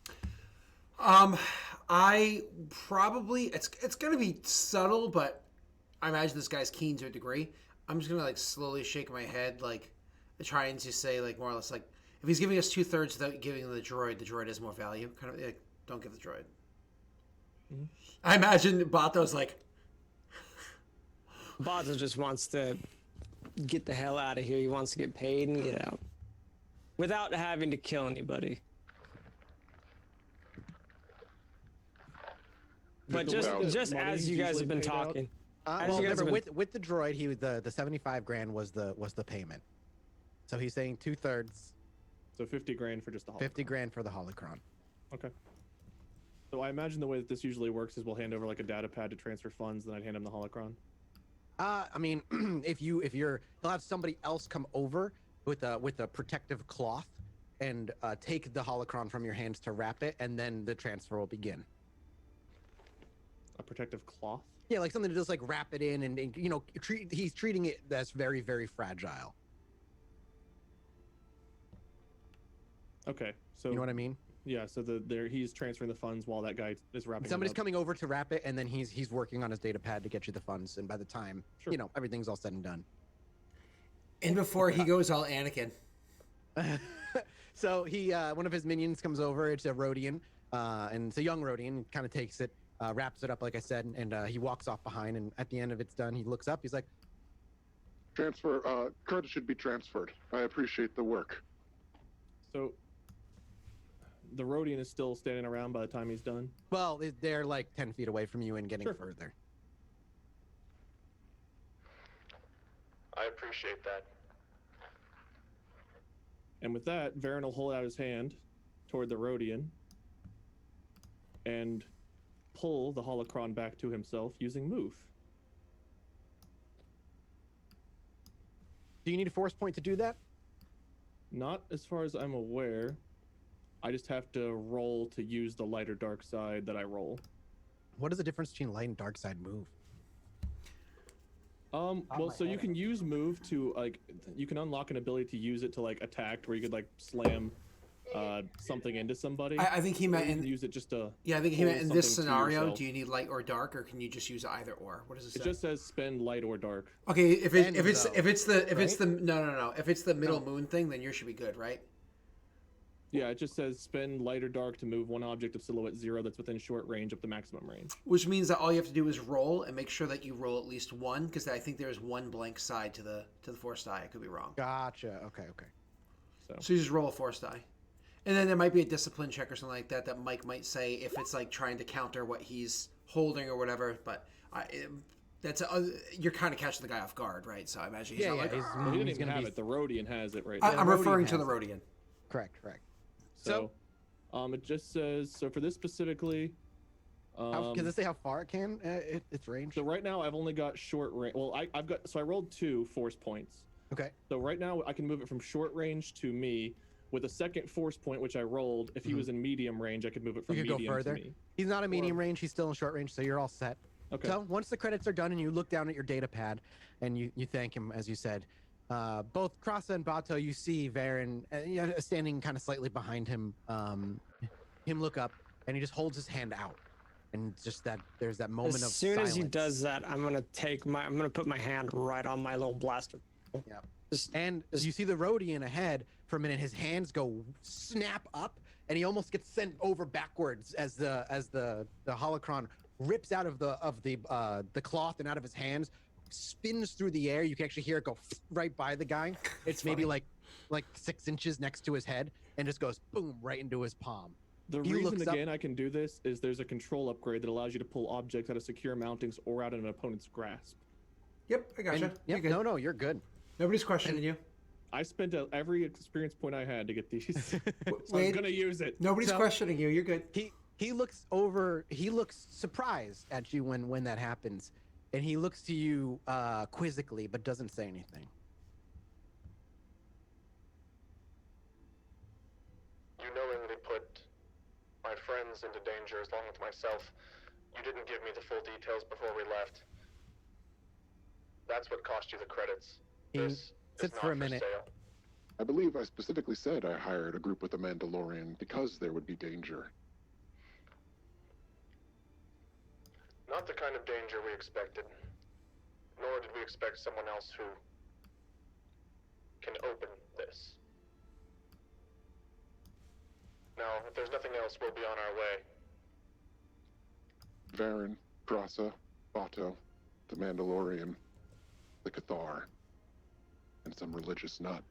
I probably it's gonna be subtle, but I imagine this guy's keen to a degree. I'm just gonna like slowly shake my head, like trying to say like more or less like if he's giving us 2/3 without giving the droid has more value. Kind of like don't give the droid. Mm-hmm. I imagine Bato's like. Bato just wants to get the hell out of here. He wants to get paid and get out without having to kill anybody. But just as you guys have been talking, well, remember, with the droid, he was the 75 grand was the payment. So he's saying 2/3. So 50 grand for just the holocron. 50 grand for the holocron. Okay. So I imagine the way that this usually works is we'll hand over like a data pad to transfer funds, then I'd hand him the holocron. I mean, he'll have somebody else come over with a protective cloth and take the holocron from your hands to wrap it, and then the transfer will begin. A protective cloth? Yeah, like something to just like wrap it in, and you know, he's treating it as very, very fragile. Okay, so you know what I mean? Yeah, so he's transferring the funds while that guy is wrapping. Somebody's coming over to wrap it, and then he's working on his data pad to get you the funds. And by the time you know everything's all said and done, and before he goes all Anakin. So one of his minions comes over. It's a Rodian, and it's a young Rodian. Kind of takes it, wraps it up like I said, and he walks off behind. And at the end of it's done, he looks up. He's like, "Transfer. Credit should be transferred. I appreciate the work." So. The Rodian is still standing around by the time he's done? Well, they're like 10 feet away from you and getting further. I appreciate that. And with that, Varen will hold out his hand toward the Rodian and pull the holocron back to himself using move. Do you need a force point to do that? Not as far as I'm aware. I just have to roll to use the light or dark side that I roll. What is the difference between light and dark side move? Well, so you can use move to like, you can unlock an ability to use it to like attack, where you could like slam something into somebody. I think he meant use it just to. Yeah, I think he meant in this scenario. Do you need light or dark, or can you just use either or? What does it say? It just says spend light or dark. Okay, if it's the middle moon thing, then yours should be good, right? Yeah, it just says spend light or dark to move one object of silhouette 0 that's within short range up to maximum range. Which means that all you have to do is roll and make sure that you roll at least one, because I think there's one blank side to the force die. I could be wrong. Gotcha. Okay. So you just roll a force die, and then there might be a discipline check or something like that that Mike might say if it's like trying to counter what he's holding or whatever. But you're kind of catching the guy off guard, right? So I imagine he's not like, he didn't even have it. The Rodian has it right now. I'm referring to the Rodian. Correct. So, it just says, so for this specifically... can this say how far it can, its range? So right now I've only got short range. Well, I rolled 2 force points. Okay. So right now I can move it from short range to me with a second force point, which I rolled. If he was in medium range, I could move it from medium to me. He's not in medium range, he's still in short range, so you're all set. Okay. So once the credits are done and you look down at your data pad and you thank him, as you said, both Krasa and Bato, you see Varen standing kind of slightly behind him. Him look up, and he just holds his hand out, and just there's that moment of silence. As soon as he does that, I'm gonna put my hand right on my little blaster. Yeah. You see the Rodian ahead for a minute. His hands go snap up, and he almost gets sent over backwards as the holocron rips out of the cloth and out of his hands. Spins through the air. You can actually hear it go right by the guy. It's maybe like 6 inches next to his head, and just goes boom right into his palm. The reason again I can do this is there's a control upgrade that allows you to pull objects out of secure mountings or out of an opponent's grasp. Yep, I gotcha. Yep, no, you're good. Nobody's questioning you. I spent every experience point I had to get these, so I'm gonna use it. Nobody's questioning you. You're good. He looks over. He looks surprised at you when that happens. And he looks to you quizzically, but doesn't say anything. You knowingly put my friends into danger as long as myself. You didn't give me the full details before we left. That's what cost you the credits. This sits is for a not minute. sale. I believe I specifically said I hired a group with a Mandalorian because there would be danger. Not the kind of danger we expected. nor did we expect someone else who can open this. Now, if there's nothing else, we'll be on our way. Varen, Grasa, Bato, the Mandalorian, the Cathar, and some religious nut.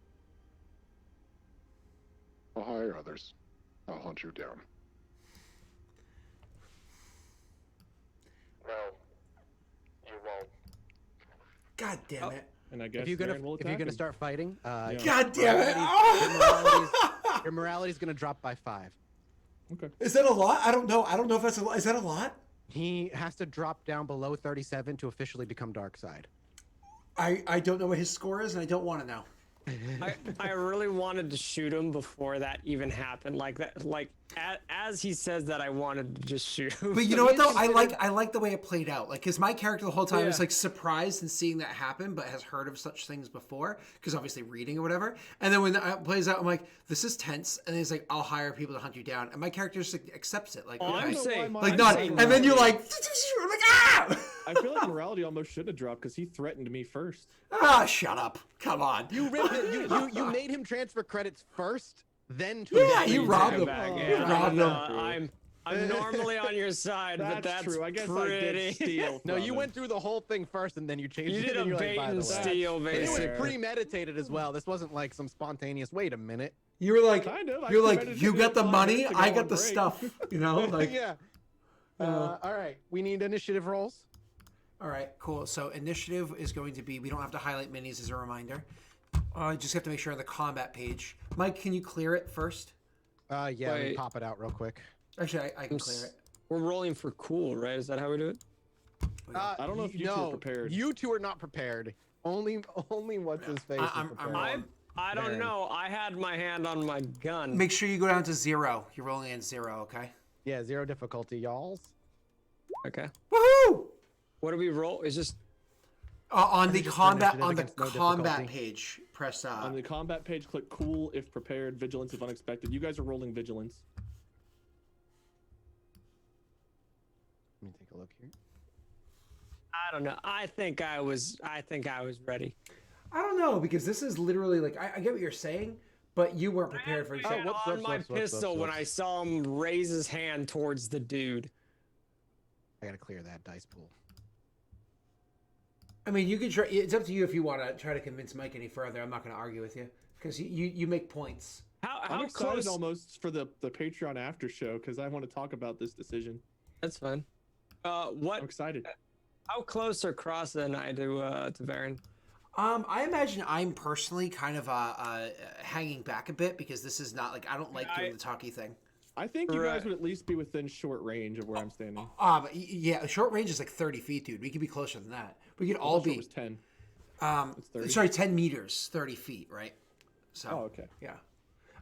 I'll hire others. I'll hunt you down. Well, you won't. God damn it. And I guess If you're gonna Varen will if you're attack gonna him. start fighting, God damn it. your morality's gonna drop by 5. Okay. Is that a lot? I don't know. I don't know if that's a lot. Is that a lot? He has to drop down below 37 to officially become dark side. I don't know what his score is, and I don't want to know. I really wanted to shoot him before that even happened. Like that, like as he says that, I wanted to just shoot him. But you know what though? I like the way it played out. Like, cause my character the whole time is like surprised in seeing that happen, but has heard of such things before, because obviously reading or whatever. And then when it plays out, I'm like, this is tense. And he's like, I'll hire people to hunt you down. And my character just like, accepts it. Like, Oh, okay. I'm saying, Like not. And then you're like, I'm like, ah! I feel like morality almost should have dropped because he threatened me first. Ah, shut up. Come on. You ripped it. You made him transfer credits first, then to Yeah, you robbed him. Back. You Yeah, robbed no, him. I'm normally on your side, but that's true. I guess pretty. I did steal. No, from you him. went through the whole thing first, and then you changed You it. did a and you're bait like, by the and way. steal, And it was basically. premeditated as well. This wasn't like some spontaneous. Wait a minute. You were like, Kind of. I you're like, premeditated you got the 5 money, minutes ago I on got the break. stuff. You know, like. Yeah. All right. We need initiative rolls. All right, cool. So initiative is going to be, we don't have to highlight minis as a reminder. Just have to make sure on the combat page. Mike, can you clear it first? Yeah. Let me Wait. pop it out real quick. Actually, I can clear it. We're rolling for cool, right? Is that how we do it? I don't know if you two are prepared. You two are not prepared. Only what's his face is I'm prepared. rolling. I don't Baron. know. I had my hand on my gun. Make sure you go down to 0. You're rolling in 0, okay? Yeah, 0 difficulty, y'alls. Okay. Woohoo! What do we roll? It's just On the just combat initiative against no combat difficulty. page, press On the combat page, click cool if prepared, vigilance if unexpected. You guys are rolling vigilance. Let me take a look here. I don't know. I think I was ready. I don't know, because this is literally like, I get what you're saying, but you weren't prepared for I yourself. had whoops, on whoops, my whoops, whoops, pistol whoops, when whoops. I saw him raise his hand towards the dude. I gotta clear that dice pool. I mean, you can try, it's up to you if you want to try to convince Mike any further. I'm not going to argue with you, because you make points. How I'm excited close? almost for the Patreon after show because I want to talk about this decision. That's fine. I'm What? excited. How close are Crossa and I to Varen? I imagine I'm personally kind of hanging back a bit, because this is not like, I don't like doing the talky thing. I think you guys Right. would at least be within short range of where I'm standing. Yeah, short range is like 30 feet, dude. We could be closer than that. We could all Last shot be. was 10. It's 30. Sorry, 10 meters, 30 feet, right? So. Oh, okay. Yeah.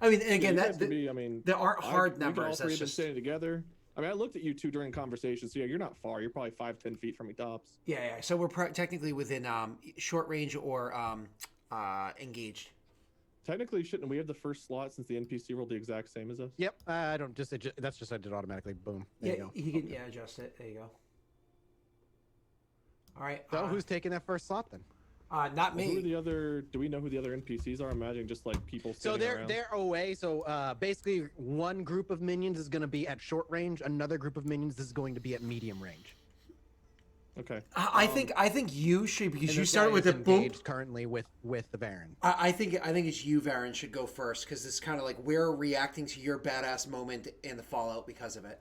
I mean, and Yeah, again, you that guys could be, I mean, there aren't hard we could all numbers. three That's have been just standing together. I mean, I looked at you two during conversation, so yeah, you're not far. You're probably 5-10 feet from me tops. yeah. So we're technically within short range or engaged. Technically, shouldn't we have the first slot since the NPC rolled the exact same as us? Yep. I don't just that's just I did automatically. Boom. There Yeah, you go. he can adjust it. There you go. All right. So who's taking that first slot then? Not Who are me. the other? Do we know who the other NPCs are? I'm imagining just like people. So standing around. they're away. So basically, one group of minions is going to be at short range. Another group of minions is going to be at medium range. Okay. I think you should, because And you this started guy with is the boom. engaged currently with the Baron. I think it's you, Varen, should go first, because it's kind of like we're reacting to your badass moment in the fallout because of it.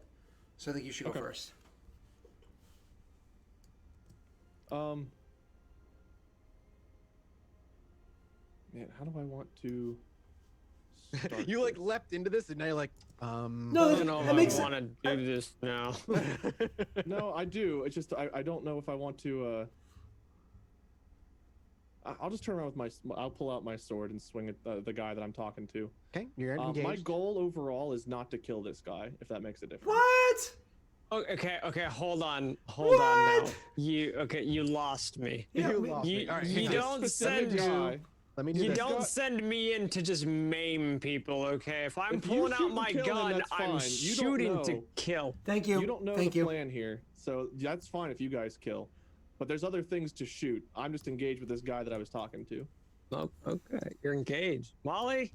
So I think you should go Okay. first. Man, how do I want to? Start You like this? leapt into this, and now you're like, No, I don't know that if makes I want to do this now. No, I do. It's just I don't know if I want to. I'll just turn around with I'll pull out my sword and swing at the guy that I'm talking to. Okay, you're engaged. My goal overall is not to kill this guy, if that makes a difference. What? Okay, hold on now. What? You lost me. You lost me. All right, you hang on. don't Specific send guy. Let me do you this. don't send me in to just maim people, okay? If I'm If you pulling shoot out and my kill him, gun, that's I'm fine. You don't shooting to know. kill. Thank you. You don't know Thank the you. plan here, so that's fine if you guys kill. but there's other things to shoot. I'm just engaged with this guy that I was talking to. Oh, okay, you're engaged. Molly?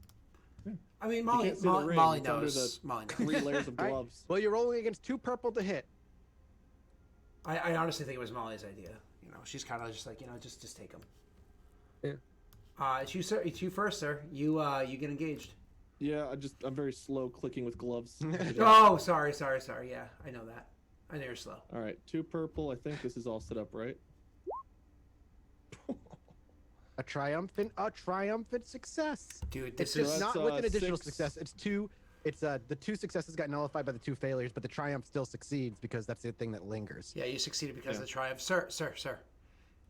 I mean, You Molly, can't see the Molly, ring. Molly It's under knows. the Molly knows. 3 layers of All right. gloves. Well, you're rolling against 2 purple to hit. I honestly think it was Molly's idea. You know, she's kind of just like, you know, just take him. Yeah. It's you, sir. It's you first, sir. You get engaged. Yeah, I'm very slow clicking with gloves. Oh, sorry. Yeah, I know that. I know you're slow. All right, 2 purple. I think this is all set up right. A triumphant success. Dude, It's this just is not with an additional 6. success. It's 2. It's the 2 successes got nullified by the 2 failures, but the triumph still succeeds because that's the thing that lingers. Yeah, you succeeded because Yeah. of the triumph. Sir.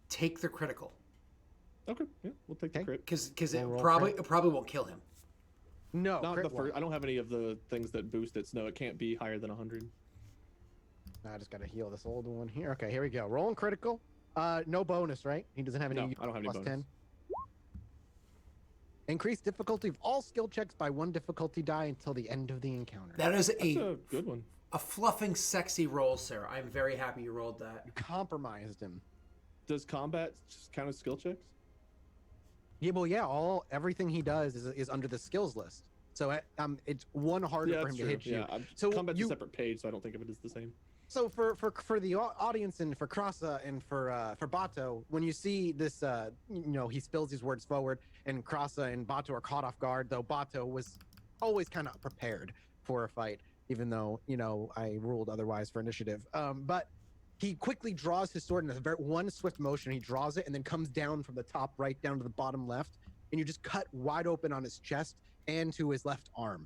Take the critical. Okay, yeah, we'll take the Okay. crit. Because it Roll probably won't kill him. No, Not crit the first. won't. I don't have any of the things that boost it, so no, it can't be higher than 100. I just gotta heal this old one here. Okay, here we go. Rolling critical. No bonus, right? He doesn't have any. No, I don't have any plus bonus. 10. Increase difficulty of all skill checks by 1 difficulty die until the end of the encounter. That is That's a a good one. fluffing, sexy roll, sir. I'm very happy you rolled that. Compromised him. Does combat just count as skill checks? Yeah, well, yeah. Everything he does is under the skills list. So it's 1 harder Yeah, for that's him to true. hit you. Yeah, So combat's you- a separate page, so I don't think of it as the same. So for the audience and for Krasa and for Bato, when you see this, he spills these words forward, and Krasa and Bato are caught off guard. Though Bato was always kind of prepared for a fight, even though I ruled otherwise for initiative. But he quickly draws his sword in a one swift motion. He draws it and then comes down from the top right down to the bottom left, and you just cut wide open on his chest and to his left arm.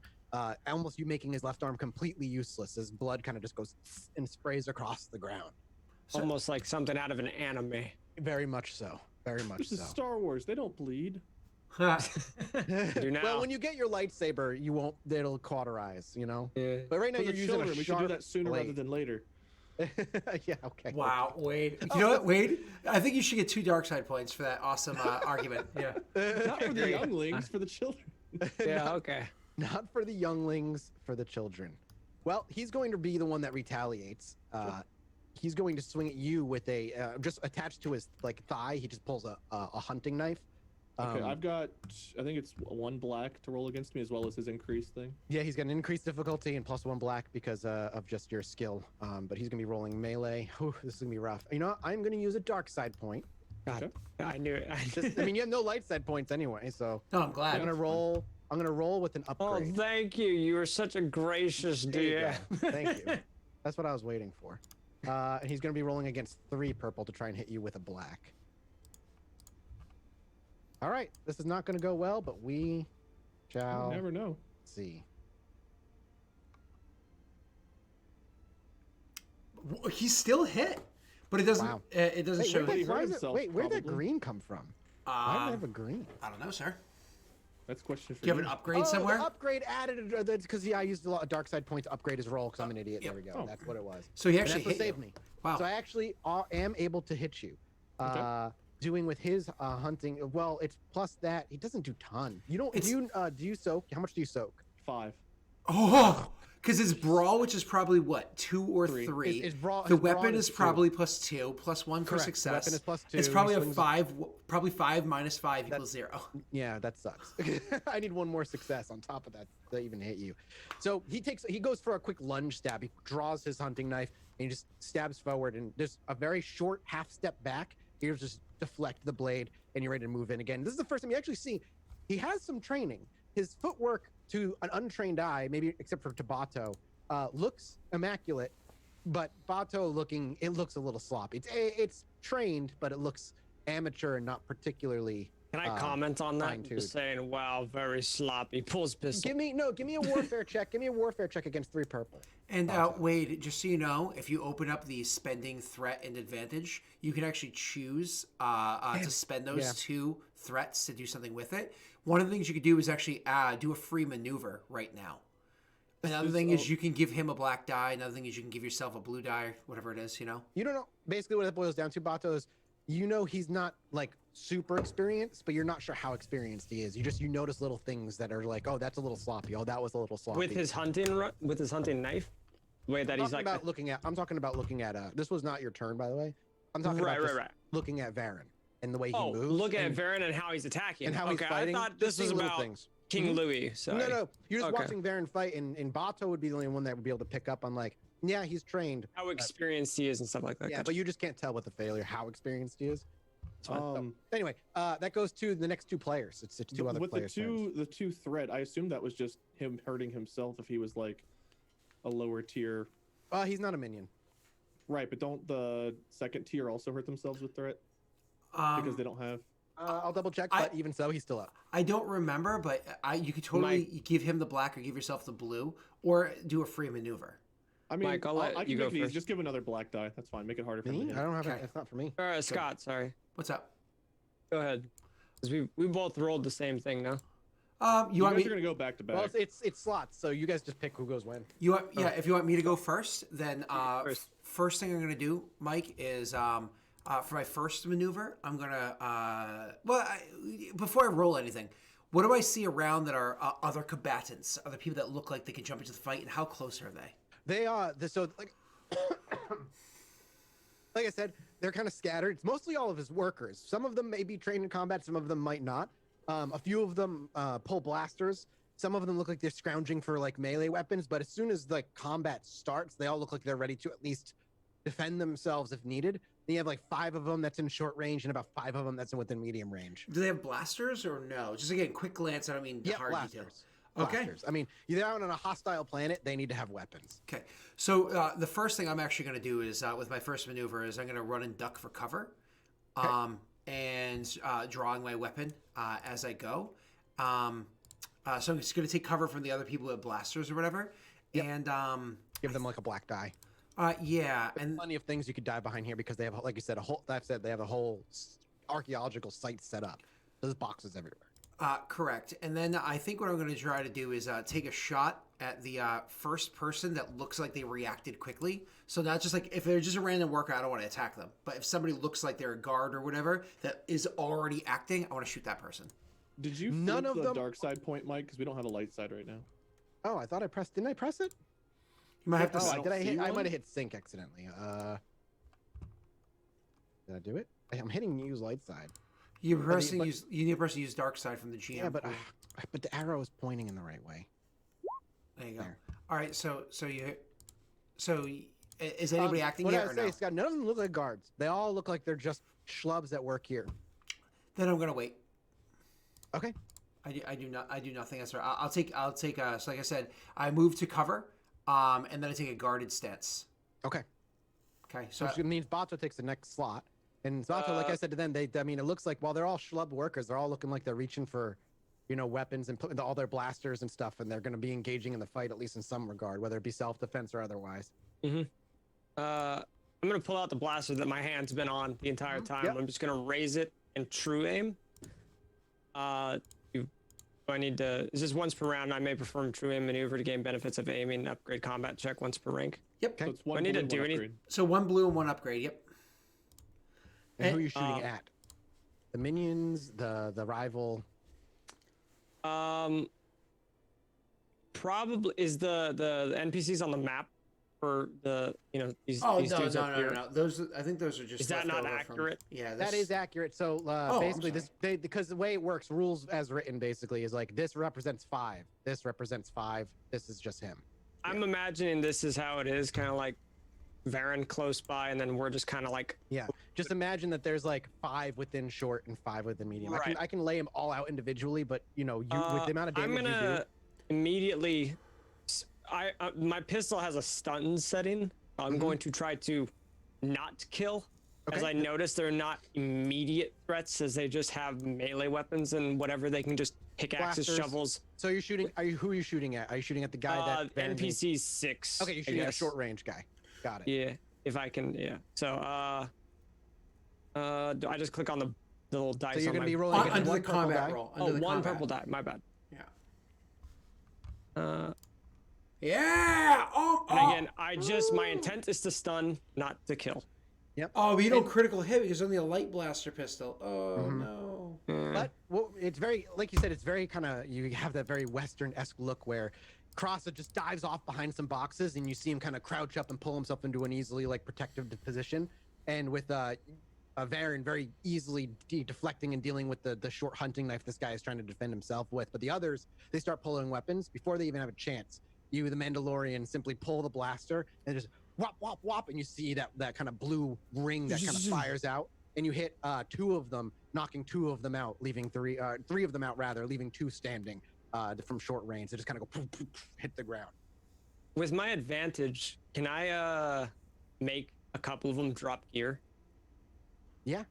Almost you making his left arm completely useless as blood kind of just goes and sprays across the ground. Almost like something out of an anime. Very much so. Very much This is so. Star Wars. They don't bleed. Do now. Well, when you get your lightsaber, you won't. It'll cauterize, Yeah. But right now For you're the using children, a we should sharp do that sooner rather blade. than later. Yeah. Okay. Wow, Wade. You know what, Wade? I think you should get 2 dark side points for that awesome argument. Yeah. Not for the younglings, for the children. Yeah, okay. Not for the younglings, for the children. Well, he's going to be the one that retaliates. He's going to swing at you with a just attached to his thigh. He just pulls a hunting knife. Okay, I've got, I think it's 1 black to roll against me as well as his increased thing. Yeah, he's got an increased difficulty and plus 1 black because of just your skill. But he's gonna be rolling melee. Whew, this is gonna be rough. You know what? I'm gonna use a dark side point. God, Okay. I knew it. I mean, you have no light side points anyway, so No, I'm glad. I'm gonna roll. I'm gonna roll with an Oh, upgrade. thank you. You are such a gracious There you dear. go. Thank you. That's what I was waiting for. And he's gonna be rolling against 3 purple to try and hit you with a black. All right, this is not gonna go well, but we shall You never know. see. He's still hit, but it doesn't. Wow. It doesn't Wait, show. where'd he that, hurt why is it, himself, wait, where'd that probably. green come from? Why do I have a green? I don't know, sir. That's a question for Do you have an upgrade somewhere? The upgrade added. That's because I used a lot of dark side points to upgrade his roll because I'm an idiot. yeah. There we go. Oh. That's what it was. So he And actually that's what hit you. saved me. Wow. So I actually am able to hit you. Doing with his hunting. Well, it's plus that he doesn't do ton. You don't. It's- Do you soak? How much do you soak? 5. Oh, because his brawl, which is probably what, 2 or 3. 3. His brawl- the his brawn weapon is is 2. probably plus 2, plus 1 for Correct. The success. weapon is plus 2, It's he probably a swings- 5. Probably 5 minus 5 equals 0. Yeah, that sucks. I need 1 more success on top of that to even hit you. So he goes for a quick lunge stab. He draws his hunting knife and he just stabs forward, and there's a very short half step back. You just deflect the blade and you're ready to move in again. This is the first time you actually see he has some training. His footwork to an untrained eye, maybe except for Bato, looks immaculate, but Bato looks a little sloppy. It's trained, but it looks amateur and not particularly. Can I comment on that? fine-tuned. Just saying, wow, very sloppy. Pulls pistol. Give me a warfare check. Give me a warfare check against 3 purple. And Wade, just so you know, if you open up the spending threat and advantage, you can actually choose to spend those Yeah. 2 threats to do something with it. One of the things you could do is actually do a free maneuver right now. Another thing is you can give him a black die. Another thing is you can give yourself a blue die, whatever it is, you know? You don't know. Basically, what it boils down to, Bato, is he's not super experienced, but you're not sure how experienced he is. You notice little things that are like, oh, that's a little sloppy. Oh, that was a little sloppy. With his hunting knife? The way that he's I'm talking about looking at. This was not your turn, by the way. I'm talking Right, about just right. looking at Varen and the way he Oh, moves. look at and, Varen and how he's attacking. and how he's okay, fighting. I thought just this was seeing little about things. King Louis. Sorry. No, you're just Okay. watching Varen fight, and Bato would be the only one that would be able to pick up on like, yeah, he's trained. How experienced he is and stuff like that. Yeah, Gotcha. but you just can't tell with the failure how experienced he is. Um, Anyway, that goes to the next two players. It's two other with players. the two threat, I assume that was just him hurting himself if he was like a lower tier. He's not a minion. Right, but don't the second tier also hurt themselves with threat because they don't have? I'll double check, but even so, he's still up. I don't remember, but you could totally give him the black or give yourself the blue, or do a free maneuver. I mean, Mike, I'll let I you can go make it easy. first. Just give another black die. That's fine. Make it harder for Me? him. I don't have it. Okay. It's not for me. Scott, sorry. What's up? Go ahead. Because we both rolled the same thing now. You want guys me? are gonna go back to back. Well, it's slots, so you guys just pick who goes when. You want? Yeah. If you want me to go first, then First. first thing I'm gonna do, Mike, is for my first maneuver, I'm gonna before I roll anything, what do I see around that are other combatants, other people that look like they can jump into the fight, and how close are they? They are so like like I said, they're kind of scattered. It's mostly all of his workers. Some of them may be trained in combat, some of them might not. A few of them pull blasters. Some of them look like they're scrounging for like melee weapons, but as soon as like combat starts, they all look like they're ready to at least defend themselves if needed. Then you have like 5 of them that's in short range and about 5 of them that's within medium range. Do they have blasters or no? Just again, quick glance. I don't mean Yeah, hard blasters. details. Okay. Blasters. I mean, you're out on a hostile planet, they need to have weapons. Okay. So the first thing I'm actually going to do is with my first maneuver is I'm going to run and duck for cover, and drawing my weapon as I go. So I'm just going to take cover from the other people with blasters or whatever, and Give them like a black die. yeah, and Plenty of things you could die behind here because they have, like you said, they have a whole archaeological site set up. There's boxes everywhere. correct. And then I think what I'm going to try to do is take a shot at the first person that looks like they reacted quickly. So not just like if they're just a random worker, I don't want to attack them. But if somebody looks like they're a guard or whatever that is already acting, I want to shoot that person. Did you None flip of the them- dark side point, Mike? Because we don't have a light side right now. Oh, I thought I pressed. Didn't I press it? You might have to. Oh, I don't did I see hit? I one. might have hit sync accidentally. Did I do it? I'm hitting use light side. You but- need to press use dark side from the GM. Yeah, but pool. but the arrow is pointing in the right way. There you go. there. All right, is anybody acting what yet I or say, no? Scott, none of them look like guards. They all look like they're just schlubs that work here. Then I'm gonna wait. Okay. I do nothing. That's right. I'll take. So like I said, I move to cover, and then I take a guarded stance. Okay. Okay. So Which means Bato takes the next slot. And Bato, like I said to them, I mean, it looks like while they're all schlub workers, they're all looking like they're reaching for, weapons and putting all their blasters and stuff, and they're going to be engaging in the fight at least in some regard, whether it be self-defense or otherwise. I'm gonna pull out the blaster that my hand's been on the entire time. Yep. I'm just gonna raise it and true aim. Do I need to? Is this once per round? I may perform true aim maneuver to gain benefits of aiming. Upgrade combat check once per rank. yep. So it's one I need to blue, do one anything? upgrade. So one blue and one upgrade. Yep. And who are you shooting Um, at? The minions, the rival. Probably is the NPCs on the map for the these Oh these no, dudes up here. no. Those I think those are just. Is that left not over from- accurate? Yeah. That is accurate. So I'm basically, because the way it works, rules as written, basically, is like this represents 5. This represents 5. This is just him. I'm imagining this is how it is, kind of like Varen close by, and then we're just kind of like Yeah. Just imagine that there's like 5 within short and 5 within medium. Right. I can lay them all out individually, but with the amount of I'm damage gonna you do. immediately. My pistol has a stun setting. I'm going to try to not kill, as Okay. I notice they're not immediate threats, as they just have melee weapons and whatever they can just pickaxes, Blasters. shovels. So you're shooting. Who are you shooting at? Are you shooting at the guy that Varen needs? NPC 6. Okay, you're I shooting at a guess. short range guy. Got it. Yeah, if I can. Yeah. So do I just click on the little dice? So you're on gonna my... be rolling against under the one purple combat die. roll. Oh, Under the one combat. purple die. My bad. Yeah. Yeah. And again, my intent is to stun, not to kill. Oh, but you don't critical hit because only a light blaster pistol. Oh Mm-hmm. no. But it's very, like you said, it's very kind of, you have that very Western-esque look where Crossa just dives off behind some boxes and you see him kind of crouch up and pull himself into an easily like protective position. and with Varen very easily deflecting and dealing with the short hunting knife this guy is trying to defend himself with. But the others, they start pulling weapons before they even have a chance. You, the Mandalorian, simply pull the blaster and just whop, whop, whop, and you see that kind of blue ring that kind of fires out, and you hit 2 of them, knocking 2 of them out, leaving 3 of them out rather, leaving 2 standing from short range. They just kind of go poof, poof, poof, hit the ground. With my advantage, can I make a couple of them drop gear? Yeah.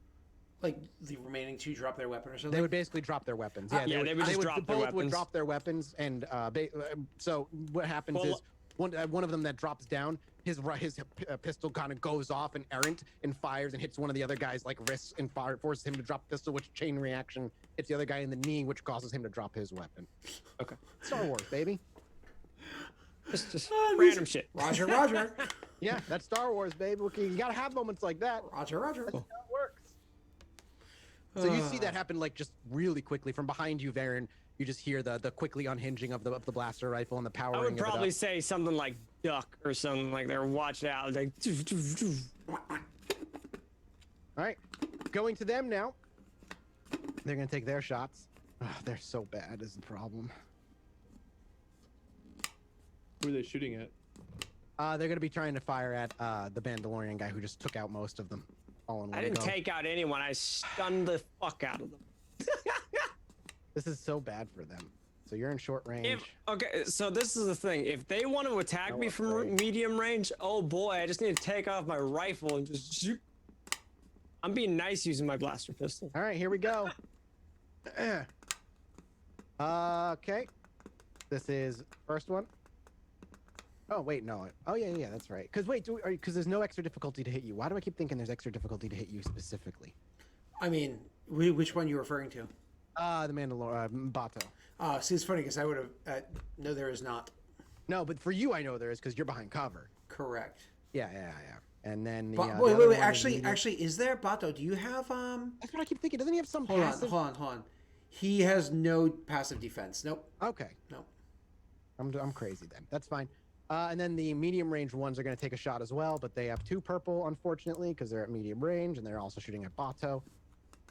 Like the remaining 2 drop their weapon or something? They would basically drop their weapons. Yeah, they would just drop their both would weapons. drop their weapons, and so what happens is one of them that drops down, his pistol kind of goes off and errant and fires and hits one of the other guys like wrists and forces him to drop the pistol, which chain reaction hits the other guy in the knee, which causes him to drop his weapon. Okay. Star Wars, baby. Just random shit. Roger, Roger. Yeah, that's Star Wars, baby. You gotta have moments like that. Roger, Roger. That's how it works. So you see that happen like just really quickly from behind you, Varen. You just hear the quickly unhinging of the blaster rifle and the powering. I would of it probably up. say something like duck or something like there. Watch out! Like. All right, going to them now. They're gonna take their shots. They're so bad is the problem. Who are they shooting at? They're gonna be trying to fire at the Mandalorian guy who just took out most of them. All in one I didn't go. take out anyone. I stunned the fuck out of them. This is so bad for them. So you're in short range. Okay, so this is the thing. If they want to attack me from medium range, oh boy, I just need to take off my rifle and just shoot. I'm being nice using my blaster pistol. All right, here we go. Okay. This is first one. Oh wait, no. Oh yeah, that's right. Because because there's no extra difficulty to hit you. Why do I keep thinking there's extra difficulty to hit you specifically? I mean, which one are you referring to? The Mandalorian, Bato. See, it's funny because I would have. No, there is not. No, but for you, I know there is because you're behind cover. Correct. Yeah. And then the. Wait. other one is Actually, is there Bato? Do you have That's what I keep thinking. Doesn't he have some Hold passive? on. He has no passive defense. Nope. Okay. No. I'm crazy then. That's fine. And then the medium range ones are going to take a shot as well, but they have 2 purple, unfortunately, because they're at medium range, and they're also shooting at Bato.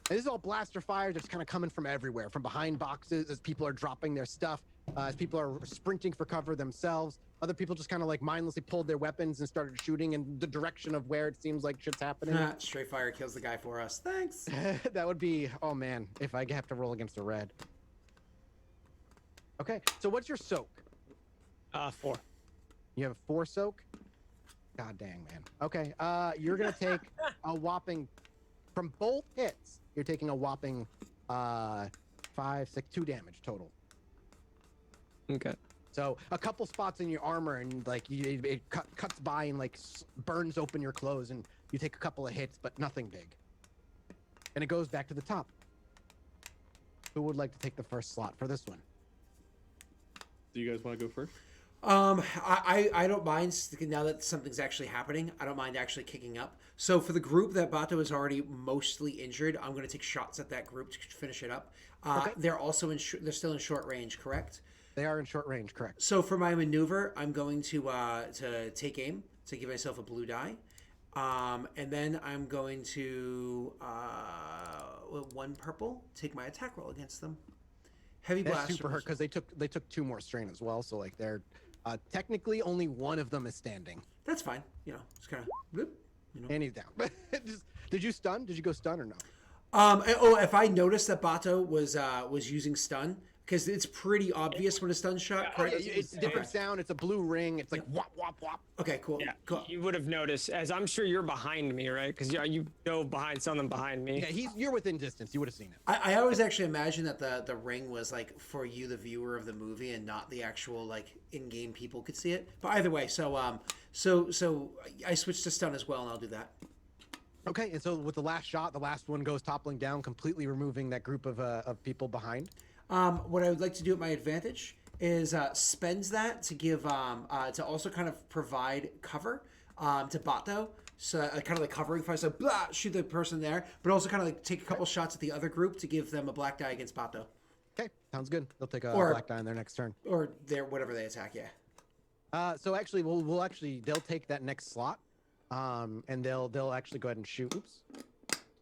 And this is all blaster fire that's kind of coming from everywhere, from behind boxes, as people are dropping their stuff, as people are sprinting for cover themselves. Other people just kind of like mindlessly pulled their weapons and started shooting in the direction of where it seems like shit's happening. Straight fire kills the guy for us. Thanks. That would be, oh man, if I have to roll against a red. Okay, so what's your soak? 4. You have 4 soak? God dang, man. Okay, you're gonna take a whopping, from both hits, you're taking a whopping 5, 6, 2 damage total. Okay. So a couple spots in your armor and like it cuts by and like burns open your clothes and you take a couple of hits, but nothing big. And it goes back to the top. Who would like to take the first slot for this one? Do you guys want to go first? I don't mind now that something's actually happening. I don't mind actually kicking up. So for the group that Bato is already mostly injured, I'm going to take shots at that group to finish it up. Okay. They're also they're still in short range, correct? They are in short range, correct. So for my maneuver, I'm going to take aim to give myself a blue die, and then I'm going to 1 purple take my attack roll against them. Heavy That's blast. super hurt because they took 2 more strain as well. So like they're technically only one of them is standing. That's fine. You know, it's kind of. And he's down. Did you stun? Did you go stun or no? If I noticed that Bato was using stun, because it's pretty obvious when a stun shot. Oh, yeah, it's a different sound. It's a blue ring. It's like whop whop whop. Okay, cool. Yeah, Cool. you would have noticed, as I'm sure you're behind me, right? Because you dove behind something behind me. Yeah, you're within distance. You would have seen it. I always actually imagine that the ring was like for you, the viewer of the movie, and not the actual like in-game people could see it. But either way, so I switched to stun as well, and I'll do that. Okay, and so with the last shot, the last one goes toppling down, completely removing that group of people behind. What I would like to do at my advantage is spends that to give to also kind of provide cover to Bato. So kind of like covering fire, so blah, shoot the person there, but also kind of like take a couple shots at the other group to give them a black die against Bato. Okay, sounds good. They'll take a Or- black die on their next turn. Or their whatever they attack, yeah. So actually, they'll take that next slot, And they'll actually go ahead and shoot. Oops.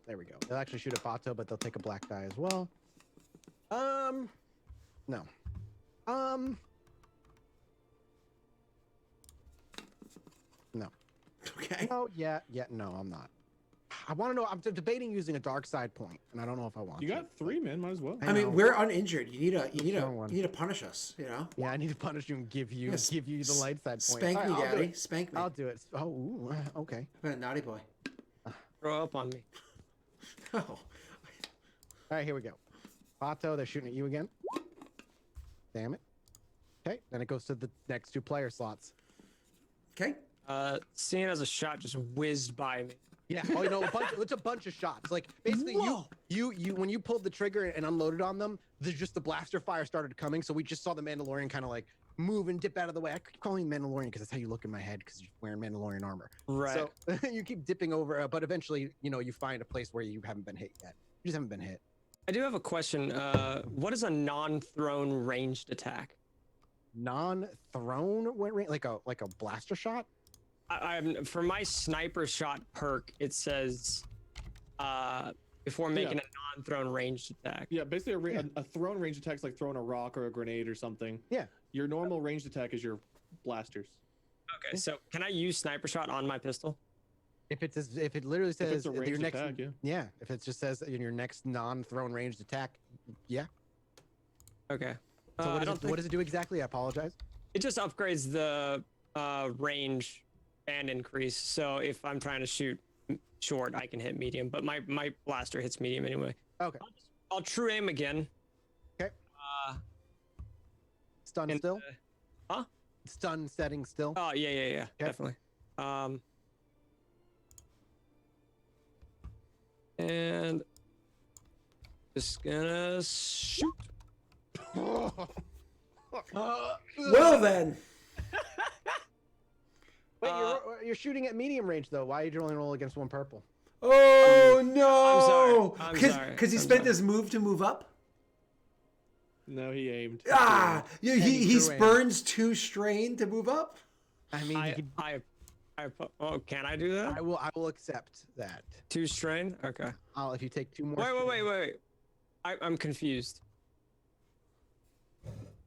There we go. They'll actually shoot at Bato, but they'll take a black die as well. No. No. Okay. Oh, yeah, no, I'm not. I want to know. I'm debating using a dark side point, and I don't know if I want. You to. got 3, man. Might as well. I I mean, know. we're uninjured. You need strong one. to punish us. You know. Yeah, I need to punish you and give you Yes. the light side point. Spank All me, right, I'll do daddy. it. Spank me. I'll do it. Oh, ooh, okay. I'm a naughty boy. Throw up on me. Oh. All right, here we go. Bato, they're shooting at you again. Damn it. Okay, then it goes to the next 2 player slots. Okay. Seeing as a shot just whizzed by me. Yeah. Oh, you know, it's a bunch of shots. Like basically, you when you pulled the trigger and unloaded on them, just the blaster fire started coming. So we just saw the Mandalorian kind of like move and dip out of the way. I keep calling him Mandalorian because that's how you look in my head because you're wearing Mandalorian armor. Right. So you keep dipping over, but eventually, you find a place where you haven't been hit yet. You just haven't been hit. I do have a question. What is a non-thrown ranged attack? Non-thrown like a blaster shot. I'm for my sniper shot perk. It says before making a non-thrown ranged attack. Yeah, basically a thrown range attack is like throwing a rock or a grenade or something. Yeah. Your normal ranged attack is your blasters. Okay, so can I use sniper shot on my pistol? If it literally says it's a your ranged next attack, yeah. If it just says in your next non-thrown ranged attack, yeah. Okay. So I don't what does it do exactly? I apologize. It just upgrades the range and increase. So if I'm trying to shoot short, I can hit medium. But my blaster hits medium anyway. Okay. I'll true aim again. Okay. Stun and, still? Huh? Stun setting still? Oh yeah, definitely. And just gonna shoot. Well then. Wait, you're shooting at medium range though. Why did you only roll against 1 purple? Oh no! I'm sorry. Because he I'm spent sorry. his move to move up. No, he aimed. Ah, he true aim. burns 2 strain to move up. I mean, you could, Oh, can I do that? I will accept that. 2 strain. Okay. If you take 2 more. Wait. I'm confused.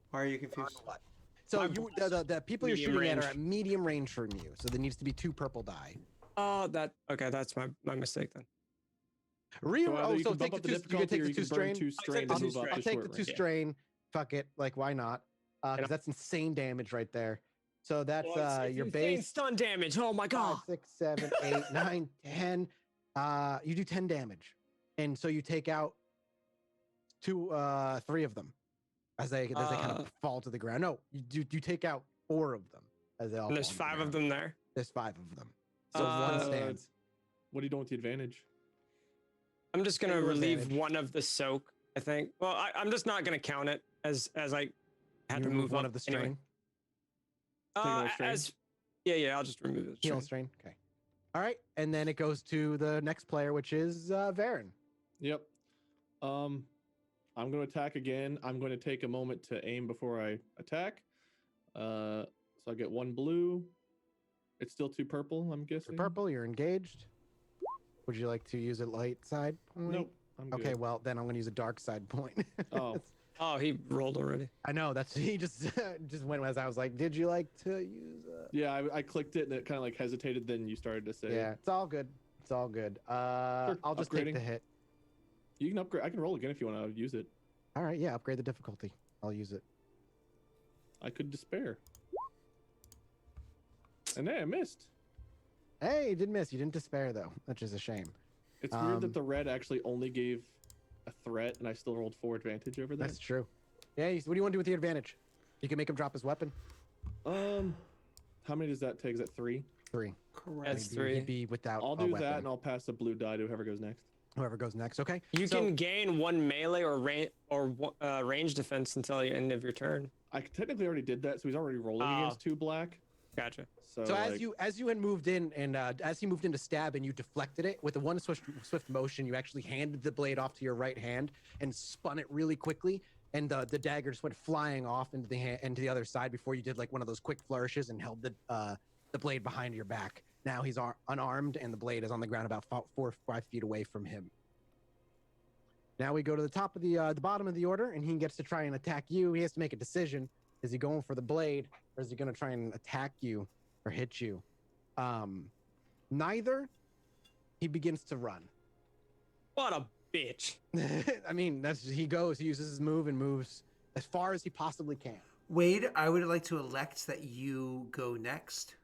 Why are you confused? What? So the people you're Medium shooting at range. are at medium range from you. So there needs to be 2 purple die. Oh, that's my mistake then. So either you so can take bump the up the 2. You can difficulty take or the you 2 can burn strain. 2 strain to I'll move up I'll to take short the 2 range. strain. Fuck it. Like why not? Because that's insane damage right there. So that's your insane base. stun damage. Oh my 5, god. 6, 7, 8, 9, 10. You do 10 damage, and so you take out 3 of them as they kind of fall to the ground. No, you take out 4 of them as they all. And there's fall to the 5 of ground. them there. There's 5 of them. So 1 stands. What are you doing with the advantage? I'm just gonna Take your relieve advantage. 1 of the soak. I think. Well, I'm just not gonna count it as I had You to move 1 up of the strain. anyway. another strain? Yeah, I'll just remove it. Heal strain. Okay. All right, and then it goes to the next player, which is Varen. Yep. I'm going to attack again. I'm going to take a moment to aim before I attack. So I get 1 blue. It's still 2 purple, I'm guessing. You're purple. You're engaged. Would you like to use a light side point? Nope. I'm Okay, good. well then I'm gonna use a dark side point. Oh. Oh, he rolled already. I know that's he just went as I was like, did you like to use? Yeah, I clicked it and it kind of like hesitated. Then you started to say. Yeah, it's all good. It's all good. I'll just take the upgrading. hit. You can upgrade. I can roll again if you want to use it. All right, yeah, upgrade the difficulty. I'll use it. I could despair. And then I missed. Hey, you did miss. You didn't despair though, which is a shame. It's weird that the red actually only gave a threat, and I still rolled 4 advantage over that. That's true. Yeah, what do you want to do with the advantage? You can make him drop his weapon. How many does that take? Is that 3? 3. Correct. That's He'd 3. be without. I'll a do weapon. that, and I'll pass the blue die to whoever goes next. Whoever goes next. Okay. You So- can gain 1 melee or range defense until the end of your turn. I technically already did that, so he's already rolling Oh. against 2 black. Gotcha. So, So like, as you had moved in and as he moved in to stab and you deflected it with a 1 swift motion, you actually handed the blade off to your right hand and spun it really quickly, and the dagger just went flying off into the other side before you did like one of those quick flourishes and held the blade behind your back. Now he's unarmed, and the blade is on the ground about 4 or 5 feet away from him. Now we go to the top of the bottom of the order, and he gets to try and attack you. He has to make a decision. Is he going for the blade, or is he going to try and attack you or hit you? Neither. He begins to run. What a bitch. I mean, he uses his move and moves as far as he possibly can. Wade, I would like to elect that you go next.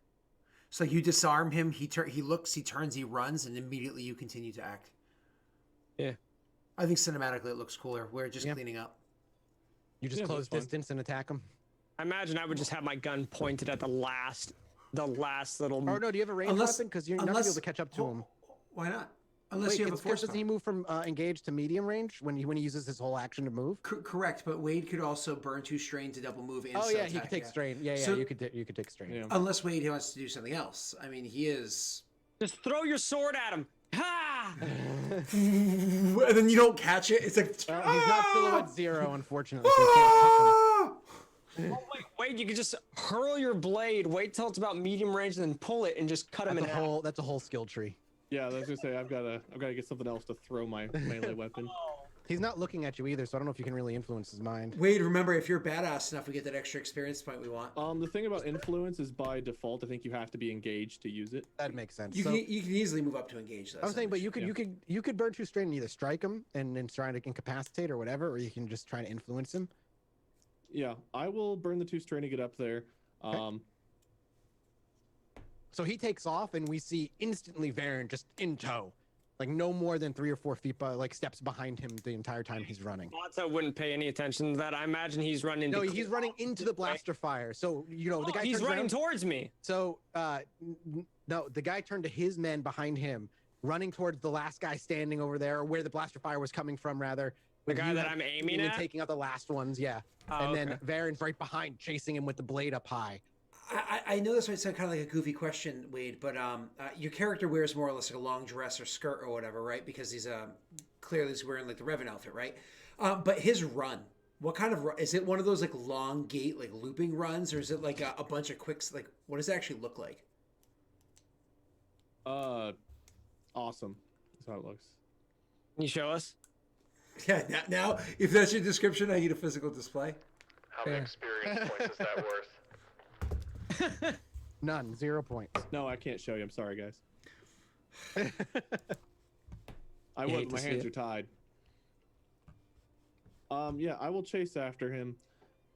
So you disarm him, he looks, he turns, he runs, and immediately you continue to act. Yeah. I think cinematically it looks cooler. We're just cleaning up. You just close distance and attack him? I imagine I would just have my gun pointed at the last little... Oh, no, do you have a ranged weapon? Because you're not going to be able to catch up to him. Why not? Unless you have a force. Doesn't he move from engaged to medium range when he uses his whole action to move? Correct, but Wade could also burn 2 strain to double move and he could take strain. Yeah, so, you could take strain. Yeah. Unless Wade wants to do something else. I mean, he is... Just throw your sword at him. Ha! And then you don't catch it. It's like... He's not silhouette 0, unfortunately, so you can't tuck him. Oh, wait, you could just hurl your blade, wait till it's about medium range, and then pull it and just cut him in half. That's a whole skill tree. Yeah, I was gonna say I've gotta get something else to throw my melee weapon. He's not looking at you either, so I don't know if you can really influence his mind. Wade, remember, if you're badass enough, we get that extra experience point we want. The thing about influence is by default, I think you have to be engaged to use it. That makes sense. You can easily move up to engage. Though, I'm saying, but you could burn 2 strain and either strike him and try to incapacitate or whatever, or you can just try to influence him. Yeah, I will burn the 2 strain to get up there. Okay. So he takes off, and we see instantly Varen just in tow, like no more than 3 or 4 feet, steps behind him the entire time he's running. Otto wouldn't pay any attention to that. I imagine he's running. No, he's running into the blaster fire. So the guy. He's running towards me. So no, the guy turned to his men behind him, running towards the last guy standing over there, or where the blaster fire was coming from, rather. The guy that I'm aiming at, taking out the last ones, yeah. And then Varen's right behind, chasing him with the blade up high. I know this might sound kind of like a goofy question, Wade, but your character wears more or less like a long dress or skirt or whatever, right? Because he's clearly wearing like the Revan outfit, right? But his run, what kind of run? Is it one of those like long gait, like looping runs, or is it like a bunch of quicks? Like, what does it actually look like? Awesome. That's how it looks. Can you show us? Yeah. Now, if that's your description, I need a physical display. How many experience points is that worth? None. 0 points. No, I can't show you. I'm sorry, guys. I would. My hands are tied. Yeah, I will chase after him,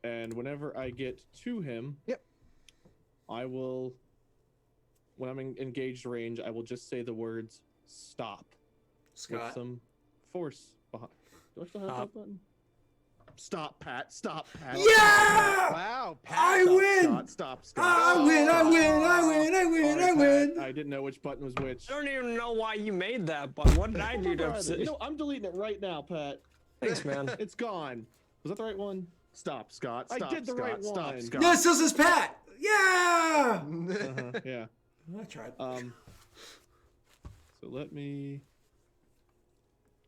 and whenever I get to him, I will. When I'm in engaged range, I will just say the words "stop" Scott. with some force behind. Do I still have that button? Stop, Pat. Stop, Pat. Yeah! Wow, Pat. I win! Stop, Scott. I win! I didn't know which button was which. I don't even know why you made that, but what did I do to... You know, I'm deleting it right now, Pat. Thanks, man. It's gone. Was that the right one? Stop, Scott. Stop, I did the Scott. right Stop, one. Scott. No, it still says Pat! Yeah! Yeah. I tried. So let me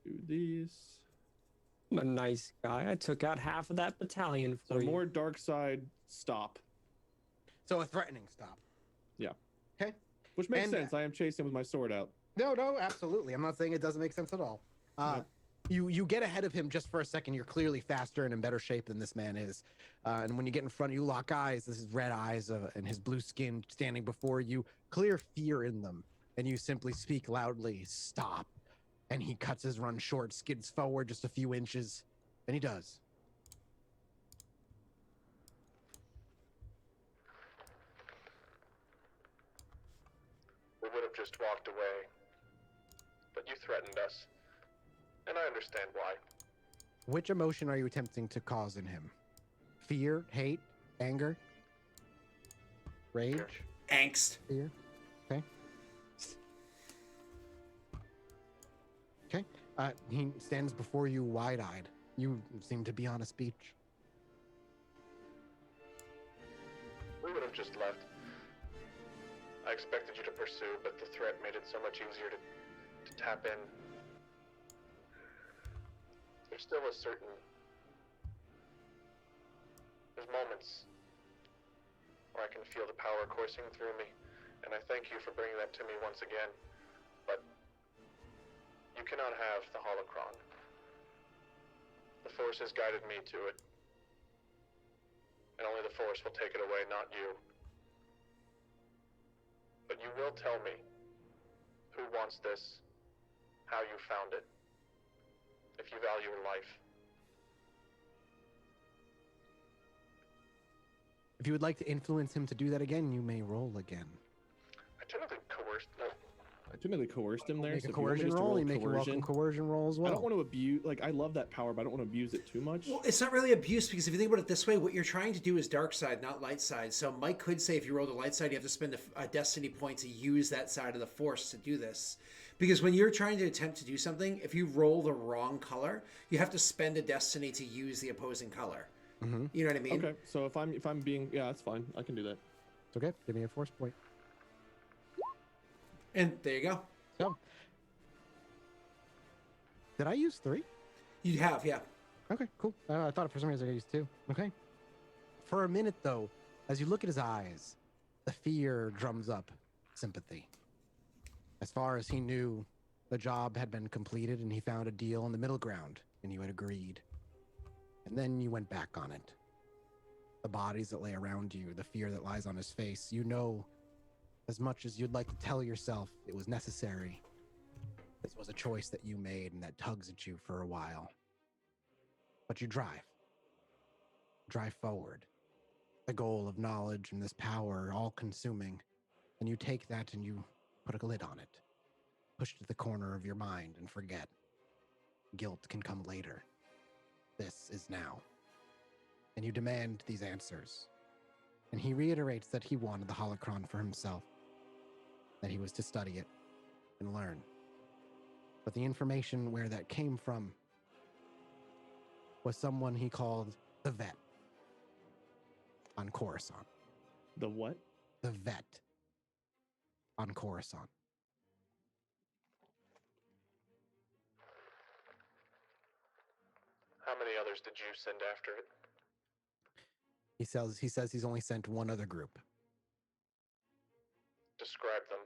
do these. I'm a nice guy. I took out half of that battalion So for you. more dark side stop. So a threatening stop. Yeah. Okay. Which makes And- sense. I am chasing with my sword out. No, absolutely. I'm not saying it doesn't make sense at all. You get ahead of him just for a second. You're clearly faster and in better shape than this man is. And when you get in front, you lock eyes. This is red eyes and his blue skin standing before you. Clear fear in them. And you simply speak loudly, "Stop." And he cuts his run short, skids forward just a few inches. And he does. We would have just walked away. But you threatened us. And I understand why. Which emotion are you attempting to cause in him? Fear, hate, anger, rage, Angst. fear? Okay. Okay. He stands before you wide-eyed. You seem to be on a speech. We would have just left. I expected you to pursue, but the threat made it so much easier to tap in. There's still a certain... There's moments where I can feel the power coursing through me, and I thank you for bringing that to me once again. But you cannot have the holocron. The Force has guided me to it, and only the Force will take it away, not you. But you will tell me who wants this, how you found it, if you value your life. If you would like to influence him to do that again, you may roll again. I technically coerced. No, I technically coerced him there. Make so a if you want me coercion just to roll. You make your welcome coercion, coercion roll as well. I don't want to abuse. Like, I love that power, but I don't want to abuse it too much. Well, it's not really abuse because if you think about it this way, what you're trying to do is dark side, not light side. So Mike could say if you roll the light side, you have to spend a destiny point to use that side of the Force to do this. Because when you're trying to attempt to do something, if you roll the wrong color, you have to spend a destiny to use the opposing color. Mm-hmm. You know what I mean? Okay, so if I'm being, yeah, that's fine. I can do that. It's okay. Give me a force point. And there you go. So, did I use 3? You have, yeah. Okay, cool. I thought for some reason I used 2. Okay. For a minute, though, as you look at his eyes, the fear drums up sympathy. As far as he knew, the job had been completed and he found a deal in the middle ground, and you had agreed. And then you went back on it. The bodies that lay around you, the fear that lies on his face, you know, as much as you'd like to tell yourself it was necessary, this was a choice that you made and that tugs at you for a while. But you drive forward. The goal of knowledge and this power all consuming, and you take that and you put a lid on it. Push it to the corner of your mind and forget. Guilt can come later. This is now. And you demand these answers. And he reiterates that he wanted the holocron for himself, that he was to study it and learn. But the information where that came from was someone he called the Vet on Coruscant. The what? The Vet on Coruscant. how many others did you send after it? He says he's only sent one other group. Describe them.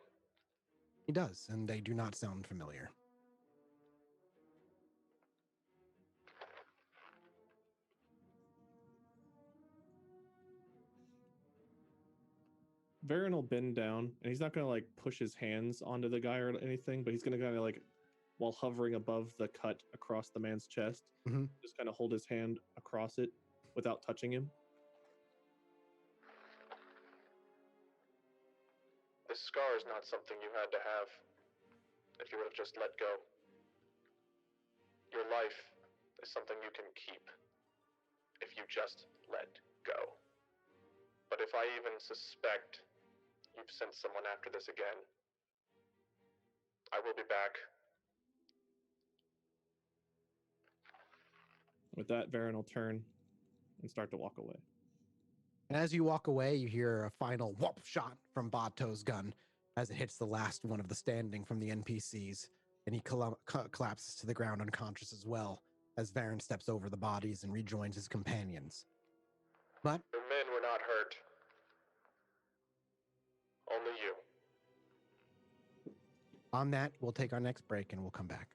He does, and they do not sound familiar. Varen will bend down, and he's not gonna like push his hands onto the guy or anything, but he's gonna kind of like, while hovering above the cut across the man's chest, Mhm. just kind of hold his hand across it without touching him. This scar is not something you had to have if you would have just let go. Your life is something you can keep if you just let go. But if I even suspect you've sent someone after this again, I will be back. With that, Varen will turn and start to walk away. And as you walk away, you hear a final whoop shot from Bato's gun as it hits the last one of the standing from the NPCs, and he collapses to the ground unconscious as well, as Varen steps over the bodies and rejoins his companions. But Your men were not hurt. Only you. on that, we'll take our next break and we'll come back.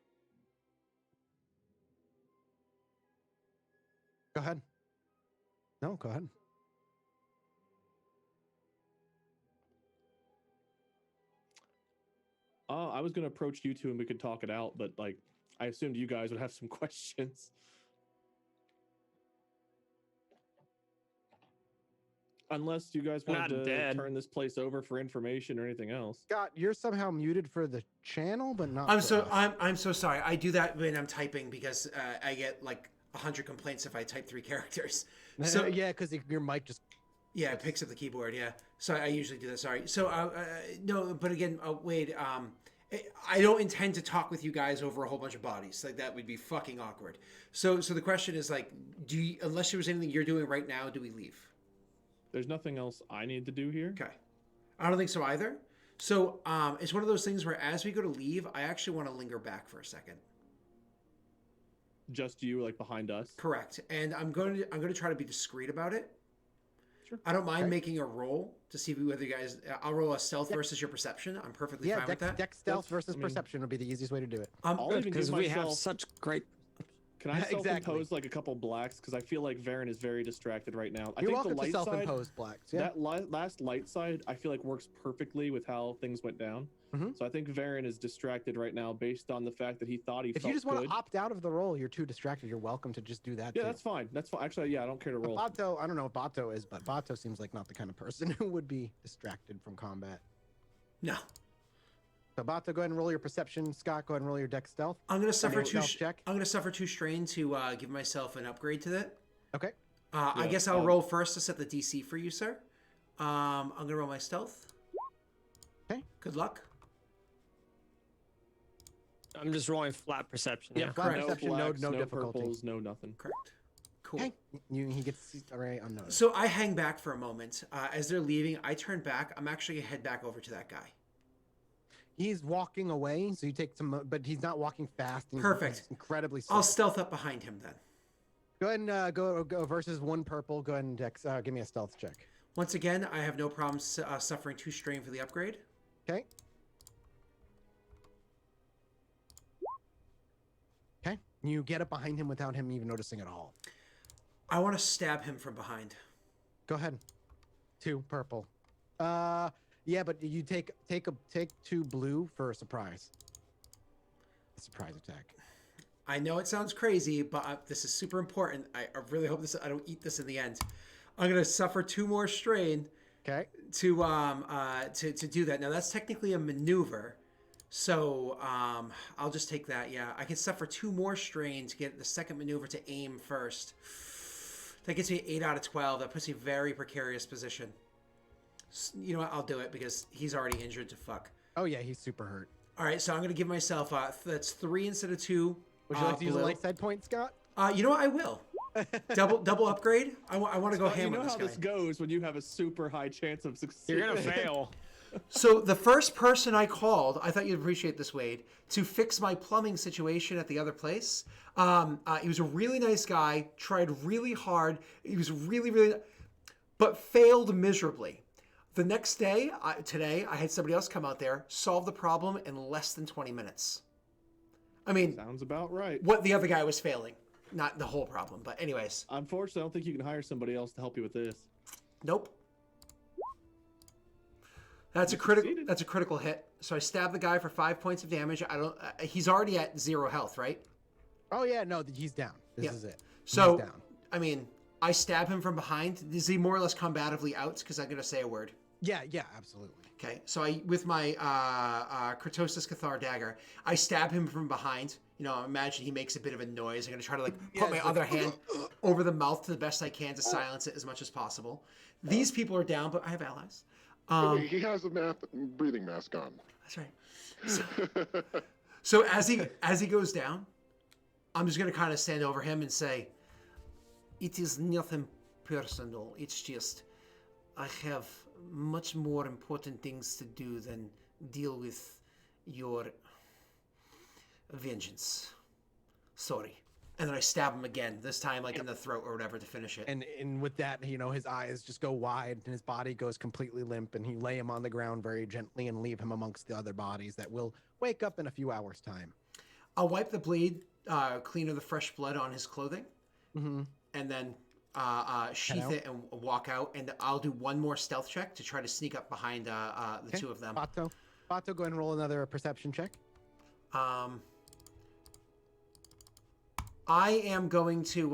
Go ahead. No, go ahead. I was gonna approach you two and we could talk it out, but like I assumed you guys would have some questions. Unless you guys wanted Not to dead. turn this place over for information or anything else. Scott, you're somehow muted for the channel, but not. I'm for so us. I'm so sorry. I do that when I'm typing because I get like 100 complaints if I type 3 characters. So yeah, because your mic just. yeah, it picks up the keyboard. Yeah, so I usually do that. Sorry. So no, but again, Wade, I don't intend to talk with you guys over a whole bunch of bodies. Like that would be fucking awkward. So the question is like, unless there was anything you're doing right now, do we leave? There's nothing else I need to do here. Okay. I don't think so either. So it's one of those things where as we go to leave, I actually want to linger back for a second. Just you, like behind us. Correct. And I'm going to try to be discreet about it. Sure. I don't mind Okay. making a roll to see whether you guys. I'll roll a stealth versus your perception. I'm perfectly Yeah, fine with that. dex stealth That's- versus perception would be the easiest way to do it. I'll Good, even give because we have myself- such great. Can I Exactly. self-impose like a couple blacks? Because I feel like Varen is very distracted right now. I You're think welcome the to light side, self-impose blacks. Yeah. that last light side, I feel like works perfectly with how things went down. Mhm. So I think Varen is distracted right now based on the fact that he thought he If felt you just want good. to opt out of the roll, you're too distracted. You're welcome to just do that. Yeah, too. that's fine. That's fine. Actually, yeah, I don't care to roll. Bato, I don't know what Bato is, but Bato seems like not the kind of person who would be distracted from combat. No, So Bato, go ahead and roll your perception. Scott, go ahead and roll your dex stealth. I'm gonna suffer stealth check. I'm gonna suffer 2 strain to give myself an upgrade to that. Okay. I Yeah, guess I'll roll first to set the DC for you, sir. I'm gonna roll my stealth. Okay. Good luck. I'm just rolling flat perception. Yeah, Yeah. flat no perception, blacks, no no difficulty. purples, no nothing. Correct. Cool. Okay. He gets array unnoticed. So I hang back for a moment. As they're leaving, I turn back. I'm actually gonna head back over to that guy. He's walking away, so you take some, but he's not walking fast. Perfect. He's incredibly slow. I'll stealth up behind him then. Go ahead and go versus 1 purple. Go ahead and dex. Give me a stealth check. Once again, I have no problems suffering 2 strain for the upgrade. Okay. Okay. You get up behind him without him even noticing at all. I want to stab him from behind. Go ahead. 2 purple. Yeah, but you take 2 blue for a surprise. A surprise attack. I know it sounds crazy, but this is super important. I really hope I don't eat this in the end. I'm gonna suffer 2 more strain Okay. to do that. Now that's technically a maneuver, so I'll just take that. Yeah, I can suffer 2 more strain to get the second maneuver to aim first. That gets me 8 out of 12. That puts me in a very precarious position. You know what? I'll do it because he's already injured to fuck. Oh yeah, he's super hurt. All right, so I'm gonna give myself that's 3 instead of 2. Would you like to use a blue. light side point, Scott? You know what? I will. Double upgrade. I want to go But you ham know on this how guy. this goes when you have a super high chance of succeeding. You're gonna fail. So the first person I called, I thought you'd appreciate this, Wade, to fix my plumbing situation at the other place. He was a really nice guy, tried really hard. He was really, but failed miserably. The next day, today, I had somebody else come out there, solve the problem in less than 20 minutes. I mean, Sounds about right. what the other guy was failing, not the whole problem. But anyways, Unfortunately, I don't think you can hire somebody else to help you with this. nope. That's a critical hit. So I stab the guy for 5 points of damage. I don't. He's already at 0 health, right? Oh yeah, no, he's down. This Yeah. is it. So he's down. I mean, I stab him from behind. Does he more or less combatively outs? Because I'm gonna say a word. Yeah, absolutely. Okay, so I with my cortosis Cathar dagger, I stab him from behind. You know, imagine he makes a bit of a noise. I'm gonna try to put my other hand over the mouth to the best I can to silence it as much as possible. These people are down, but I have allies. He has a breathing mask on. That's right. So as he goes down, I'm just gonna kind of stand over him and say, "It is nothing personal. It's just I have much more important things to do than deal with your vengeance. Sorry." And then I stab him again, this time in the throat or whatever to finish it. And with that, his eyes just go wide and his body goes completely limp, and he lay him on the ground very gently and leave him amongst the other bodies that will wake up in a few hours' time. I'll wipe the bleed clean of the fresh blood on his clothing, Mm-hmm. and then sheath it and walk out. And I'll do one more stealth check to try to sneak up behind the two of them. Bato, go ahead and roll another perception check. I am going to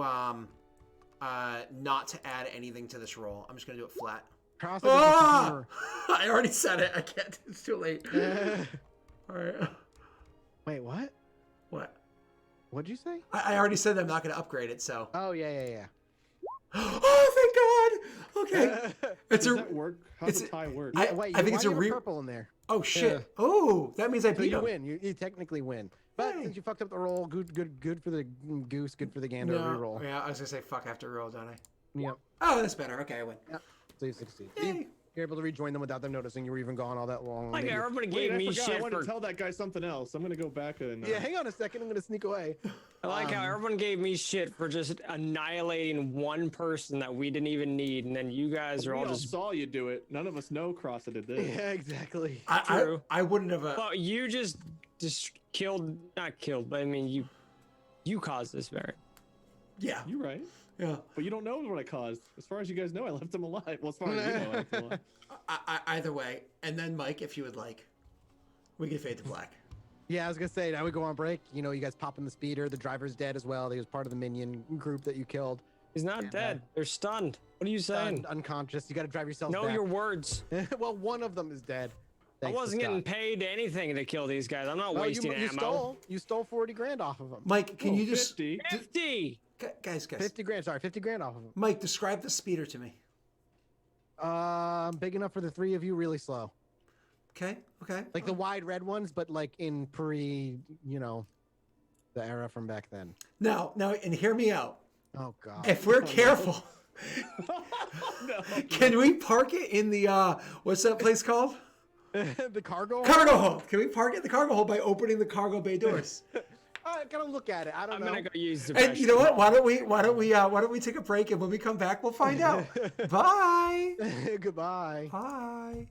not to add anything to this roll. I'm just going to do it flat. Cross it with the I already said it. I can't. It's too late. computer. All right. Wait, what? What? What'd you say? I already said that I'm not going to upgrade it, so. Oh, yeah. Oh, thank God. Okay. It's Does that work? How does it's- a tie work? I Wait, think why it's do a you have re- purple in there. Oh, shit. Yeah. Oh, that means I So beat you him. win. You technically win. But Hey. since you fucked up the roll, good for the goose, good for the gander No. reroll. Yeah, I was going to say fuck after roll, don't I? Yep. Oh, that's better. Okay, I win. So you succeed. Yay. You're able to rejoin them without them noticing you were even gone all that long. Like Maybe- everybody Wait, gave I me forgot. I shit wanted for. to tell that guy something else. I'm gonna go back and. Yeah, hang on a second. I'm gonna sneak away. I like how everyone gave me shit for just annihilating one person that we didn't even need, and then you guys are We all all just. saw you do it. None of us know Crossa did this. Yeah, exactly. True. I wouldn't have. Well, you just killed, not killed, but I mean you caused this, Baron. Yeah. You're right. Yeah. But you don't know what I caused. As far as you guys know, I left him alive. Well, as far as you know, I left him alive. Either way, and then Mike, if you would like, we can fade to black. Yeah, I was gonna say, now we go on break. You know, you guys pop in the speeder. The driver's dead as well. He was part of the minion group that you killed. He's not dead. They're stunned. What are you saying? Unconscious. You got to drive yourselves Know back. your words. Well, one of them is dead. I Thanks to wasn't getting Scott. paid anything to kill these guys. I'm not Well, wasting you ammo. stole 40 grand off of them. Mike, can Oh, you just 50? 50. guys? 50 grand. Sorry, 50 grand off of them. Mike, describe the speeder to me. Big enough for the three of you, really slow. Okay. Okay. Like the wide red ones, but like in pre, you know, the era from back then. Now, and hear me out. Oh God. If we're careful, No. can we park it in the what's that place called? The cargo. Cargo hold. Can we park it in the cargo hold by opening the cargo bay doors? I gotta look at it. I don't I'm know. gonna go use the. And you know what? Why don't we take a break, and when we come back, we'll find out. Bye. Goodbye. Bye.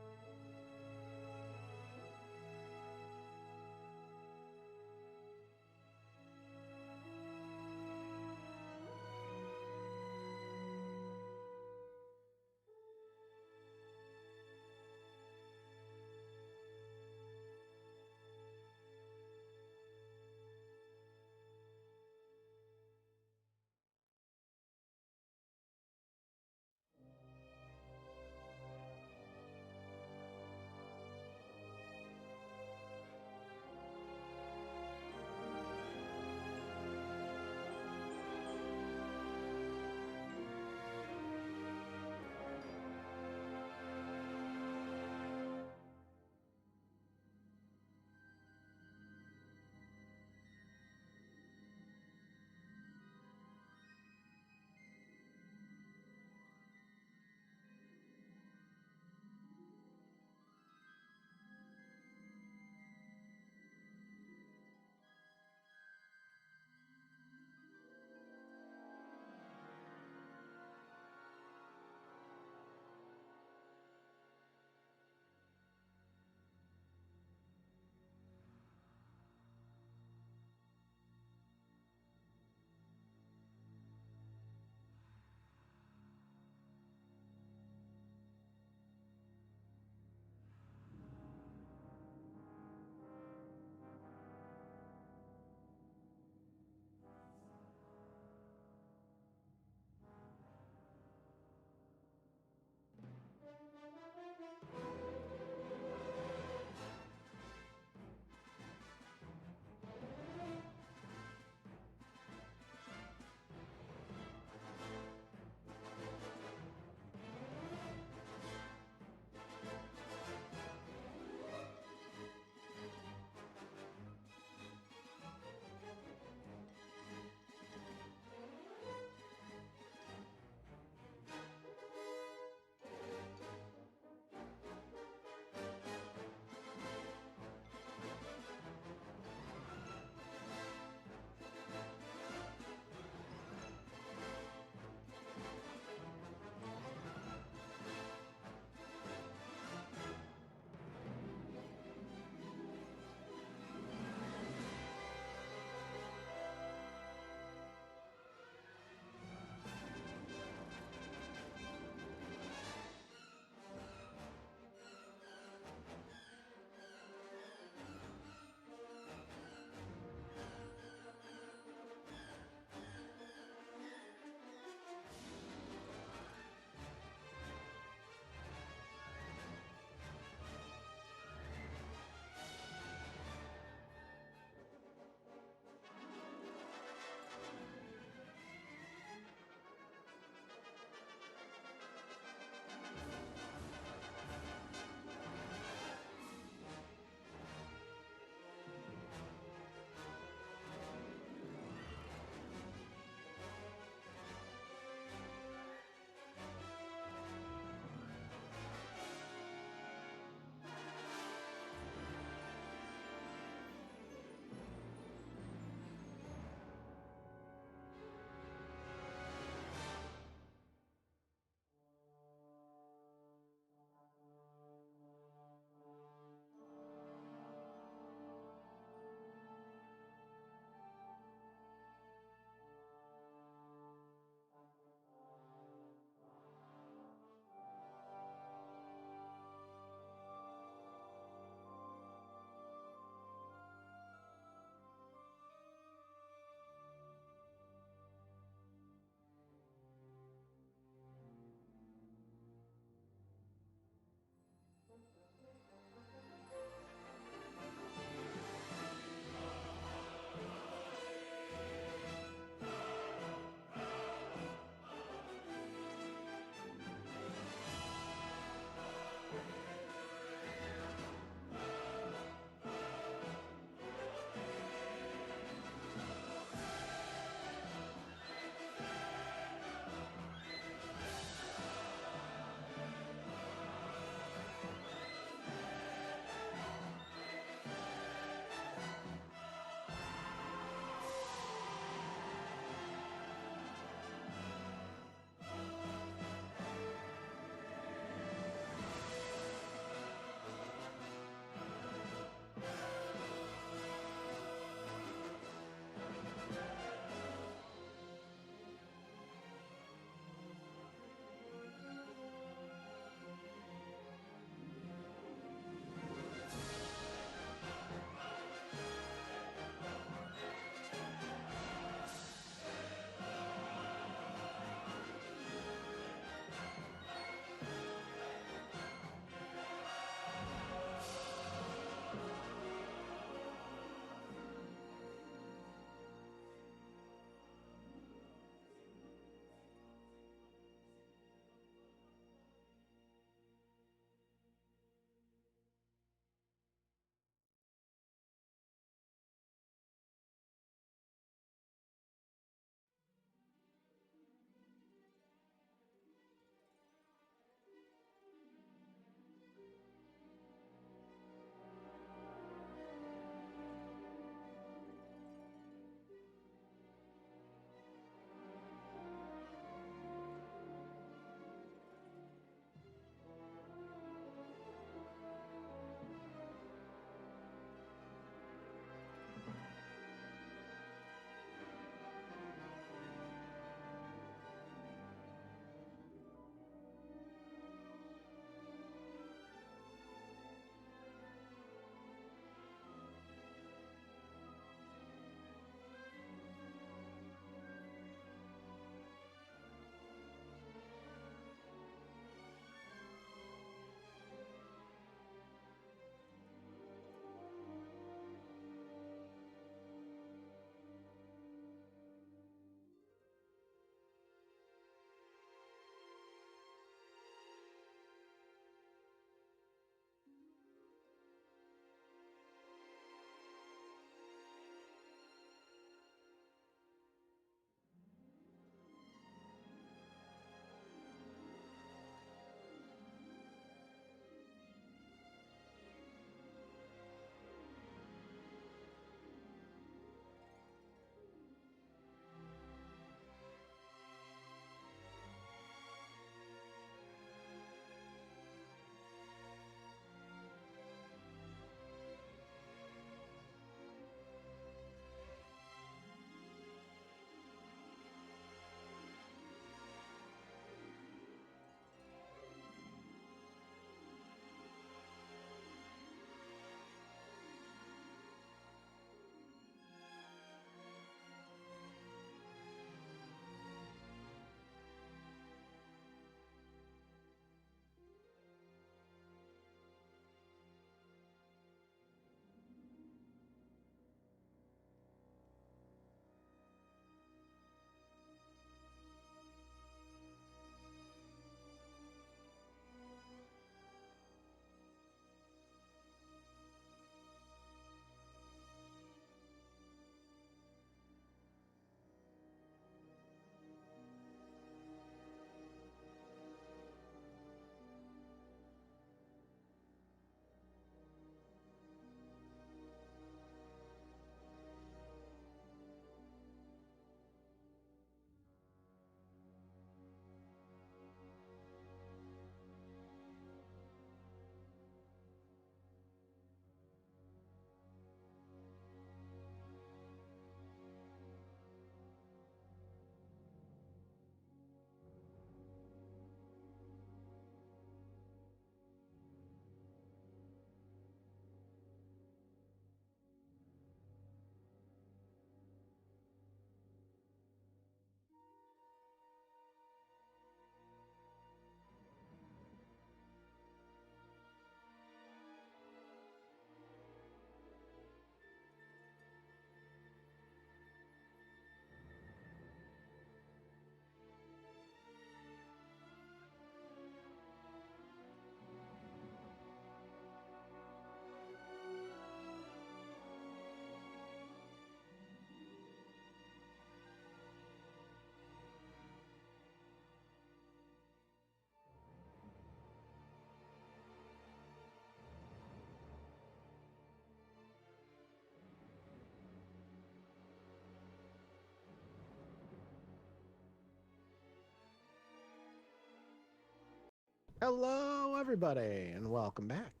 Hello, everybody, and welcome back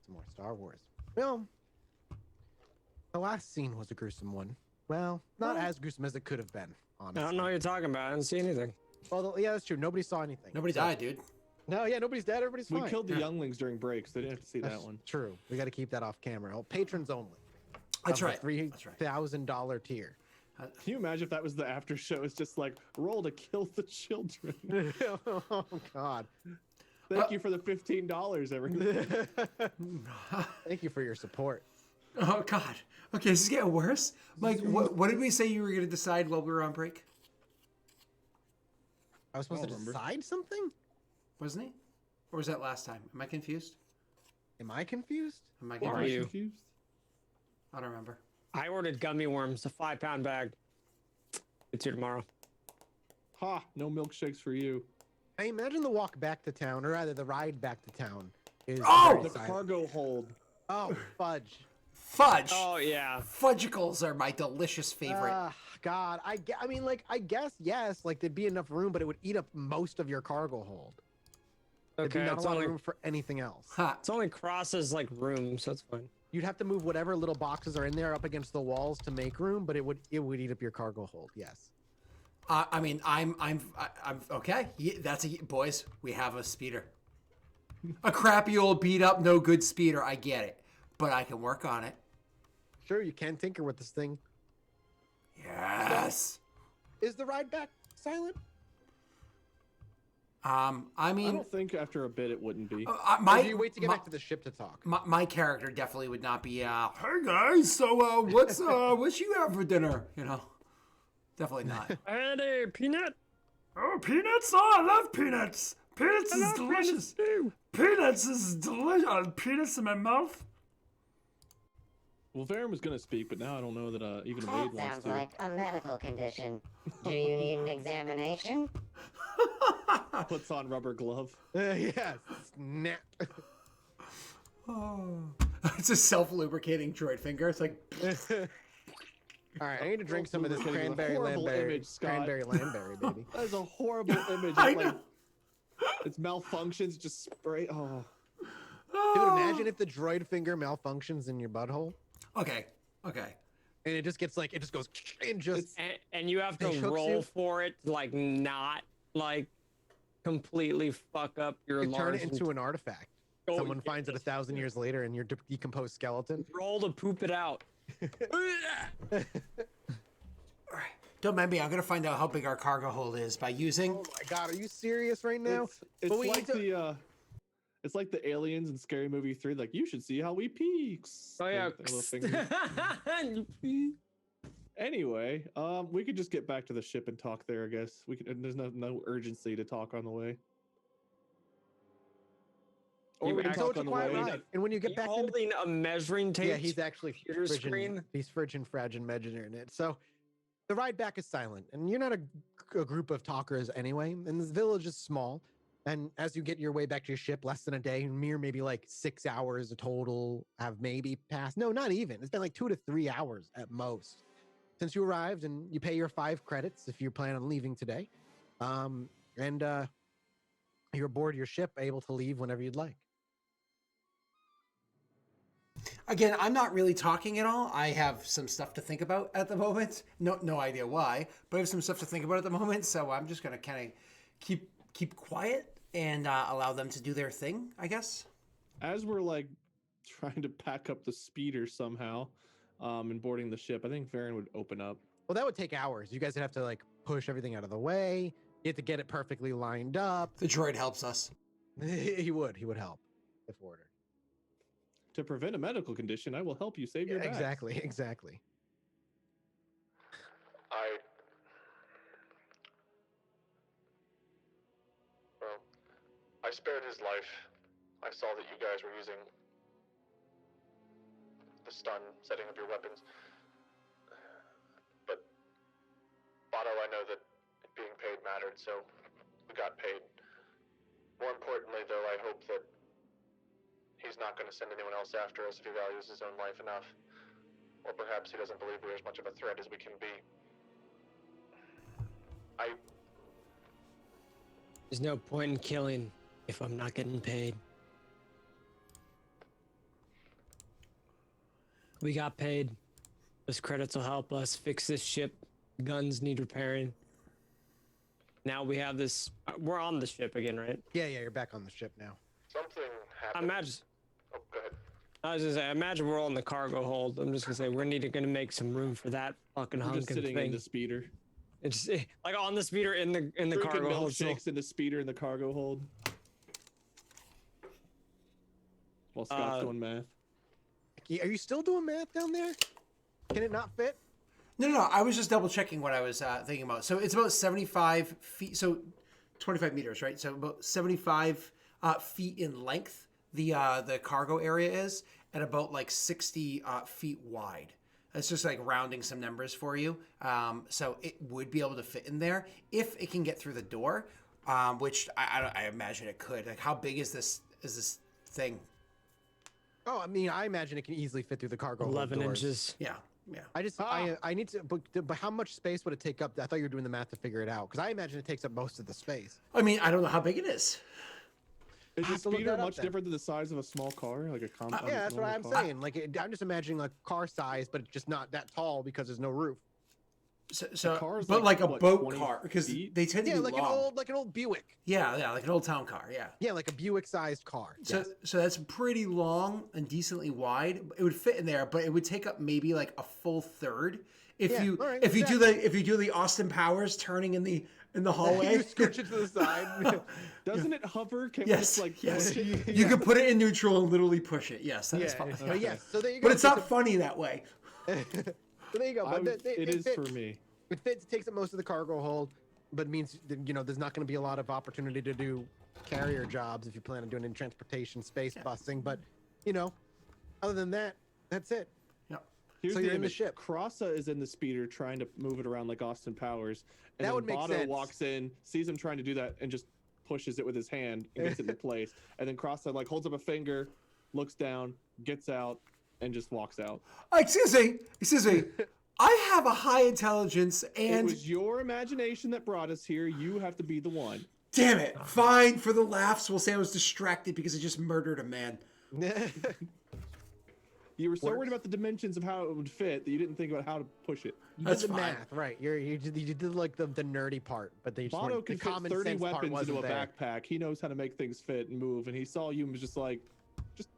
to more Star Wars. Well, the last scene was a gruesome one. Well, not as gruesome as it could have been, honestly. I don't know what you're talking about. I didn't see anything. Well, yeah, that's true. Nobody saw anything. Nobody died, dude. No, yeah, nobody's dead. Everybody's fine. We killed the Yeah. younglings during breaks. They didn't have to see That's that one. true. We got to keep that off camera. Oh, patrons only. That's Of right. the That's right. $3,000 tier. Can you imagine if that was the after show? It's just like, roll to kill the children. Oh, God. Thank you for the $15, everyone. Thank you for your support. Oh God. Okay, this is getting worse. Like, what did we say you were going to decide while we were on break? I was supposed to remember. decide something? Wasn't he? Or was that last time? Am I confused? Am I confused? Am I Who are confused? you? Confused? I don't remember. I ordered gummy worms, a 5-pound bag. It's here tomorrow. Ha! No milkshakes for you. I imagine the walk back to town, or rather the ride back to town, is Oh! very The silent. cargo hold. Oh, fudge. Fudge. Oh yeah. Fudgicles are my delicious favorite. God, I mean, like, I guess yes, like there'd be enough room, but it would eat up most of your cargo hold. There'd be Okay, not it's a lot only of room for anything else. Ha. it's only crosses like rooms, so that's fine. You'd have to move whatever little boxes are in there up against the walls to make room, but it would eat up your cargo hold. Yes. I mean, I'm okay. Yeah, that's boys. We have a speeder, a crappy old beat up, no good speeder. I get it, but I can work on it. Sure, you can tinker with this thing. Yes. Is the ride back silent? I I mean, don't think after a bit it wouldn't be. Or my do you wait to get my, back to the ship to talk? my character definitely would not be. Hey guys, so what's what you have for dinner? You know, definitely not. Hey, peanut. Oh, peanuts! Oh, I love peanuts. Peanuts is delicious. Peanuts is delicious. Peanuts in my mouth. Well, Varen was gonna speak, but now I don't know that even That Wade wants sounds to. like a medical condition. Do you need an examination? Puts on rubber glove. Yes. Snap. Oh. It's a self-lubricating droid finger. It's like, All right, I need to drink some of this Lubricating is a cranberry horrible landberry. image, Scott. Cranberry landberry, baby. That is a horrible image. I It's like know. it's malfunctions. Just spray. Oh, Dude, imagine if the droid finger malfunctions in your butthole, Okay. and it just gets like, it just goes, and just, And you have to It hooks roll you. for it, to, like not like completely fuck up your you turn large. it into an artifact. Oh, Someone yeah, finds it that's 1,000 years later in your decomposed skeleton. roll to poop it out. Don't mind me. I'm gonna find out how big our cargo hold is by using. Oh my God, are you serious right now? it's But we like need to- the it's like the aliens in Scary Movie 3. Like, you should see how we peaks. Oh yeah. Their little fingers. Anyway, we could just get back to the ship and talk there. I guess we could. There's no urgency to talk on the way. Or You we can actually- talk So it's a on the quiet way. ride. And when you Are get you back into holding a measuring tape. yeah, he's actually computer screen? He's frigid, fragile, imaginary in it. So the ride back is silent, and you're not a group of talkers anyway. And this village is small. And as you get your way back to your ship, less than a day, maybe like 6 hours total have maybe passed. No, not even. It's been like 2 to 3 hours at most since you arrived, and you pay your 5 credits if you plan on leaving today. And you're aboard your ship, able to leave whenever you'd like. Again, I'm not really talking at all. I have some stuff to think about at the moment. No idea why, but I have some stuff to think about at the moment. So I'm just gonna kind of keep quiet and allow them to do their thing, I guess. As we're like trying to pack up the speeder somehow, and boarding the ship, I think Varen would open up. Well, that would take hours. You guys would have to like push everything out of the way. You have to get it perfectly lined up. The droid helps us. He would help if ordered. To prevent a medical condition, I will help you save your bags. Exactly. I spared his life. I saw that you guys were using the stun setting of your weapons. But Bato, I know that being paid mattered, so we got paid. More importantly, though, I hope that he's not going to send anyone else after us if he values his own life enough. Or perhaps he doesn't believe we're as much of a threat as we can be. There's no point in killing if I'm not getting paid. We got paid. Those credits will help us fix this ship. Guns need repairing. Now we have this. We're on the ship again, right? Yeah, you're back on the ship now. Something I happened. imagine. Oh, go ahead. I was gonna say, I imagine we're all in the cargo hold. I'm just gonna say we're gonna make some room for that fucking We're hunking just sitting in thing. the speeder. It's like on the speeder in the Drinking cargo hold. So milkshakes in the speeder in the cargo hold. While Scott's doing math. Are you still doing math down there? Can it not fit? No. I was just double checking what I was thinking about. So it's about 75 feet. So 25 meters, right? So about 75 feet in length. The cargo area is, and about like 60 feet wide. It's just like rounding some numbers for you. So it would be able to fit in there if it can get through the door, which I imagine it could. Like, how big is this thing? Oh, I mean, I imagine it can easily fit through the cargo hold 11 doors. inches. Yeah. I need to, but how much space would it take up? I thought you were doing the math to figure it out, because I imagine it takes up most of the space. I mean, I don't know how big it is. Is I the have to look speeder that up much then. different than the size of a small car, like a compact? Yeah, that's what I'm car? saying. Like, I'm just imagining like car size, but it's just not that tall because there's no roof. So car's but like, like a what, boat 20 car, because feet? they tend to Yeah, be like long. an old Buick. Yeah, like an old town car. Yeah. Yeah, like a Buick-sized car. So, Yes. so that's pretty long and decently wide. It would fit in there, but it would take up maybe like a full third if Yeah, you all right, if you exactly. do the Austin Powers turning in the hallway. You scooch it to the side. Doesn't it hover? Can we Yes, just like yes. push it? You could put it in neutral and literally push it. Yes, that is Yeah, fine. but yes. So there you go. But it's not funny that way. So there you go. But It is fits. for me. It fits. Takes up most of the cargo hold, but it means that, there's not going to be a lot of opportunity to do carrier jobs if you plan on doing any transportation, space busing. But other than that, that's it. Yep. Here's So you're in the image. ship. Crossa is in the speeder trying to move it around like Austin Powers. And That then would make Bato sense. walks in, sees him trying to do that, and just pushes it with his hand and gets it into place. And then Crossa like holds up a finger, looks down, gets out, and just walks out. Excuse me. I have a high intelligence It and was your imagination that brought us here. You have to be the one. damn it. Fine, for the laughs, we'll say I was distracted because I just murdered a man. You were so worried about the dimensions of how it would fit that you didn't think about how to push it. That's the fine. math, right? You did like the nerdy part, but they just Bato weren't, the can fit common 30 sense part weapons wasn't into a there. backpack. He knows how to make things fit and move, and he saw you and was just like, just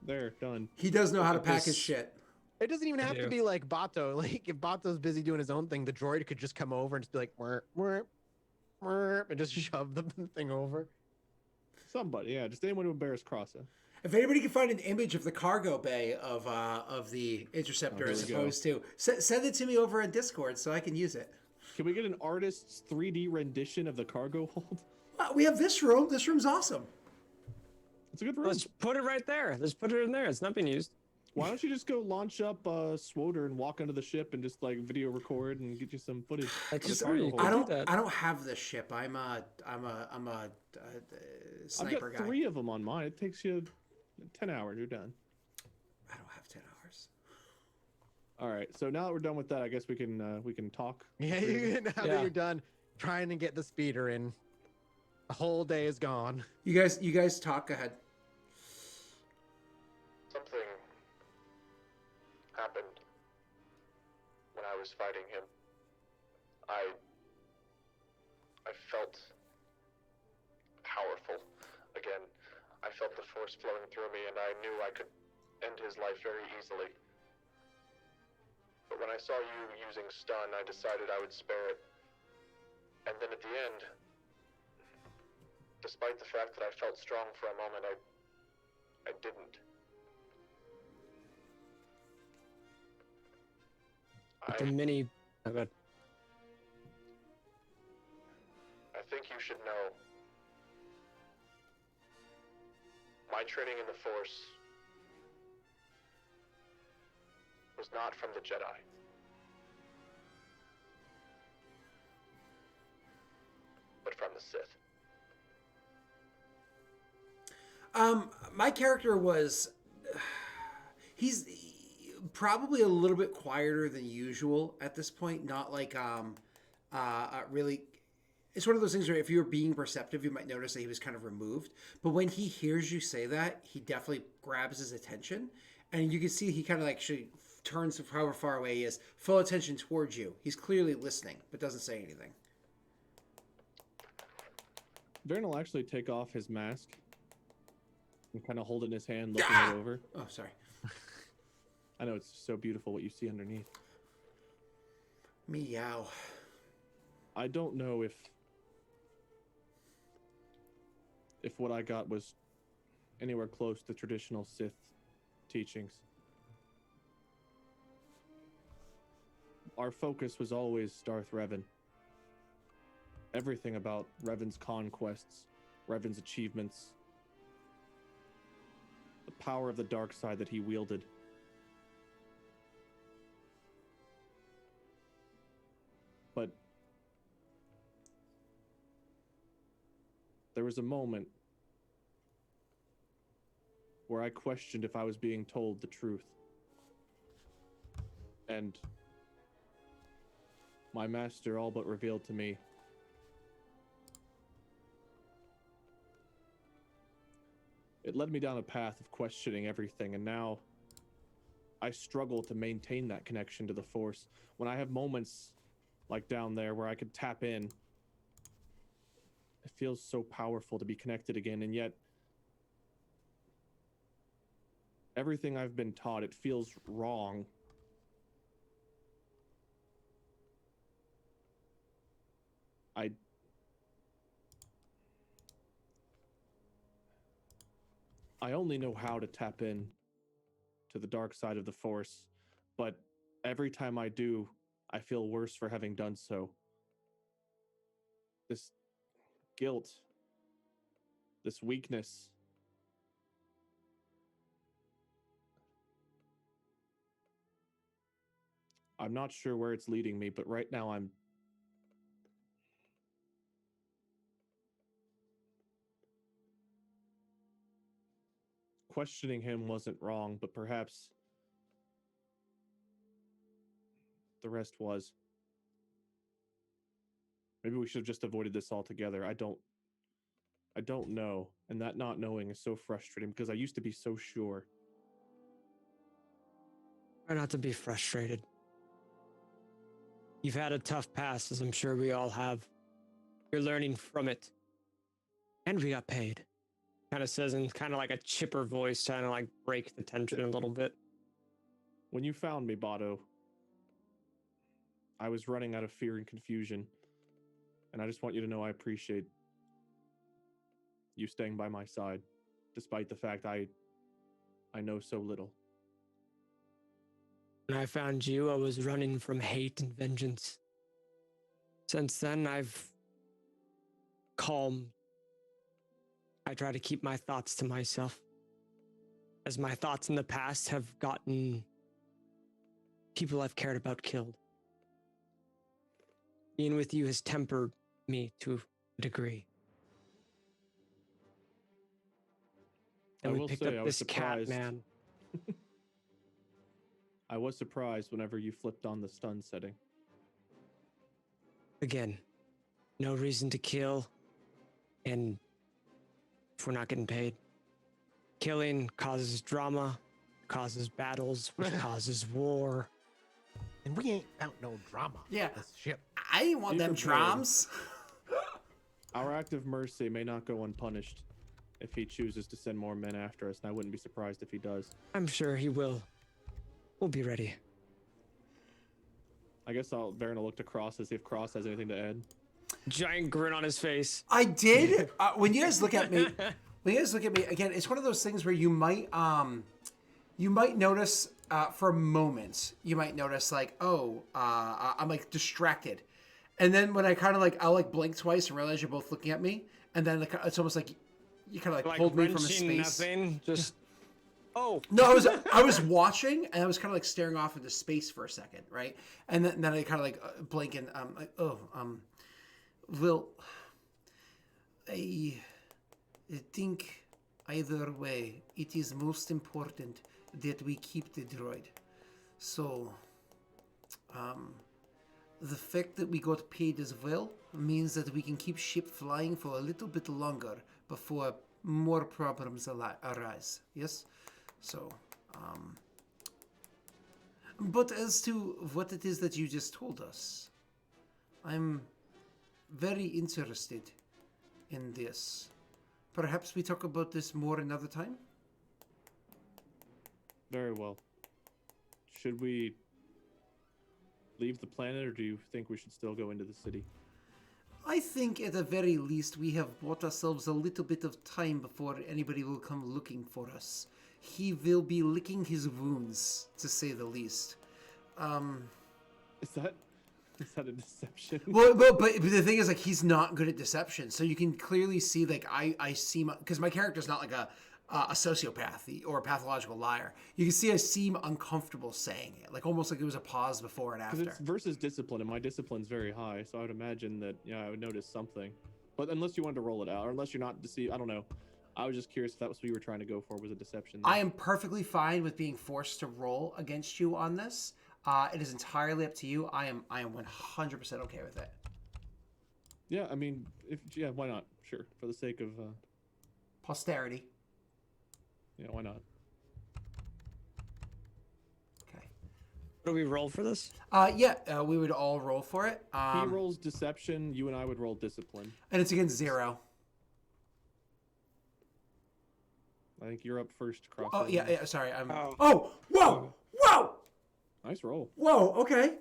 there, done. He does know how to pack his This- shit. It doesn't even have to do. be like Bato. Like, if Bato's busy doing his own thing, the droid could just come over and just be like, and just shove the thing over. Somebody, yeah, just anyone who embarrass Crossa. If anybody can find an image of the cargo bay of the interceptor, Oh, as here we go. opposed to send it to me over on Discord so I can use it. Can we get an artist's 3D rendition of the cargo hold? We have this room. This room's awesome. It's a good room. Let's put it right there. Let's put it in there. It's not being used. Why don't you just go launch up Swoder and walk onto the ship and just like video record and get you some footage? That's of the just cargo you hold? could do that. I don't have this ship. I'm a I've sniper got guy. 3 of them on mine. It takes you 10 hours. You're done. I don't have 10 hours. All right. So now that we're done with that, I guess we can talk. Yeah, now that Yeah. you're done trying to get the speeder in, the whole day is gone. You guys talk. Go ahead. Something happened when I was fighting him. I felt powerful again. I felt the force flowing through me, and I knew I could end his life very easily. But when I saw you using stun, I decided I would spare it. And then at the end, despite the fact that I felt strong for a moment, I didn't. The mini. Oh, God. I think you should know. My training in the Force was not from the Jedi. But from the Sith. My character was he's probably a little bit quieter than usual at this point, not like really it's one of those things where if you were being perceptive, you might notice that he was kind of removed. But when he hears you say that, he definitely grabs his attention. And you can see he kind of like actually turns however far away he is, full attention towards you. He's clearly listening, but doesn't say anything. Varen will actually take off his mask and kind of hold it in his hand, looking it over. Oh, sorry. I know it's so beautiful what you see underneath. Meow. I don't know if what I got was anywhere close to traditional Sith teachings. Our focus was always Darth Revan. Everything about Revan's conquests, Revan's achievements, the power of the dark side that he wielded. But there was a moment where I questioned if I was being told the truth. And my master all but revealed to me it led me down a path of questioning everything, and now I struggle to maintain that connection to the Force. When I have moments like down there where I could tap in, it feels so powerful to be connected again, and yet everything I've been taught, it feels wrong. I only know how to tap in to the dark side of the Force, but every time I do, I feel worse for having done so. This guilt, this weakness. I'm not sure where it's leading me, but right now I'm questioning him wasn't wrong, but perhaps the rest was. Maybe we should have just avoided this altogether. I don't know. And that not knowing is so frustrating because I used to be so sure. Try not to be frustrated. You've had a tough past, as I'm sure we all have. You're learning from it. And we got paid. Kind of says in kind of like a chipper voice, trying to like break the tension a little bit. When you found me, Bado, I was running out of fear and confusion. And I just want you to know I appreciate you staying by my side, despite the fact I know so little. When I found you, I was running from hate and vengeance. Since then, I've calmed. I try to keep my thoughts to myself, as my thoughts in the past have gotten people I've cared about killed. Being with you has tempered me to a degree. And we picked up this cat, man. I was surprised whenever you flipped on the stun setting. Again, no reason to kill, and if we're not getting paid. Killing causes drama, causes battles, which causes war. And we ain't out no drama. Yeah. This ship. I ain't want them drums. Our act of mercy may not go unpunished if he chooses to send more men after us, and I wouldn't be surprised if he does. I'm sure he will. We'll be ready. I guess Varen will look to Cross to see if Cross has anything to add. Giant grin on his face. I did. When you guys look at me, again, it's one of those things where you might notice for moments. You might notice like, I'm like distracted, and then when I kind of like I'll like blink twice and realize you're both looking at me, and then it's almost like you kind of like pulled me from a space. Nothing. Just oh no, I was watching and I was kind of like staring off into space for a second, right? And then I kind of like blink and like well, I think either way, it is most important that we keep the droid. So, the fact that we got paid as well means that we can keep ship flying for a little bit longer before more problems arise. Yes? So, but as to what it is that you just told us, I'm very interested in this. Perhaps we talk about this more another time? Very well. Should we leave the planet, or do you think we should still go into the city? I think at the very least we have bought ourselves a little bit of time before anybody will come looking for us. He will be licking his wounds, to say the least. Is that a deception? Well, but the thing is, like, he's not good at deception, so you can clearly see, like, I seem, because my character's not like a sociopath or a pathological liar. You can see I seem uncomfortable saying it, like almost like it was a pause before and after. Because it's versus discipline, and my discipline's very high, so I would imagine that I would notice something. But unless you wanted to roll it out, or unless you're not deceived, I don't know. I was just curious if that was what you were trying to go for, was a deception. I am perfectly fine with being forced to roll against you on this. It is entirely up to you. I am 100% okay with it. Yeah, I mean, why not? Sure, for the sake of Posterity. yeah, why not? Okay. What do we roll for this? We would all roll for it. He rolls deception. You and I would roll discipline. And it's against 0. I think you're up first. Cross. Oh yeah. Sorry. I'm. Oh. Oh. Whoa. Nice roll. Whoa. Okay.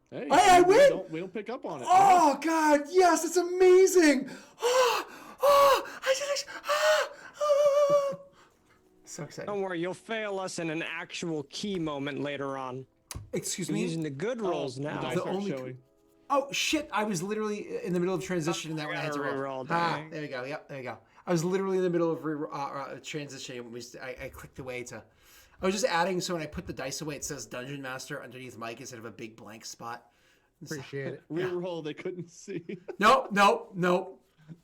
Hey, I win! We don't pick up on it. Oh God. Yes. It's amazing. I did it. So excited. Don't worry, you'll fail us in an actual key moment later on. Excuse We're me. using the good rolls The now. dice The aren't only- showing. Oh shit! I was literally in the middle of transition and that when I had to gotta roll. reroll, There dang. we go. Yep, there you go. I was literally in the middle of transitioning. I clicked away to. I was just adding so when I put the dice away, it says Dungeon Master underneath Mike instead of a big blank spot. Appreciate it. Reroll. They couldn't see. No.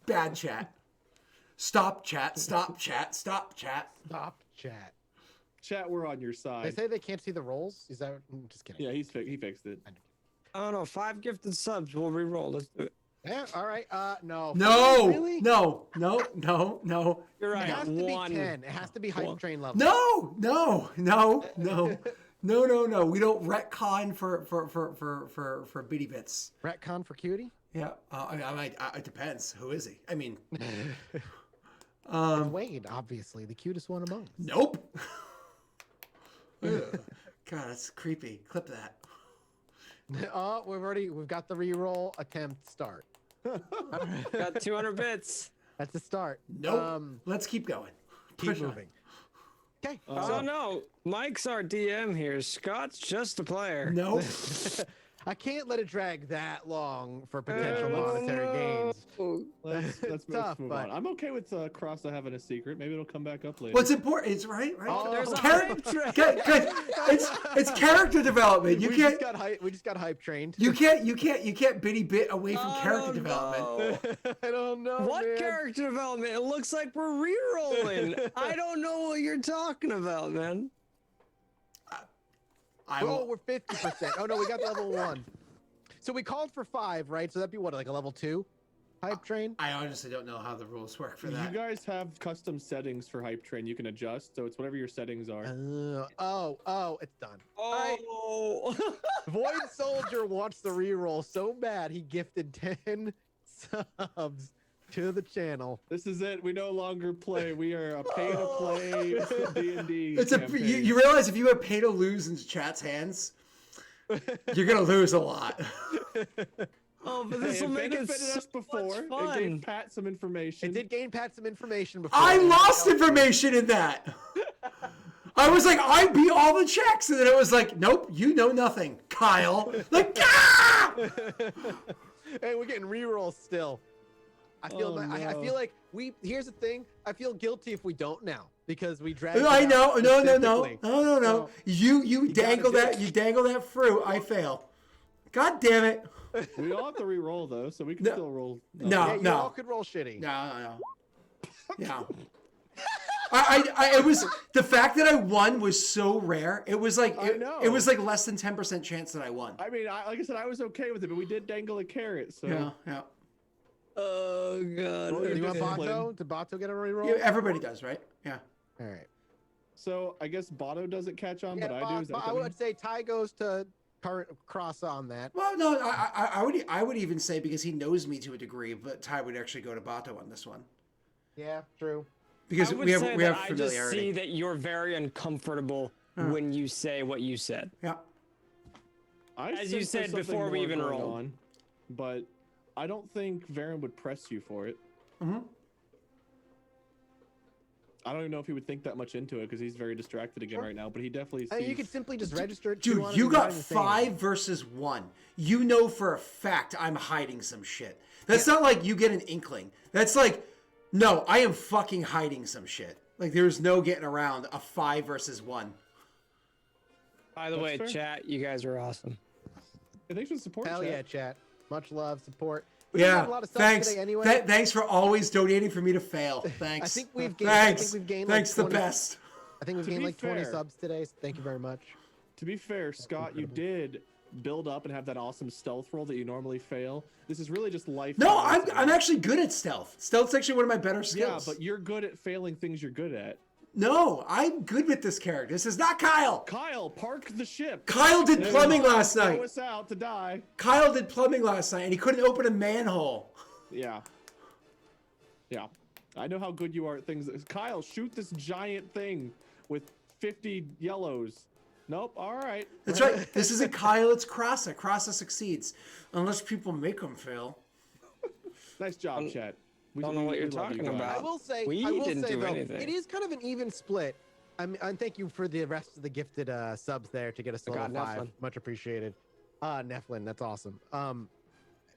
Bad chat. Stop chat. Stop chat. Stop chat. Chat, we're on your They side. say they can't see the rolls. Is that? I'm just kidding. Yeah, he fixed it. Oh no, 5 gifted subs. We'll re-roll. Let's do it. Yeah. All right. No. No. Really? No. You're right. It has to be 1. 10. It has to be hype One. train level. No. We don't retcon for bitty bits. Retcon for cutie. Yeah. It depends. Who is he? I mean. Wade, obviously the cutest one among us. Nope. Ugh. God, that's creepy. Clip that. Oh, we've got the reroll attempt start. Got 200 bits. That's the start. Nope. Let's keep going. Keep Push on. moving. Okay. So no, Mike's our DM here. Scott's just a player. Nope. I can't let it drag that long for potential monetary gains. Let's tough, move but- on. I'm okay with Crossa having a secret. Maybe it'll come back up later. What's important? It's right. Oh, There's a Char- hype train. Good. It's character development. We just got hype trained. You can't bitty bit away from character Oh, development. no. I don't know. What man. character development? It looks like we're re-rolling. I don't know what you're talking about, man. Oh, we're 50%. Oh no, we got level 1. So we called for 5, right? So that'd be what, like a level 2 hype train? I honestly don't know how the rules work for that. You guys have custom settings for hype train you can adjust, so it's whatever your settings are. It's done. Oh. Void Soldier wants the reroll so bad he gifted 10 subs to the channel. This is it. We no longer play. We are a pay-to-play D&D It's campaign. you realize if you have pay to lose in chat's hands, you're gonna lose a lot. Oh, but this will make it benefited so us before. much It fun. gave Pat some information. It did gain Pat some information before. I lost information in that. I was like, I beat all the checks, and then it was like, nope, you know nothing, Kyle. Like, ah! Hey, we're getting rerolls still. I feel I feel like here's the thing. I feel guilty if we don't now because we dragged. I know, no. So, You dangle gotta that, you dangle that fruit. I fail. God damn it. We all have to re-roll though, so we can still roll. No. yeah, you all could roll shitty. No. It was the fact that I won was so rare. It was like I know. it was like less than 10% chance that I won. I mean, like I said, I was okay with it, but we did dangle a carrot. So Yeah. Oh god. Roll your Do you want discipline. Bato? Did Bato get a reroll? Yeah, everybody does, right? Yeah. All right. So I guess Bato doesn't catch on, Yeah, but I do. Is that what I that means? would say Ty goes to Cross on that. Well, no, I would even say because he knows me to a degree, but Ty would actually go to Bato on this one Yeah, true. because I would we have say we that have I just see familiarity. that you're very uncomfortable when you say what you said. Yeah. I As sense you there's said something before we more even going rolled. on, but I don't think Varen would press you for it. Mm-hmm. I don't even know if he would think that much into it because he's very distracted again right now. But he definitely I mean, you sees. could simply just register it. Dude, too, you honestly, got without even saying 5 anything. versus 1. You know for a fact I'm hiding some shit. That's not like you get an inkling. That's like, no, I am fucking hiding some shit. Like there's no getting around a 5 versus 1. By the That's way, fair. chat, you guys are awesome. Hey, thanks for the support. Hell chat. yeah, chat. Much love, support. We didn't have Yeah, a lot of subs thanks. today anyway. Thanks for always donating for me to fail. Thanks. I think we've gained. Thanks. I think we've gained. Thanks, like the 20, best. I think we've To gained be like 20 fair- subs today. So thank you very much. To be fair, Scott, you did build up and have that awesome stealth roll that you normally fail. This is really just life. No, I'm velocity. actually good at stealth. Stealth's actually one of my better Yeah, skills. but you're good at failing things you're good at. No, I'm good with this character. This is not Kyle. Kyle, park the ship. Kyle did plumbing last Throw night. us out to die. Kyle did plumbing last night, and he couldn't open a manhole. Yeah. Yeah. I know how good you are at things. Kyle, shoot this giant thing with 50 yellows. Nope. All right. That's right. This isn't Kyle, it's Krasa. Krasa succeeds. Unless people make him fail. Nice job, chat. We don't know what you're love you talking guys. about. I will say. We I will didn't say do though, anything. it is kind of an even split. And thank you for the rest of the gifted subs there to get us to I got level 5. Nephilim. Much appreciated. Nephilim, that's awesome.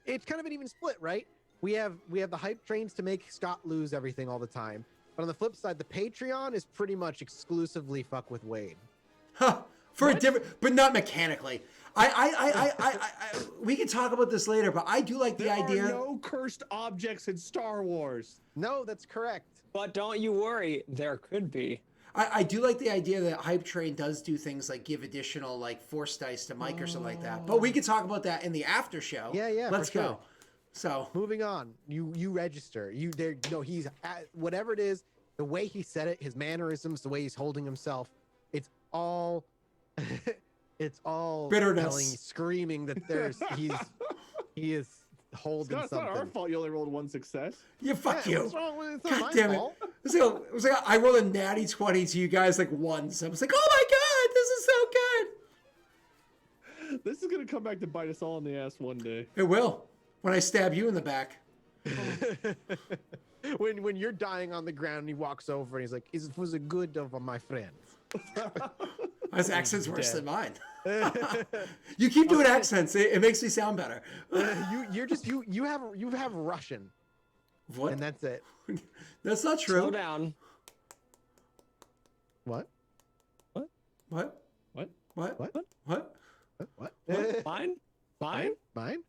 It's kind of an even split, right? We have the hype trains to make Scott lose everything all the time. But on the flip side, the Patreon is pretty much exclusively fuck with Wade. Huh. For a different, but not mechanically. We can talk about this later, but I do like the There idea. are no cursed objects in Star Wars. No, that's correct. But don't you worry, there could be. I do like the idea that Hype Train does do things like give additional like force dice to Mike or something like that. But we can talk about that in the after show. Yeah, Let's for sure. go. So Moving on. You register. You there. No, he's whatever it is. The way he said it, his mannerisms, the way he's holding himself. It's all. It's all Bitterness. screaming that he is holding Scott, it's not our something. fault you only rolled 1 success. yeah, fuck you. What's wrong with it? It's not God my damn it. fault. It was like I rolled a natty 20 to you guys like once. I was like, oh my god, this is so good. This is going to come back to bite us all in the ass one day. It will. When I stab you in the back. when you're dying on the ground and he walks over and he's like, "It was a good of my friends." His accent's worse than mine. You keep doing accents. It makes me sound better. You have Russian, What? and that's it. That's not Slow true. down. What? What? What? What? What? What? What? Fine. Fine. Mine.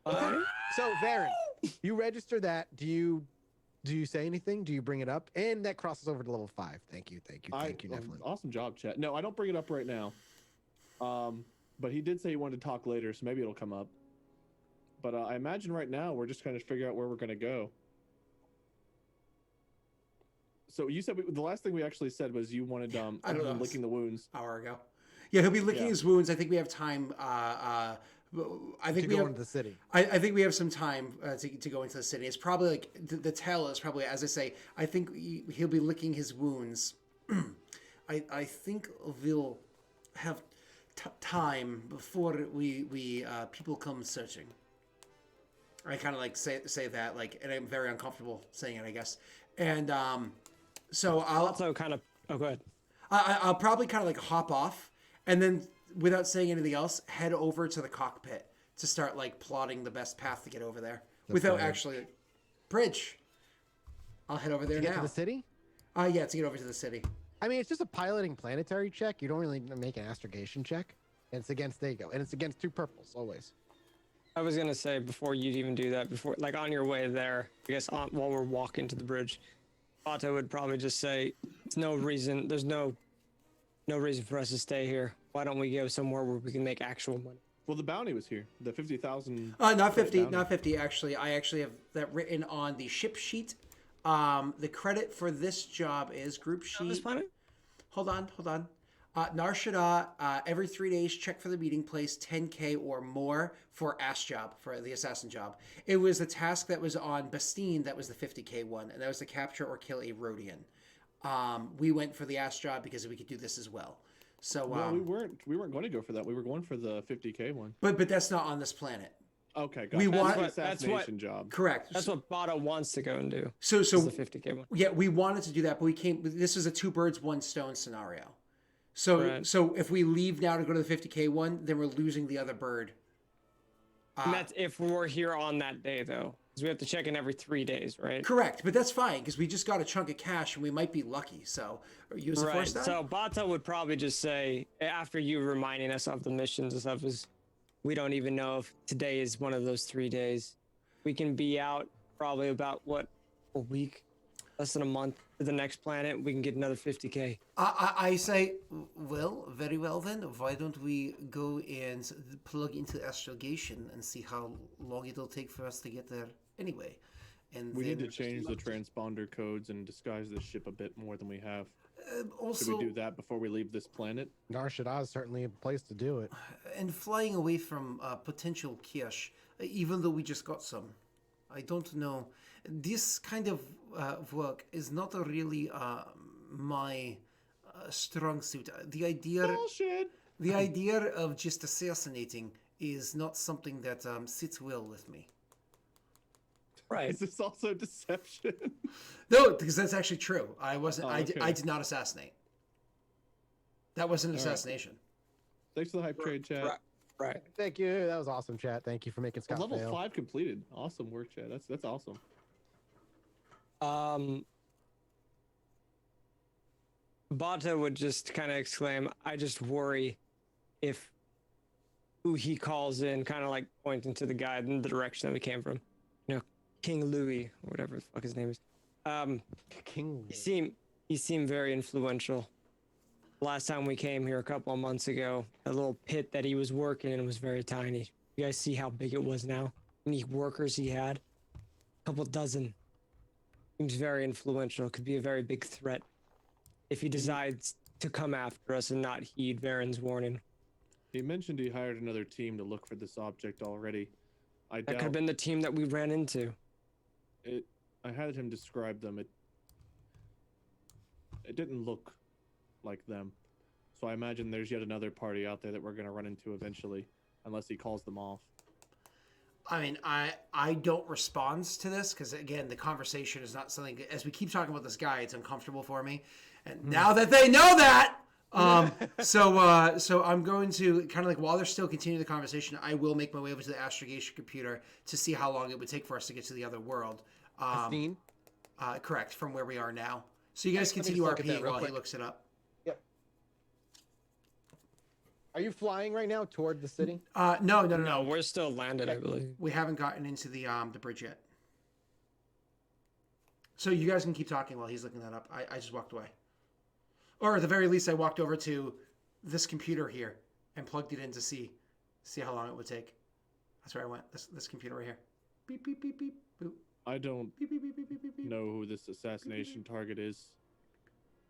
Fine. So Varen, you register that. Do you say anything? Do you bring it up? And that crosses over to level 5. Thank you, Nephilim. Awesome job, chat. No, I don't bring it up right now. But he did say he wanted to talk later, so maybe it'll come up. But I imagine right now we're just kind of figure out where we're going to go. So you said the last thing we actually said was you wanted I don't know. licking the wounds. Hour ago. Yeah, he'll be licking Yeah. his wounds. I think we have time. I think To we go have. into the city. I think we have some time to go into the city. It's probably like the tell is probably, as I say, I think he'll be licking his wounds. I think we'll have time before we people come searching. I kind of like say that like, and I'm very uncomfortable saying it, I guess. And so I'll Also, kind of. Oh, go ahead. I'll probably kind of like hop off and then, without saying anything else, head over to the cockpit to start like plotting the best path to get over there without fine. actually bridge. I'll head over there To get now. to the city? Yeah, to get over to the city. I mean, it's just a piloting planetary check. You don't really make an astrogation check. And it's against, there you go. And it's against 2 purples, always. I was gonna say before you'd even do that, before like on your way there, I guess while we're walking to the bridge, Otto would probably just say, "It's no reason. There's no reason for us to stay here. Why don't we go somewhere where we can make actual money?" Well, the bounty was here. The 50,000. Not 50, bounty. not 50 actually. I actually have that written on the ship sheet. The credit for this job is group On this sheet. planet? Hold on. Nar Shaddaa, every 3 days, check for the meeting place, 10K or more for job, for the assassin job. It was the task that was on Bastine that was the 50K one, and that was to capture or kill a Rhodian. We went for the job because we could do this as well. So No, we weren't going to go for that. We were going for the 50K one. but that's not on this planet. Okay, gotcha. We want- That's the That's what- assassination job. Correct. That's what Bada wants to go and do. So Is the 50K one. yeah, we wanted to do that, but we came. This is a 2 birds, 1 stone scenario. So Right. so if we leave now to go to the 50K one, then we're losing the other bird. And that's if we're here on that day, though, because we have to check in every 3 days, right? Correct, but that's fine because we just got a chunk of cash and we might be lucky. So use the Right. force die. So Bata would probably just say, after you reminding us of the missions and stuff, is we don't even know if today is one of those 3 days. We can be out probably about a week, less than a month to the next planet. We can get another 50K. I say, well, very well then. Why don't we go and plug into Astrogation and see how long it'll take for us to get there anyway? And We need then to change the transponder codes and disguise this ship a bit more than we have. Should also we do that before we leave this planet? Nar Shaddaa is certainly a place to do it. and flying away from potential cash, even though we just got some. I don't know. This kind of work is not really my strong suit. The idea, Bullshit. the idea of just assassinating is not something that sits well with me. Right. Is this also deception? No, because that's actually true. I wasn't. Oh, I okay. did not assassinate. That wasn't an All right. assassination. Thanks for the hype trade, chat. Right. Thank you. That was awesome, chat. Thank you for making Scott Level fail. 5 completed. Awesome work, chat. That's awesome. Bata would just kind of exclaim, "I just worry if who he calls in, kind of like pointing to the guy in the direction that we came from. You know, King Louis, or whatever the fuck his name is. King. He seemed very influential. Last time we came here a couple of months ago, a little pit that he was working in was very tiny. You guys see how big it was now? How many workers he had? A couple dozen. Seems very influential. Could be a very big threat if he decides to come after us and not heed Varen's warning. He mentioned he hired another team to look for this object already. I That could have doubt been the team that we ran into. it. I had him describe them. It didn't look like them. So I imagine there's yet another party out there that we're going to run into eventually, unless he calls them off. I mean, I don't respond to this because again, the conversation is not something. As we keep talking about this guy, it's uncomfortable for me. And now that they know that, so I'm going to kind of like while they're still continuing the conversation, I will make my way over to the Astrogation computer to see how long it would take for us to get to the other world. Christine? Correct, from where we are now. So you guys Let me continue just look at that RPing real while he quick. looks it up. Yep. Are you flying right now toward the city? No, No, we're still landed, I believe. we haven't gotten into the bridge yet. So you guys can keep talking while he's looking that up. I just walked away. Or at the very least, I walked over to this computer here and plugged it in to see how long it would take. That's where I went. This computer right here. Beep, beep, beep, beep, boop. I don't Beep, beep, beep, beep, beep, beep, beep. know who this assassination target is.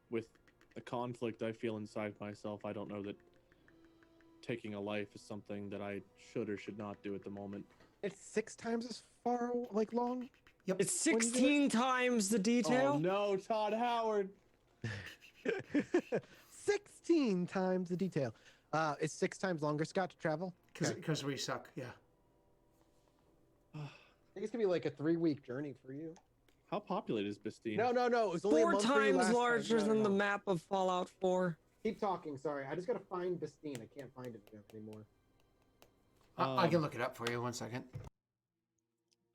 With the conflict I feel inside myself, I don't know that taking a life is something that I should or should not do at the moment. It's 6 times as far, like, long. It's 16 times the detail. Oh no, Todd Howard! 16 times the detail. It's 6 times longer, Scott, to travel. Because we suck, yeah. I think it's gonna be like a 3-week journey for you. How populated is Bastine? No. It was only a 4 month for you times last time. larger No, than no. the map of Fallout 4. Keep talking. Sorry, I just gotta find Bastine. I can't find it anymore. I can look it up for you. 1 second.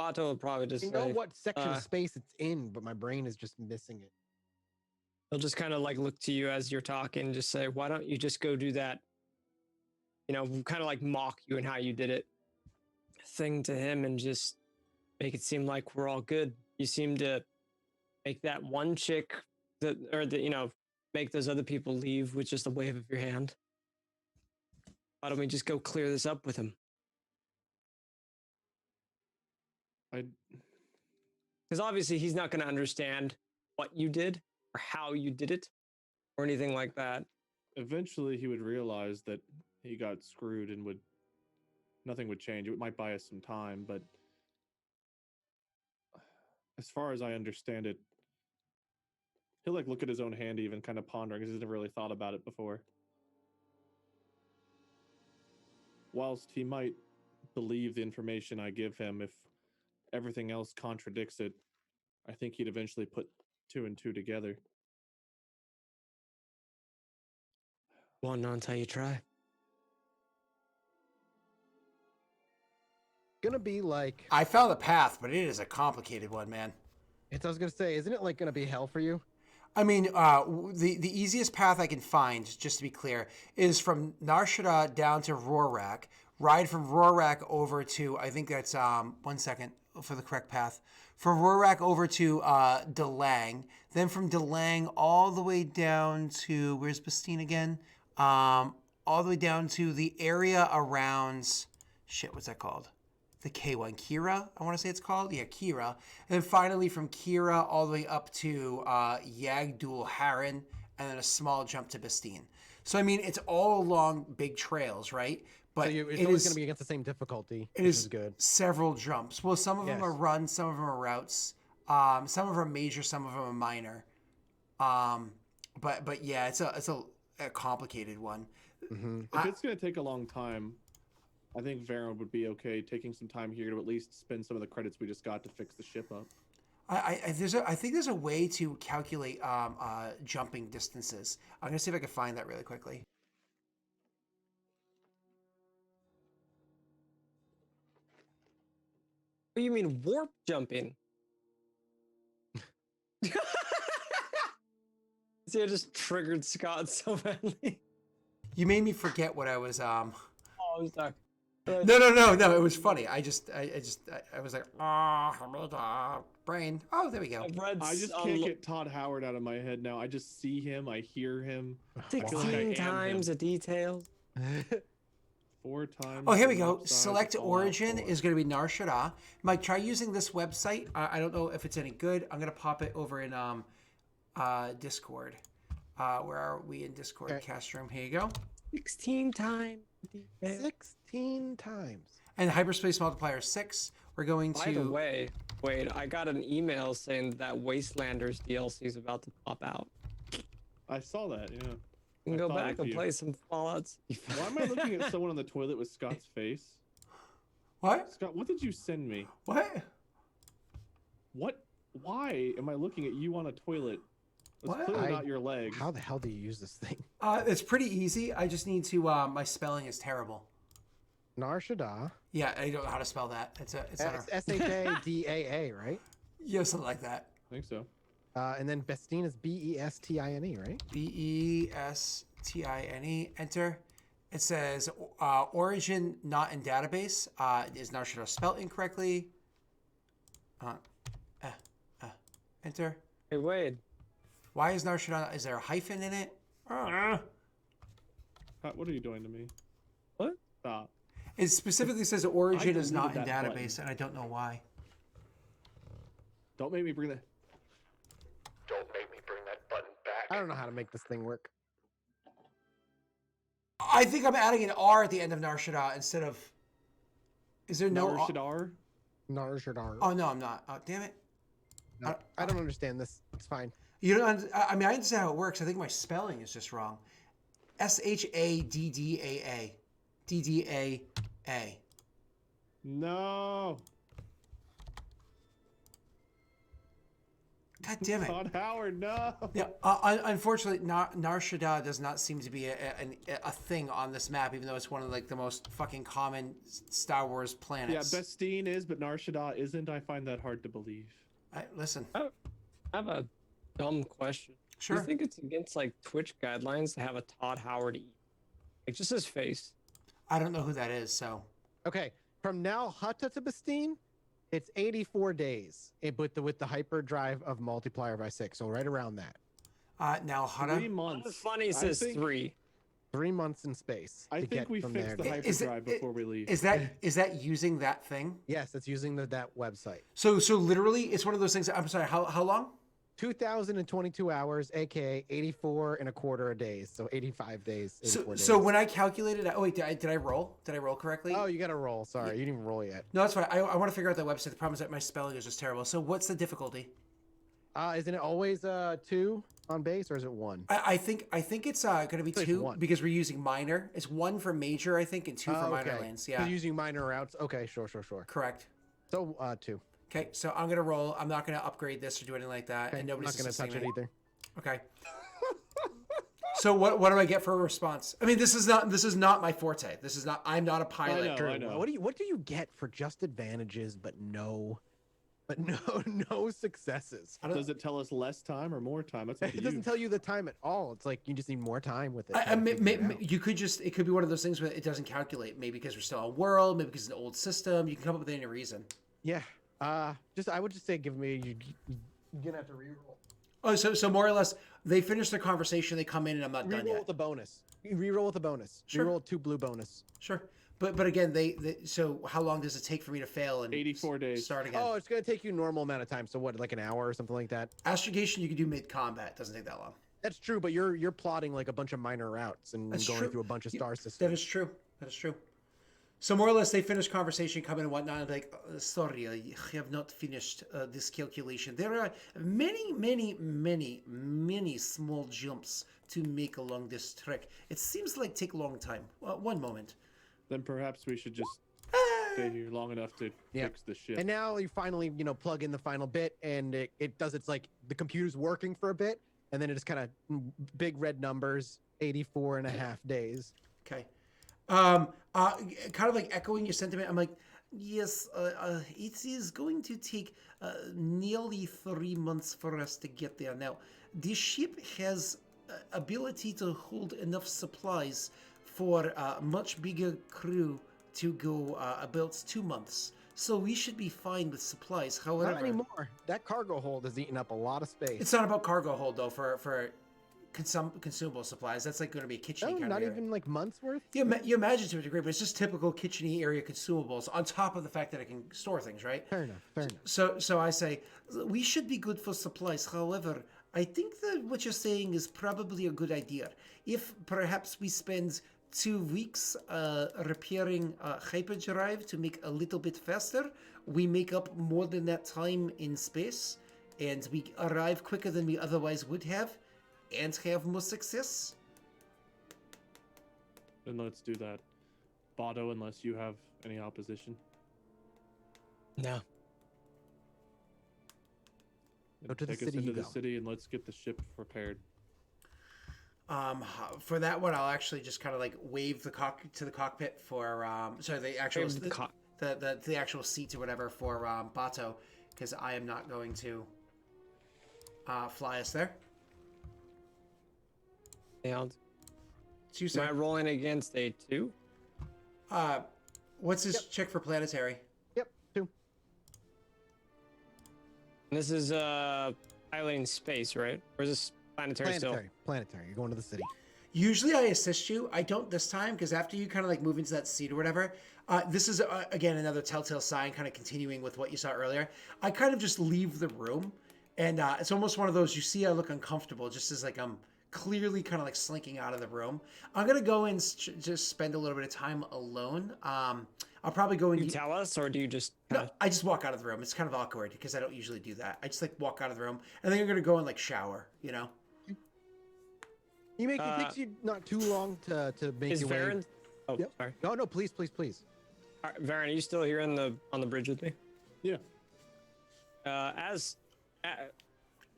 Otto would probably just You know say, what section of space it's in, but my brain is just missing it. he'll just kind of like look to you as you're talking and just say, "Why don't you just go do that?" You know, kind of like mock you and how you did it thing to him and just make it seem like we're all good. You seem to make that one chick make those other people leave with just a wave of your hand? Why don't we just go clear this up with him? Because obviously he's not going to understand what you did or how you did it or anything like that. Eventually, he would realize that he got screwed and nothing would change. It might buy us some time, but as far as I understand it, he'll like look at his own hand, even kind of pondering, because he's never really thought about it before. Whilst he might believe the information I give him, if everything else contradicts it, I think he'd eventually put 2 and 2 together. Won't know until you try. Gonna be like, I found the path, but it is a complicated one, man. I was gonna say, isn't it like gonna be hell for you? I mean, the easiest path I can find, just to be clear, is from Nar Shaddaa down to Rorak. Ride from Rorak over to, I think that's 1 second for the correct path. From Rorak over to Delang. Then from Delang all the way down to, where's Bastine again? All the way down to the area around, shit, what's that called? The K1, Kira, I want to say it's called. Yeah, Kira. And then finally from Kira all the way up to Yagdul Haran, and then a small jump to Bastine. So, I mean, it's all along big trails, right? But So it's always going to be against the same difficulty, which is good. Several jumps. Well, some of them Yes. are runs, some of them are routes. Some of them are major, some of them are minor. But yeah, it's a complicated one. Mm-hmm. If it's going to take a long time, I think Varen would be okay taking some time here to at least spend some of the credits we just got to fix the ship up. I think there's a way to calculate jumping distances. I'm gonna see if I can find that really quickly. What do you mean warp jumping? See, I just triggered Scott so badly. You made me forget what I was. Oh, I was talking. No. It was funny. I was like, brain. Oh, there we go. I just can't get Todd Howard out of my head now. I just see him. I hear him. 16 times the details. 4 times. Oh, here we the go. upside, Select it's all origin out for. is going to be Nar Shaddaa. Mike, try using this website. I don't know if it's any good. I'm going to pop it over in Discord. Where are we in Discord? Okay. Cast room. Here you go. 16 times the details. 16 times. And hyperspace multiplier 6. We're going to. By the way, wait, I got an email saying that Wastelanders DLC is about to pop out. I saw that, yeah. You can I go thought back of and you. play some Fallout. Why am I looking at someone on the toilet with Scott's face? What? Scott, what did you send me? What? What? Why am I looking at you on a toilet? It's What? clearly not your legs. How the hell do you use this thing? It's pretty easy. I just need to. My spelling is terrible. Nar Shaddaa. Yeah, I don't know how to spell that. It's not a, Shaddaa, right? yeah, something like that. I think so. And then Bestine is Bestine, right? Bestine. Enter. It says origin not in database. Is Nar Shaddaa spelled incorrectly? Enter. Hey, Wade. Why is Nar Shaddaa? Is there a hyphen in it? Scott, what are you doing to me? What? Stop. It specifically says origin is deleted not in that database, button. and I don't know why. Don't make me bring that. Don't make me bring that button back. I don't know how to make this thing work. I think I'm adding an R at the end of Nar Shaddaa instead of. Is there no? Nar Shaddaa? Nar Shaddaa. Oh no, I'm not. Oh, damn it. No, I don't understand this. It's fine. You don't. I mean, I understand how it works. I think my spelling is just wrong. Shaddaa. DDAA. No. God damn it. Todd Howard, no. Yeah. Unfortunately, Nar Shaddaa does not seem to be a thing on this map, even though it's one of like the most fucking common Star Wars Yeah, planets. Bestine is, but Nar Shaddaa isn't. I find that hard to believe. Listen. I have a dumb question. Sure. Do you think it's against like Twitch guidelines to have a Todd Howard like just his face? I don't know who that is, so. Okay, from now Hutta to Bestine, It's 84 days, with the hyperdrive of multiplier by 6, so right around that. Now, 3 Hana, months. Funny I says think- 3. 3 months in space. I to think get we from fixed there the to- hyperdrive before we leave. is that using that thing? Yes, it's using that website. So literally, it's one of those things. I'm sorry. How long? 2,022 hours, aka 84 and a quarter a days, so 85 days. 84 days. So when I calculated, oh wait, did I roll? Did I roll correctly? Oh, you got to roll. Sorry, you didn't even roll yet. No, that's fine. I want to figure out that website. The problem is that my spelling is just terrible. So what's the difficulty? Isn't it always 2 on base, or is it 1? I think it's going to be So it's 2 1. because we're using minor. It's 1 for major, I think, and 2 for minor okay. lanes. So Yeah, using minor routes. Okay, sure. correct. So 2. Okay, so I'm gonna roll. I'm not gonna upgrade this or do anything like that, Okay, and I'm nobody's not going to touch it either. Okay. So what do I get for a response? I mean, this is not my forte. This is not. I'm not a pilot. I know. What do you get for just advantages, but no successes? Does it tell us less time or more time? That's up to It you. doesn't tell you the time at all. It's like you just need more time with it. I to figure it mean, out. you could just. It could be one of those things where it doesn't calculate. Maybe because we're still on world. Maybe because it's an old system. You can come up with any reason. Yeah. I would just say, give me. You're gonna have to reroll. Oh, so more or less, they finish their conversation. They come in, and I'm not done Reroll yet. with a bonus. You reroll with a bonus. Sure. Reroll 2 blue bonus. Sure, but again, so how long does it take for me to fail and 84 days. start again? Oh, it's gonna take you normal amount of time. So what, like an hour or something like that? Astrogation you can do mid combat. Doesn't take that long. That's true, but you're plotting like a bunch of minor routes and That's going true. through a bunch of star systems. That is true. That is true. So more or less, they finish conversation, come in and whatnot, and like, sorry, I have not finished this calculation. There are many, many, many, many small jumps to make along this trek. It seems like take a long time. One moment. Then perhaps we should just stay here long enough to fix the ship. And now you finally, plug in the final bit, and it does. It's like the computer's working for a bit, and then it just kind of big red numbers, 84 and a half days. Okay. Kind of like echoing your sentiment. I'm like, yes, it is going to take nearly 3 months for us to get there. Now, the ship has ability to hold enough supplies for a much bigger crew to go about 2 months. So we should be fine with supplies. However, Not anymore. That cargo hold has eaten up a lot of space. it's not about cargo hold though. For consumable supplies, that's like going to be a kitchen No, kind not of area. even like months worth. You imagine to a degree, but it's just typical kitchen-y area consumables on top of the fact that I can store things, right? Fair enough. Fair enough. So I say, we should be good for supplies. However, I think that what you're saying is probably a good idea. If perhaps we spend 2 weeks repairing hyperdrive to make a little bit faster, we make up more than that time in space, and we arrive quicker than we otherwise would have, and have more success. Then let's do that. Botto, unless you have any opposition. No. Go to the Take us city into you the go. city and let's get the ship repaired. For that one, I'll actually just kind of like wave the cockpit for sorry, the actual Wave the the actual seat or whatever for Bato, because I am not going to fly us there. And So you am I say, rolling against a 2? what's his check for planetary? Yep. 2. This is piloting space, right? Or is this planetary still? Planetary. You're going to the city. Usually I assist you. I don't this time because after you kind of like move into that seat or whatever, this is again another telltale sign, kind of continuing with what you saw earlier. I kind of just leave the room, and it's almost one of those you see I look uncomfortable, just as like I'm clearly kind of like slinking out of the room. I'm gonna go and just spend a little bit of time alone. I'll probably go and You tell us, or do you just no, I just walk out of the room. It's kind of awkward because I don't usually do that. I just like walk out of the room, and then I'm gonna go and like shower. You know. It takes you not too long to make is your way. Varen? Oh, Yep. sorry. No, please. All right, Varen, are you still here on the bridge with me? Yeah.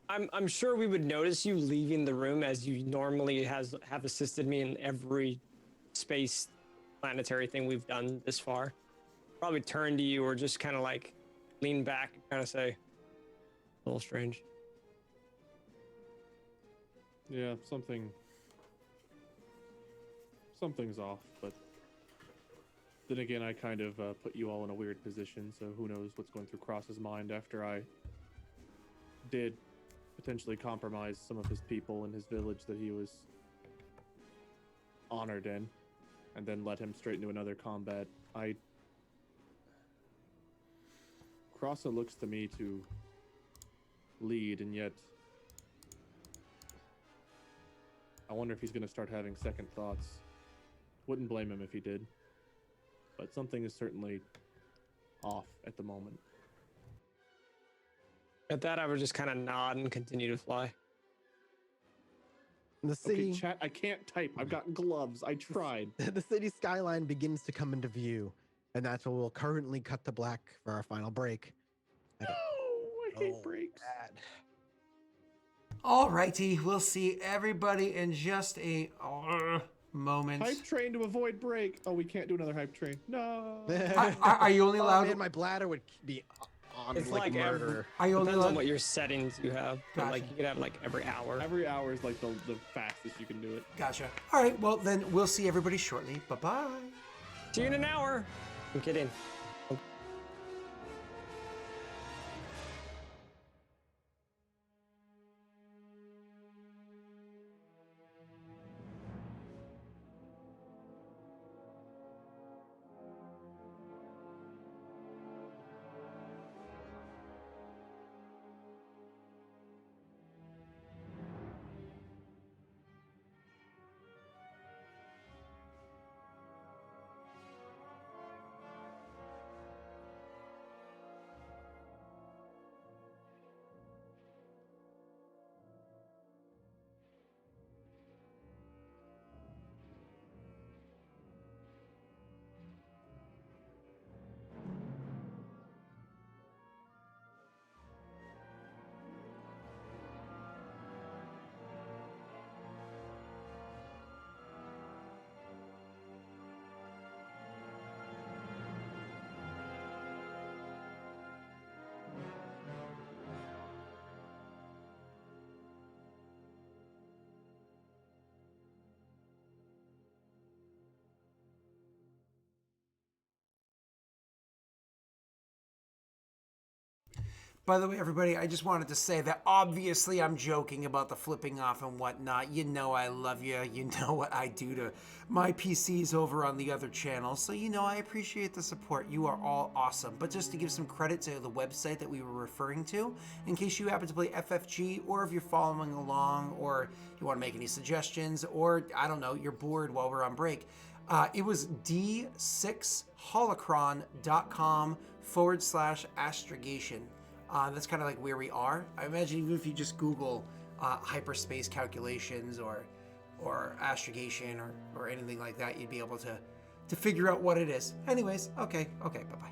I'm sure we would notice you leaving the room as you normally have assisted me in every space planetary thing we've done this far. Probably turn to you or just kind of like lean back and kind of say, a little strange. Yeah, something's off, but Then again, I kind of put you all in a weird position, so who knows what's going through Cross's mind after I did potentially compromise some of his people in his village that he was honored in, and then led him straight into another combat. Crossa looks to me to lead, and yet I wonder if he's going to start having second thoughts. Wouldn't blame him if he did, but something is certainly off at the moment. At that, I would just kind of nod and continue to fly. The city, Okay, chat, I can't type. I've got gloves. I tried. the city skyline begins to come into view, and that's where we'll currently cut to black for our final break. No, I hate breaks. Bad. Alrighty, we'll see everybody in just a moment. Hype train to avoid break. Oh, we can't do another hype train. No. Are you only Oh allowed? man, my bladder would be on It's like like murder. Are you only Depends on allowed? what your settings you have. But like Gotcha. you could have like every hour. Every hour is like the fastest you can do it. Gotcha. All right. Well, then we'll see everybody shortly. Bye bye. See you in an hour. I'm kidding. By the way, everybody, I just wanted to say that obviously I'm joking about the flipping off and whatnot. You know I love you. You know what I do to my PCs over on the other channel. So, you know, I appreciate the support. You are all awesome. But just to give some credit to the website that we were referring to, in case you happen to play FFG, or if you're following along, or you want to make any suggestions, or, I don't know, you're bored while we're on break, it was d6holocron.com/astrogation. That's kind of like where we are. I imagine even if you just Google hyperspace calculations or astrogation or anything like that, you'd be able to figure out what it is. Anyways, okay, bye-bye.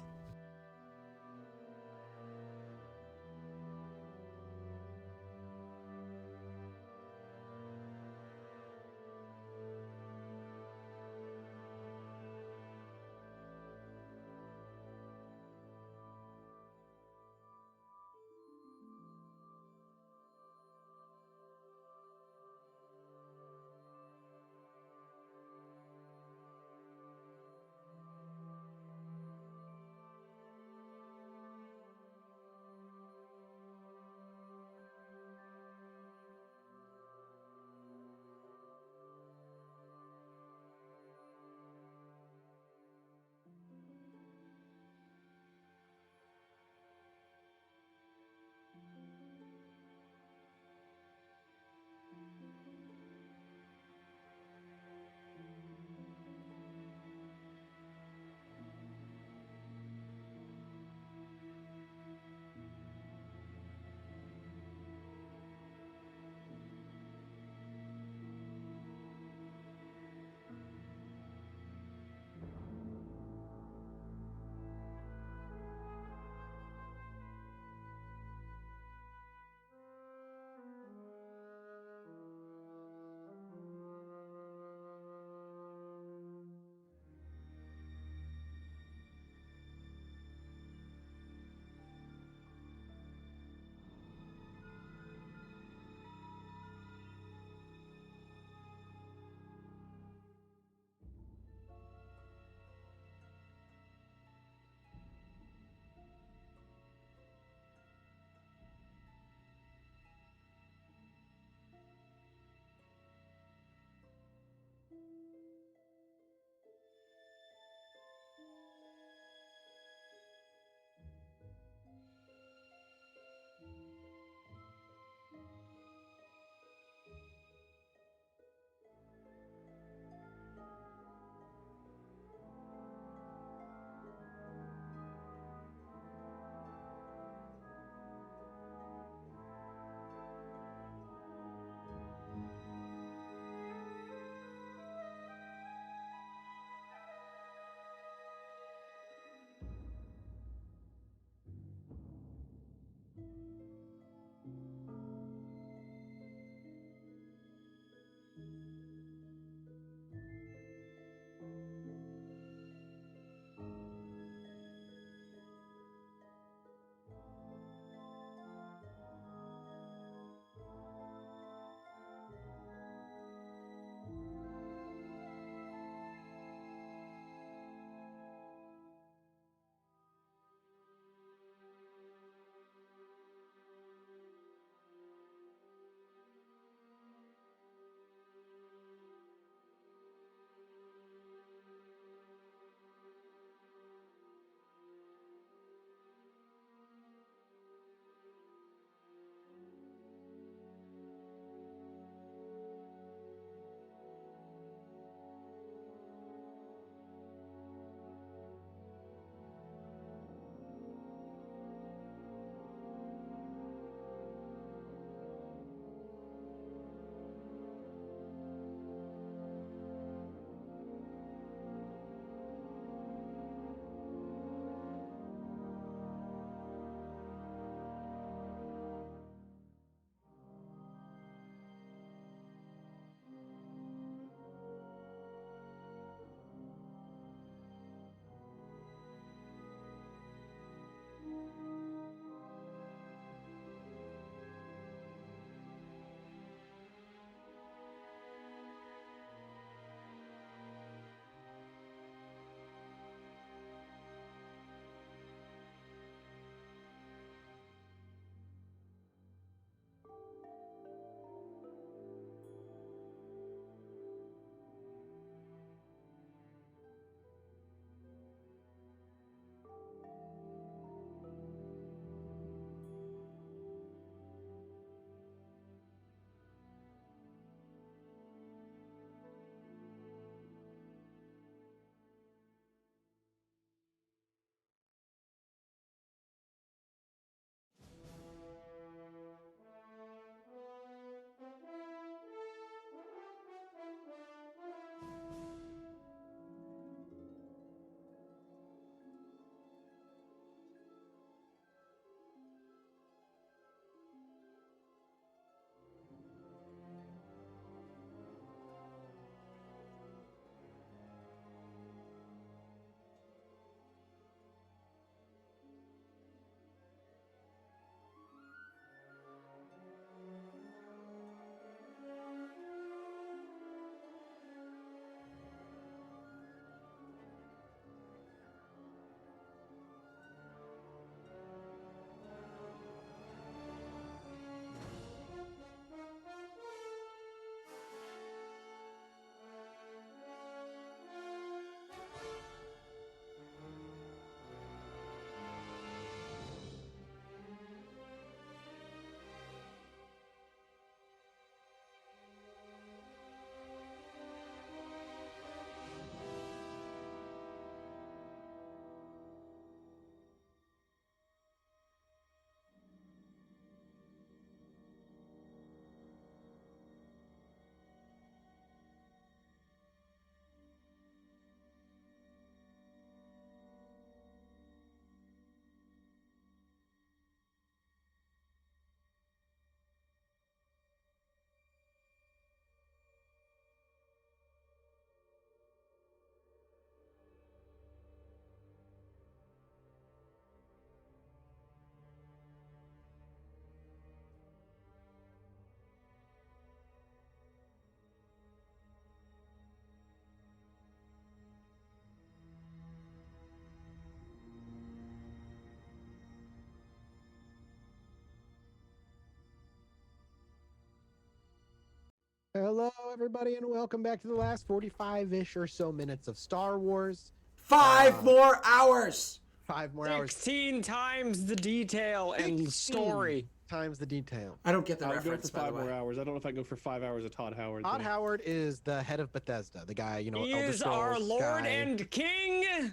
Hello, everybody, and welcome back to the last 45-ish or so minutes of Star Wars. 5 more hours. 5 more hours 16 times the detail and story. times the detail. I don't get the I would go for reference, by the 5 more way. hours. I don't know if I can go for 5 hours of Todd Howard. Todd though. Howard is the head of Bethesda, the guy, you know, He Elder is Scrolls our Lord guy. and King.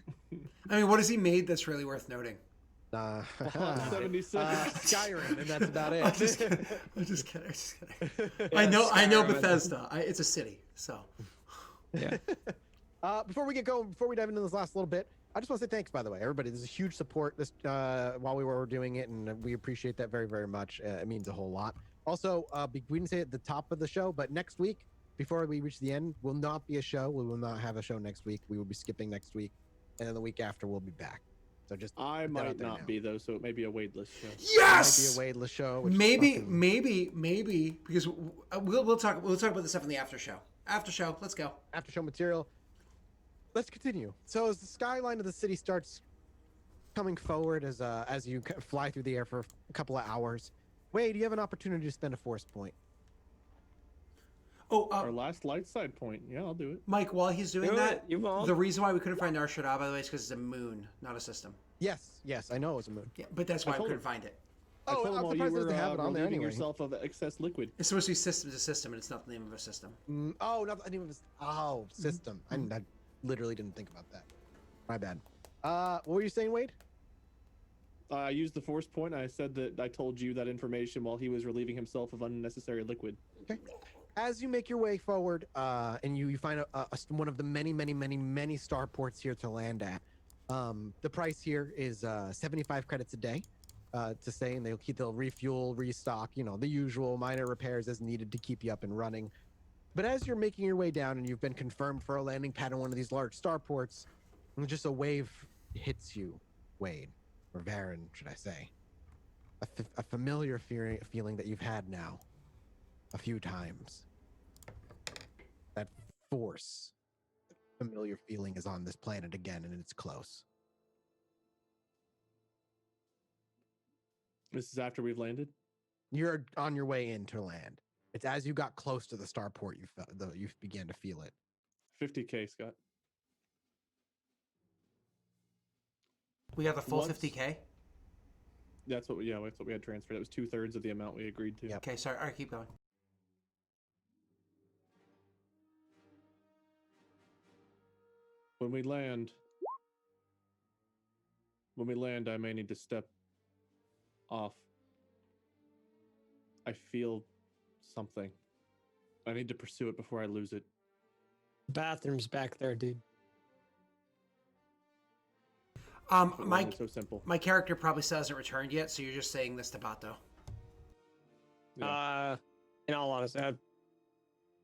I mean, what has he made that's really worth noting? Fallout 76. Skyrim, and that's about it. I'm just kidding. I'm just kidding. Yeah, I know Skyrim. Bethesda. It's a city, so. Yeah. Before we get going, before we dive into this last little bit, I just want to say thanks, by the way, everybody. This is huge support this while we were doing it, and we appreciate that very, very much. It means a whole lot. Also, we didn't say it at the top of the show, but next week, before we reach the end, will not be a show. We will not have a show next week. We will be skipping next week, and then the week after we'll be back. So just I put that might out there not now. be though, so it may be a waitlist show. Yes. It might be a wadeless show. Which is Maybe, fucking- maybe because we'll talk about this stuff in the after show. After show, let's go. after show material. Let's continue. So as the skyline of the city starts coming forward, as you fly through the air for a couple of hours, Wade, you have an opportunity to spend a force point. Oh, Our last light side point. Yeah, I'll do it. Mike, while he's doing Do that, it. You won't. the reason why we couldn't find Nar Shaddaa, by the way, is because it's a moon, not a system. Yes, I know it was a moon. Yeah, but that's why we told couldn't him. find it. I told him I'm while you surprised it were doesn't have it on there relieving anyway. yourself of excess liquid. It's supposed to be system to system, and it's not the name of a system. Oh, not the name of his. Oh, system. I literally didn't think about that. My bad. What were you saying, Wade? I used the force point. I said that I told you that information while he was relieving himself of unnecessary liquid. Okay. As you make your way forward, and you find one of the many starports here to land at, the price here is 75 credits a day to stay, and they'll refuel, restock, you know, the usual minor repairs as needed to keep you up and running. But as you're making your way down and you've been confirmed for a landing pad on one of these large starports, and just a wave hits you, Wade, or Varen, should I say. A familiar feeling that you've had now a few times. That force, that familiar feeling is on this planet again, and it's close. This is after we've landed. You're on your way into land. It's as you got close to the starport you began to feel it. 50K, Scott. We got the full Once- 50K. That's what we had transferred. That was 2/3 of the amount we agreed to. Yep. Okay, sorry. All right, keep going. When we land, I may need to step off. I feel something. I need to pursue it before I lose it. Bathroom's back there, dude. But why Mike, is it so simple. my character probably still hasn't returned yet, so you're just saying this to Bato. Yeah. In all honesty,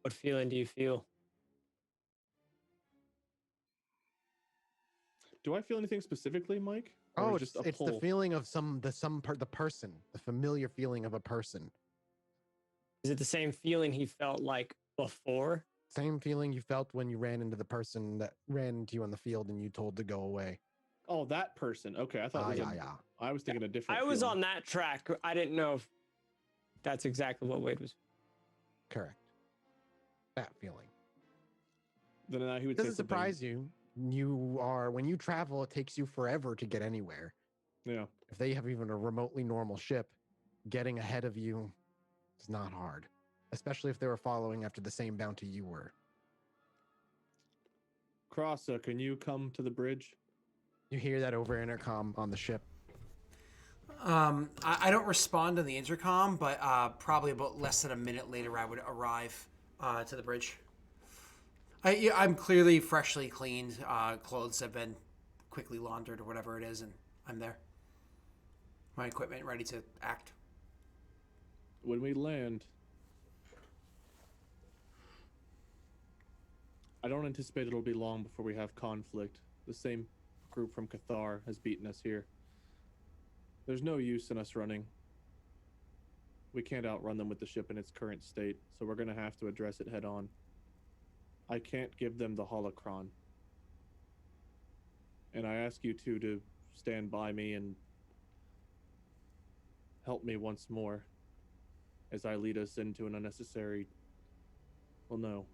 what feeling do you feel? Do I feel anything specifically, Mike? Oh, Or it's just a the pull? feeling of the person, the familiar feeling of a person. Is it the same feeling he felt like before? Same feeling you felt when you ran into the person that ran into you on the field and you told to go away. Oh, that person. Okay, I thought. it was Yeah. I was thinking a different. I was feeling. on that track. I didn't know if that's exactly what Wade was. Correct. That feeling. Then he would Doesn't say something- surprise you. When you travel, it takes you forever to get anywhere. Yeah. If they have even a remotely normal ship, getting ahead of you is not hard. Especially if they were following after the same bounty you were. Crossa, can you come to the bridge? You hear that over intercom on the ship. I don't respond on the intercom, but probably about less than a minute later, I would arrive to the bridge. I'm clearly freshly cleaned. Clothes have been quickly laundered or whatever it is, and I'm there. My equipment ready to act. When we land, I don't anticipate it'll be long before we have conflict. The same group from Cathar has beaten us here. There's no use in us running. We can't outrun them with the ship in its current state, so we're going to have to address it head on. I can't give them the holocron. And I ask you two to stand by me and help me once more as I lead us into an unnecessary Well, no.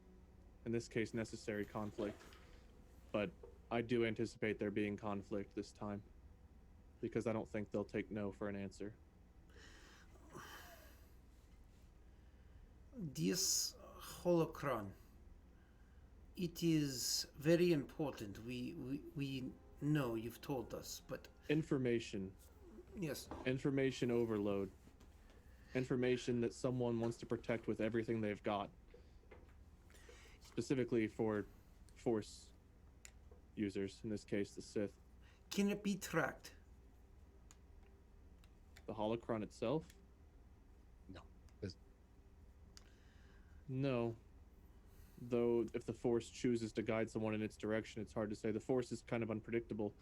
In this case, necessary conflict. But I do anticipate there being conflict this time. Because I don't think they'll take no for an answer. This holocron, it is very important. We know you've told us, but Information. yes, Information overload. Information that someone wants to protect with everything they've got. Specifically for Force users, in this case the Sith. can it be tracked? The holocron itself? No. There's- No. Though, if the Force chooses to guide someone in its direction, it's hard to say. The Force is kind of unpredictable.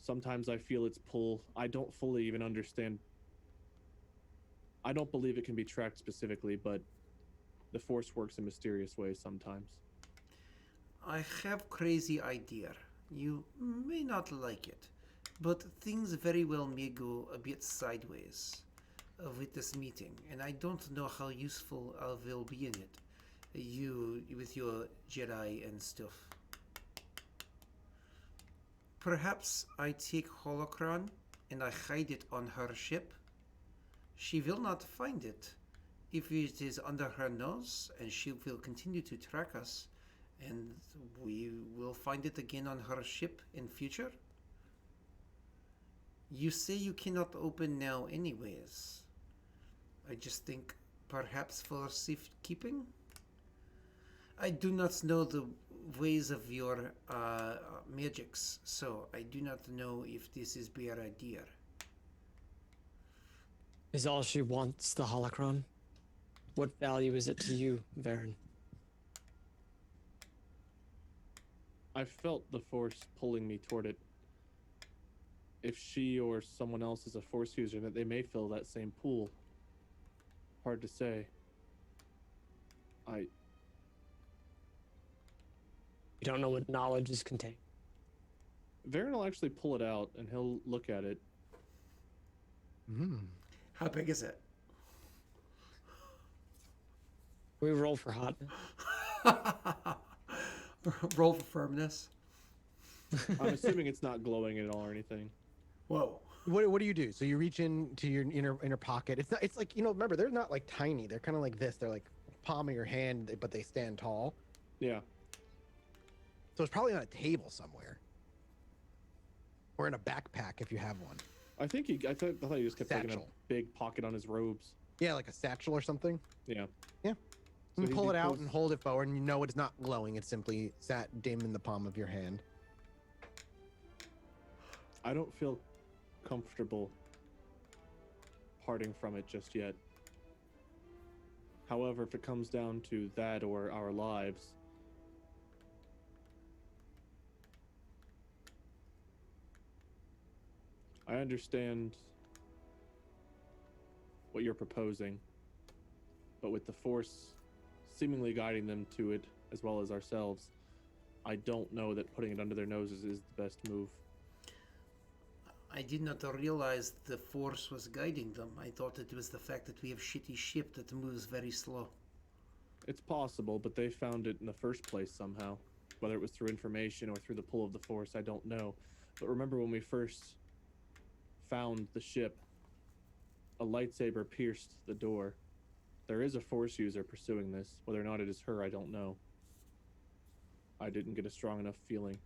Sometimes I feel its pull. I don't fully even understand. I don't believe it can be tracked specifically, but the Force works in mysterious ways sometimes. I have crazy idea. You may not like it, but things very well may go a bit sideways with this meeting, and I don't know how useful I will be in it. You with your Jedi and stuff. Perhaps I take holocron and I hide it on her ship. She will not find it if it is under her nose, and she will continue to track us, and we will find it again on her ship in future. You say you cannot open now anyways. I just think perhaps for safekeeping? I do not know the ways of your magics, so I do not know if this is bad idea. Is all she wants the holocron? What value is it to you, Varen? I felt the Force pulling me toward it. If she or someone else is a Force user, that they may fill that same pool. Hard to say. You don't know what knowledge is contained. Varen will actually pull it out and he'll look at it. How big is it? We roll for hotness. Roll for firmness. I'm assuming it's not glowing at all or anything. Whoa. What do you do? So you reach into your inner pocket. It's not. It's like, remember, they're not like tiny. They're kind of like this. They're like palm of your hand, but they stand tall. Yeah. So it's probably on a table somewhere, or in a backpack if you have one. I thought he just kept taking a Satchel. big pocket on his robes. Yeah, like a satchel or something. Yeah. Yeah. So You he pull it out pulls- and hold it forward, and you know it's not glowing. It's simply sat dim in the palm of your hand. I don't feel comfortable parting from it just yet. However, if it comes down to that or our lives, I understand what you're proposing, but with the Force seemingly guiding them to it as well as ourselves, I don't know that putting it under their noses is the best move. I did not realize the Force was guiding them. I thought it was the fact that we have shitty ship that moves very slow. It's possible, but they found it in the first place somehow. Whether it was through information or through the pull of the Force, I don't know. But remember when we first found the ship, a lightsaber pierced the door. There is a Force user pursuing this. Whether or not it is her, I don't know. I didn't get a strong enough feeling.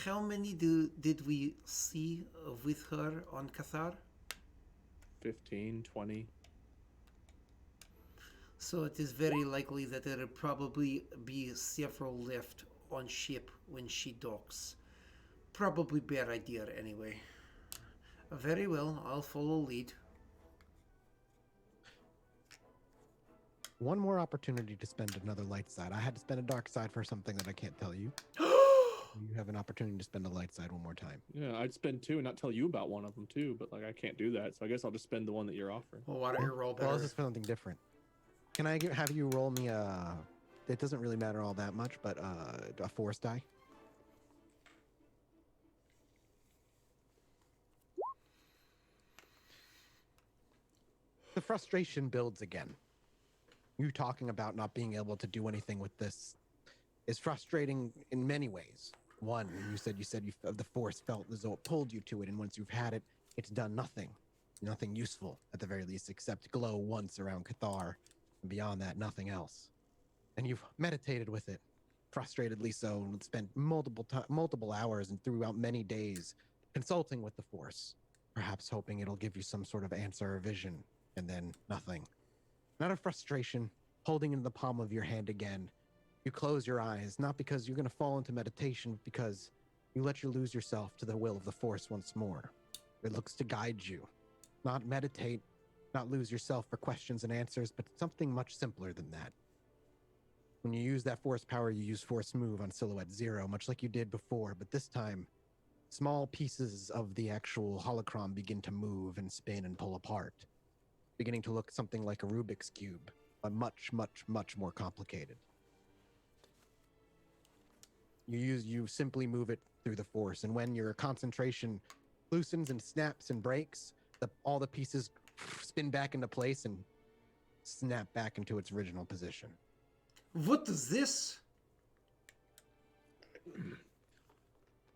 How many did we see with her on Cathar? 15, 20. So it is very likely that there will probably be several left on ship when she docks. Probably bad idea anyway. Very well, I'll follow lead. One more opportunity to spend another light side. I had to spend a dark side for something that I can't tell you. You have an opportunity to spend a light side one more time. Yeah, I'd spend 2 and not tell you about one of them too, but like I can't do that, so I guess I'll just spend the one that you're offering. Well, why don't you roll Well, better? this is for something different. Can I have you roll me it doesn't really matter all that much, but a Force die? The frustration builds again. You talking about not being able to do anything with this is frustrating in many ways. One, you said the force felt as though it pulled you to it, and once you've had it, it's done nothing useful at the very least, except glow once around Cathar, and beyond that, nothing else. And you've meditated with it, frustratedly so, and spent multiple hours and throughout many days consulting with the force, perhaps hoping it'll give you some sort of answer or vision, and then nothing. Out of frustration, holding in the palm of your hand again, you close your eyes, not because you're going to fall into meditation, but because you let you lose yourself to the will of the force once more. It looks to guide you. Not meditate, not lose yourself for questions and answers, but something much simpler than that. When you use that force power, you use force move on Silhouette Zero, much like you did before, but this time, small pieces of the actual holocron begin to move and spin and pull apart, beginning to look something like a Rubik's Cube, but much, much, much more complicated. You simply move it through the force, and when your concentration loosens and snaps and breaks, all the pieces spin back into place and snap back into its original position. What is this?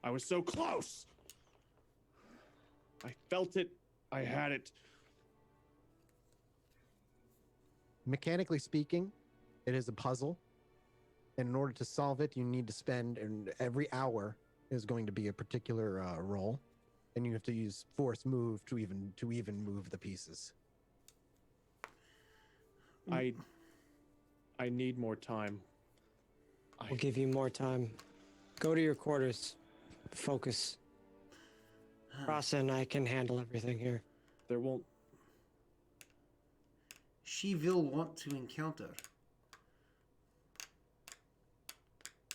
I was so close. I felt it. I had it. Mechanically speaking, it is a puzzle. And in order to solve it, you need to spend, and every hour is going to be a particular roll, and you have to use force move to even move the pieces. I need more time. We'll give you more time. Go to your quarters. Focus. Rasa and I can handle everything here. There won't. She will want to encounter.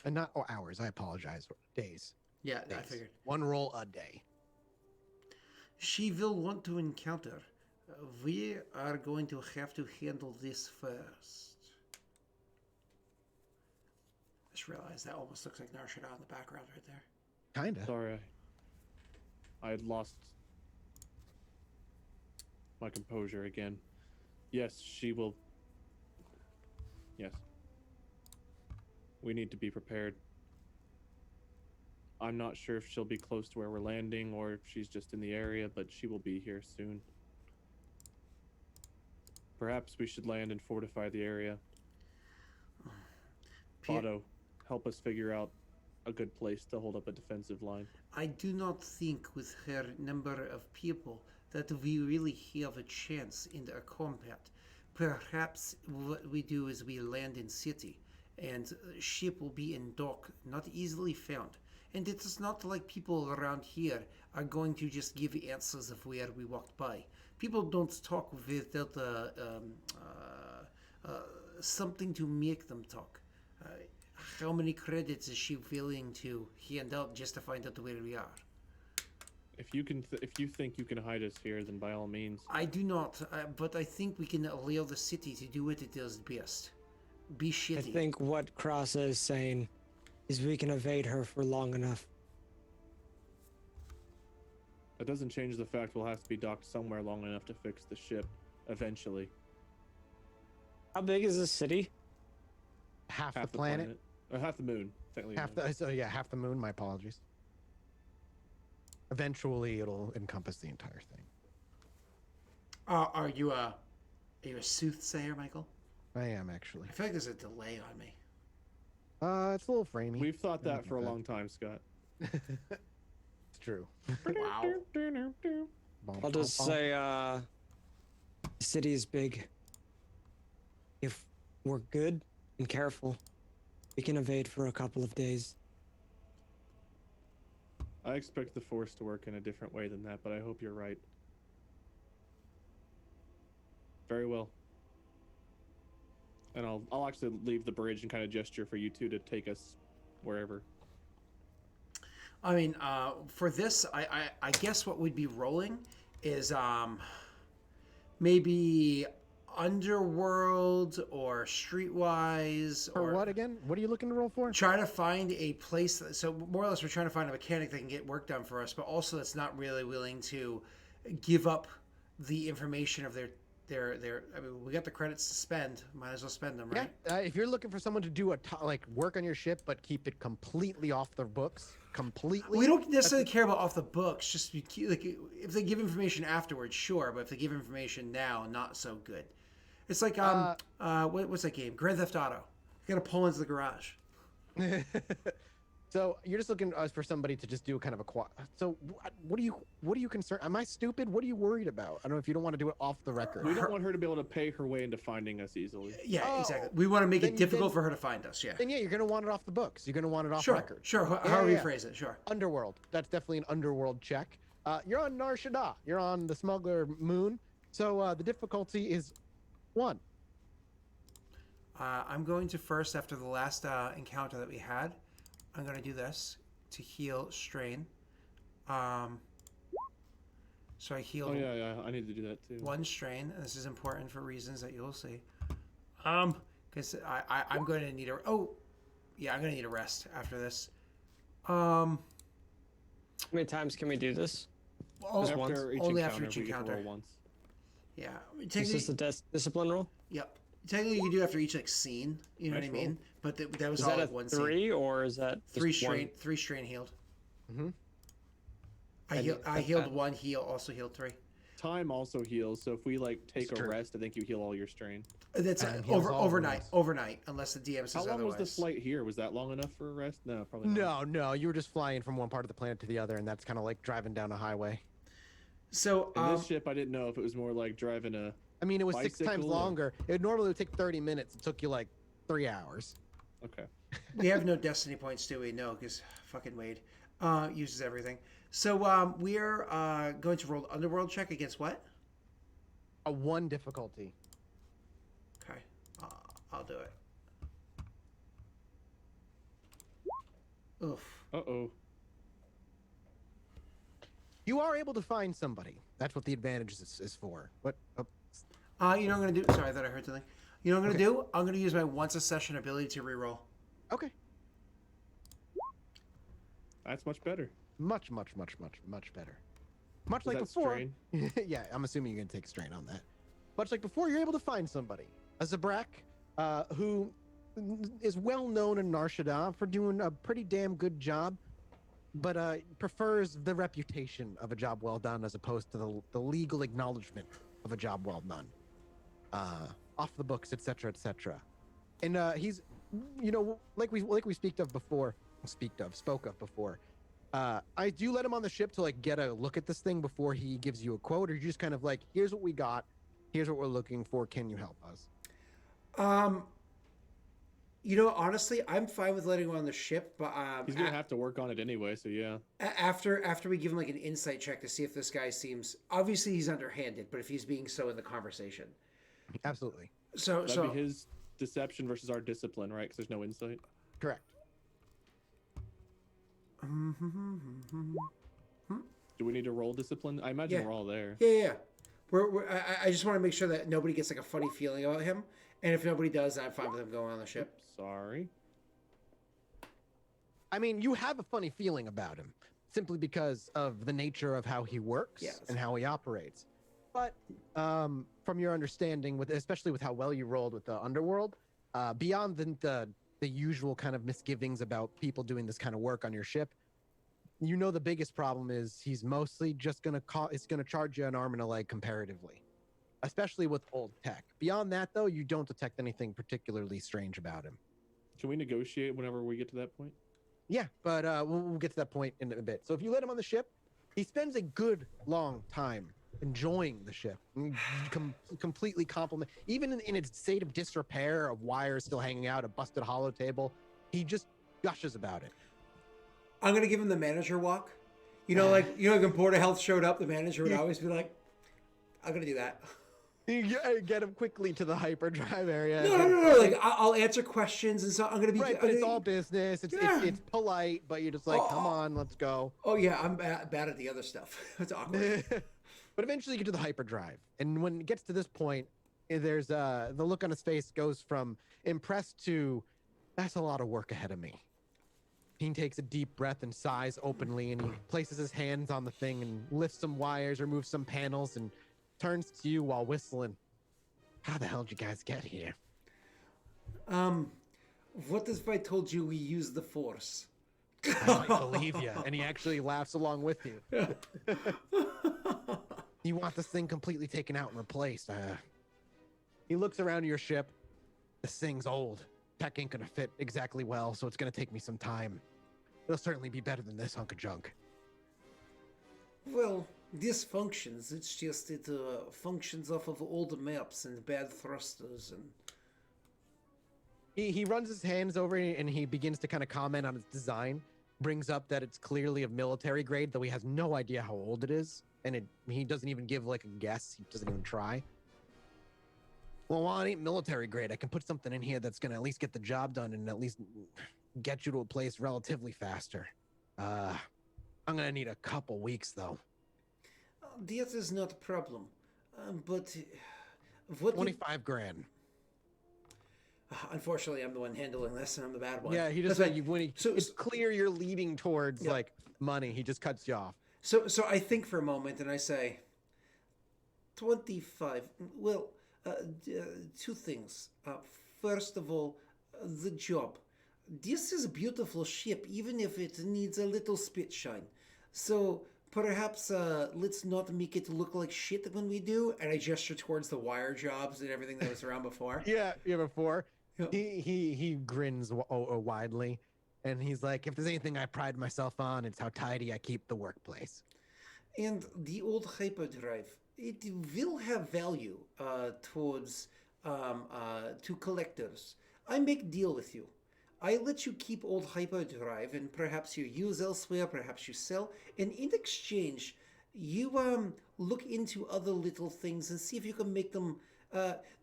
And not hours, I apologize. Days. Yeah, Days. I figured. One roll a day. She will want to encounter. We are going to have to handle this first. I just realized that almost looks like Nar Shaddaa in the background right there. Kinda. Sorry, I had lost my composure again. Yes, she will. Yes. We need to be prepared. I'm not sure if she'll be close to where we're landing or if she's just in the area, but she will be here soon. Perhaps we should land and fortify the area. Otto, help us figure out a good place to hold up a defensive line. I do not think with her number of people that we really have a chance in a combat. Perhaps what we do is we land in city, and ship will be in dock, not easily found. And it is not like people around here are going to just give answers of where we walked by. People don't talk without something to make them talk. How many credits is she willing to hand out just to find out where we are? If you think you can hide us here, then by all means. I do not, but I think we can allow the city to do what it does best. Be shitty. I think what Krasa is saying is we can evade her for long enough. That doesn't change the fact we'll have to be docked somewhere long enough to fix the ship, eventually. How big is this city? Half the planet. Or half the moon, technically. Half the moon, my apologies. Eventually it'll encompass the entire thing. Are you a soothsayer, Michael? I am actually. I feel like there's a delay on me. It's a little framey. We've thought that for a long time, Scott. It's true. Wow. I'll just say, the city is big. If we're good and careful, we can evade for a couple of days. I expect the Force to work in a different way than that, but I hope you're right. Very well. And I'll actually leave the bridge and kind of gesture for you two to take us wherever. I mean, for this, I guess what we'd be rolling is maybe Underworld or Streetwise. For what again? What are you looking to roll for? Try to find a place. So more or less, we're trying to find a mechanic that can get work done for us, but also that's not really willing to give up the information of their they're. I mean, we got the credits to spend. Might as well spend them, Yeah, right? if you're looking for someone to do like work on your ship, but keep it completely off the books, completely. We don't necessarily care about off the books. Just like if they give information afterwards, sure. But if they give information now, not so good. It's like what's that game? Grand Theft Auto. You got to pull into the garage. So you're just looking for somebody to just do kind of a quad. So what are you concerned? Am I stupid? What are you worried about? I don't know if you don't want to do it off the record. We don't want her to be able to pay her way into finding us easily. Yeah, Oh, exactly. We want to make it then- difficult for her to find us. Yeah. Then yeah, you're gonna want it off the books. You're gonna want it off Sure. record. Sure. Yeah, However yeah, you yeah. phrase it. Sure. Underworld. That's definitely an underworld check. You're on Nar Shaddaa. You're on the smuggler moon. So the difficulty is 1. I'm going to first, after the last encounter that we had, I'm going to do this to heal strain. So I healed Oh yeah, I need to do that too. 1 strain, and this is important for reasons that you'll see. Because I'm going to need I'm going to need a rest after this. How many times can we do this? Only After each only encounter, after each we get to roll encounter. once. Yeah. Is Technically, this the discipline roll? yep. Technically, you can do it after each like scene. You know Nice what I mean? But that was Is all that like a one scene. 3 or is that just 3 one? strain. 3 strain healed. Mhm. I healed 1. Also healed 3. Time also heals, so if we like take It's a true. rest, I think you heal all your strain. That's And heals all overnight. wounds. Overnight, unless the DM says How long otherwise. was the flight here? Was that long enough for a rest? No, probably not. No, you were just flying from one part of the planet to the other, and that's kind of like driving down a highway. So In this ship, I didn't know if it was more like driving a. I mean, it was 6 times Bicycle or- longer. It normally would take 30 minutes. It took you like 3 hours. Okay. we have no destiny points, do we? No, because fucking Wade uses everything. So we're going to roll underworld check against what? A 1 difficulty. Okay, I'll do it. Oof. Uh-oh. You are able to find somebody. That's what the advantage is for. What? Oh, You know what I'm gonna do? Sorry, I thought I heard something. You know what I'm gonna do? I'm gonna use my once a session ability to reroll. okay. That's much better. Much better. Much Is like that before. strain? Yeah, I'm assuming you're gonna take strain on that. Much like before, you're able to find somebody, a Zabrak, who is well known in Nar Shaddaa for doing a pretty damn good job, but prefers the reputation of a job well done as opposed to the legal acknowledgement of a job well done. Off the books, etc., etc. And he's, you know, like we spoke of before. I do let him on the ship to like get a look at this thing before he gives you a quote, or you just kind of like, here's what we got, here's what we're looking for. Can you help us? You know, honestly, I'm fine with letting him on the ship, but He's gonna have to work on it anyway, so yeah. after we give him like an insight check to see if this guy seems obviously he's underhanded, but if he's being so in the conversation. Absolutely So That'd be his deception versus our discipline, right? Because there's no insight. correct. Do we need to roll discipline? I imagine Yeah. we're all there. Yeah. I just want to make sure that nobody gets like a funny feeling about him, and if nobody does, I'm fine with him going on the ship. Sorry. I mean, you have a funny feeling about him simply because of the nature of how he works Yes. and how he operates. But from your understanding, especially with how well you rolled with the underworld, beyond the usual kind of misgivings about people doing this kind of work on your ship, you know the biggest problem is he's mostly just gonna charge you an arm and a leg comparatively, especially with old tech. Beyond that, though, you don't detect anything particularly strange about him. Can we negotiate whenever we get to that point? Yeah, but we'll get to that point in a bit. So if you let him on the ship, he spends a good long time enjoying the ship, completely compliment. Even in its state of disrepair, of wires still hanging out, a busted hollow table, he just gushes about it. I'm gonna give him the manager walk. You know, like when Board of Health showed up, the manager would always be like, "I'm gonna do that." You get him quickly to the hyperdrive area. No. Like I'll answer questions and so I'm gonna be Right, but it's all business. Yeah. It's polite, but you're just like, come on, let's go. Oh yeah, I'm bad at the other stuff. It's awkward. But eventually you get to the hyperdrive, and when it gets to this point, there's the look on his face goes from impressed to, that's a lot of work ahead of me. He takes a deep breath and sighs openly, and he places his hands on the thing and lifts some wires, removes some panels, and turns to you while whistling. How the hell did you guys get here? What if I told you we use the Force? I might believe you. And he actually laughs along with you. You want this thing completely taken out and replaced. He looks around your ship. This thing's old. Tech ain't gonna fit exactly well, so it's gonna take me some time. It'll certainly be better than this hunk of junk. Well, this functions. It's just it functions off of old maps and bad thrusters and. He runs his hands over and he begins to kind of comment on its design. Brings up that it's clearly of military grade, though he has no idea how old it is. And he doesn't even give like a guess. He doesn't even try. Well, while it ain't military grade, I can put something in here that's going to at least get the job done and at least get you to a place relatively faster. I'm going to need a couple weeks, though. That is not a problem. But what 25 grand. Unfortunately, I'm the one handling this, and I'm the bad one. Yeah, he just That's said fine. it's clear you're leading towards Yeah. like money. He just cuts you off. So I think for a moment, and I say, 25. Well, two things. First of all, the job. This is a beautiful ship, even if it needs a little spit shine. So perhaps let's not make it look like shit when we do. And I gesture towards the wire jobs and everything that was around before. Yeah, before. Yeah. He grins widely, and he's like, if there's anything I pride myself on, it's how tidy I keep the workplace. And the old hyperdrive, it will have value towards to collectors. I make deal with you. I let you keep old hyperdrive, and perhaps you use elsewhere, perhaps you sell. And in exchange, you look into other little things and see if you can make them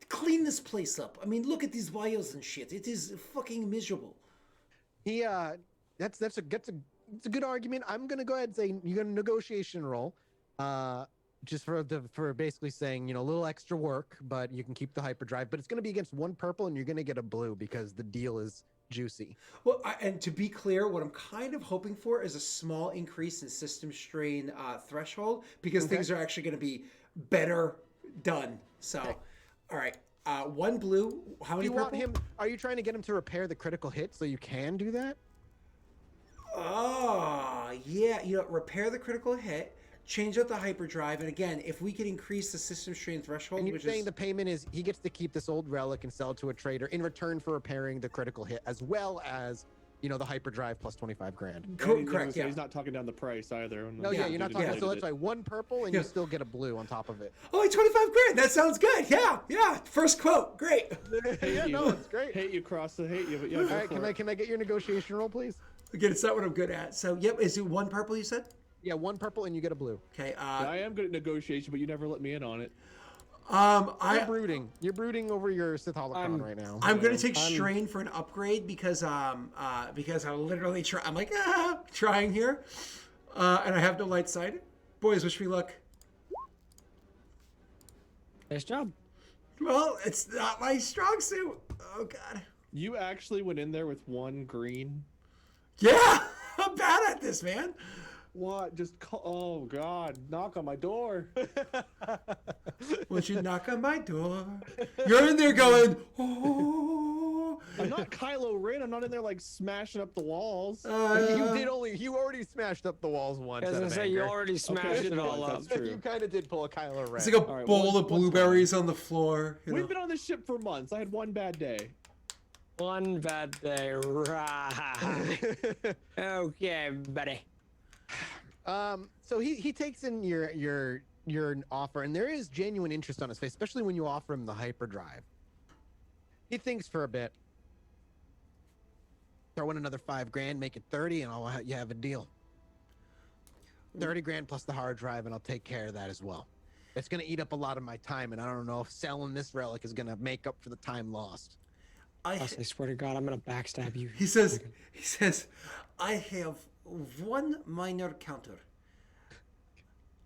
clean this place up. I mean, look at these wires and shit. It is fucking miserable. That's a good argument. I'm gonna go ahead and say you got a negotiation roll, just for basically saying, a little extra work, but you can keep the hyperdrive. But it's gonna be against one purple, and you're gonna get a blue because the deal is juicy. Well, and to be clear, what I'm kind of hoping for is a small increase in system strain threshold, because things are actually going to be better done. So, all right, one blue. How many You want purple? him? Are you trying to get him to repair the critical hit so you can do that? Oh, yeah. Repair the critical hit, change out the hyperdrive, and again, if we could increase the system strain threshold, And you're which saying is the payment is he gets to keep this old relic and sell it to a trader in return for repairing the critical hit, as well as the hyperdrive plus 25 grand. correct. Yeah. He's not talking down the price either. No, yeah, you're not talking. Just So that's related why one purple and you still get a blue on top of it. Oh, like 25 grand. That sounds good. Yeah. First quote. Great. Yeah, no, it's great. Hate you, cross the hate you, but yeah. All go right, for it. can I get your negotiation roll, please? Again, it's not what I'm good at. So, yep. Is it one purple? You said? Yeah, one purple and you get a blue. Okay. I am good at negotiation, but you never let me in on it. You're brooding. You're brooding over your Sith holocron right now. I'm gonna take strain for an upgrade because I'm literally I'm like trying here, and I have no light sight. Boys, wish me luck. Nice job. Well, it's not my strong suit. Oh god. You actually went in there with one green. Yeah, I'm bad at this, man. What? Just call. Oh God! Knock on my door. Won't you knock on my door? You're in there going, oh. I'm not Kylo Ren. I'm not in there like smashing up the walls. You already smashed up the walls once. I was out gonna of say you anger. already smashed it all up. That's true. You kind of did pull a Kylo Ren. It's like a All right, bowl one- of one blueberries on the floor. We've been on this ship for months. I had one bad day. One bad day, right? Okay, buddy. So he takes in your offer, and there is genuine interest on his face, especially when you offer him the hyperdrive. He thinks for a bit. Throw in another 5 grand, make it 30, and you have a deal. 30 grand plus the hard drive, and I'll take care of that as well. It's gonna eat up a lot of my time, and I don't know if selling this relic is gonna make up for the time lost. I swear to God, I'm gonna backstab you. He says, I have one minor counter.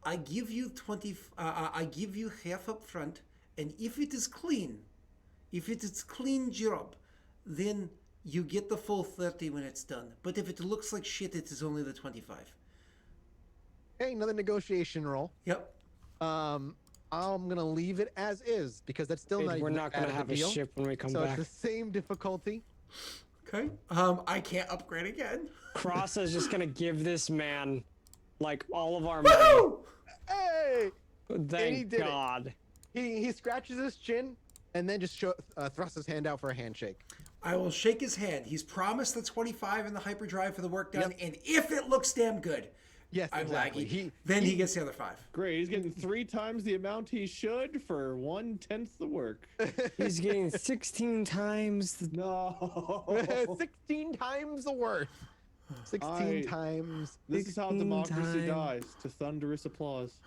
I give you I give you half up front, and if it is clean job, then you get the full 30 when it's done. But if it looks like shit, it is only the 25. Hey, another negotiation roll. Yep. I'm gonna leave it as is because that's still not We're even not that gonna bad of have a a deal. ship when we come So back. it's the same difficulty. Okay. I can't upgrade again. Cross is just gonna give this man like all of our money. Woo! Hey! he Thank did it. God. He scratches his chin and then just thrusts his hand out for a handshake. I will shake his hand. He's promised the 25 in the hyperdrive for the work done, and if it looks damn good, Yes, I'm exactly. laggy. Then he gets the other 5. Great. He's getting 3 times the amount he should for 1/10 the work. He's getting 16 times the No. 16 times the worth. 16 times. This is how 16 democracy times. dies, to thunderous applause.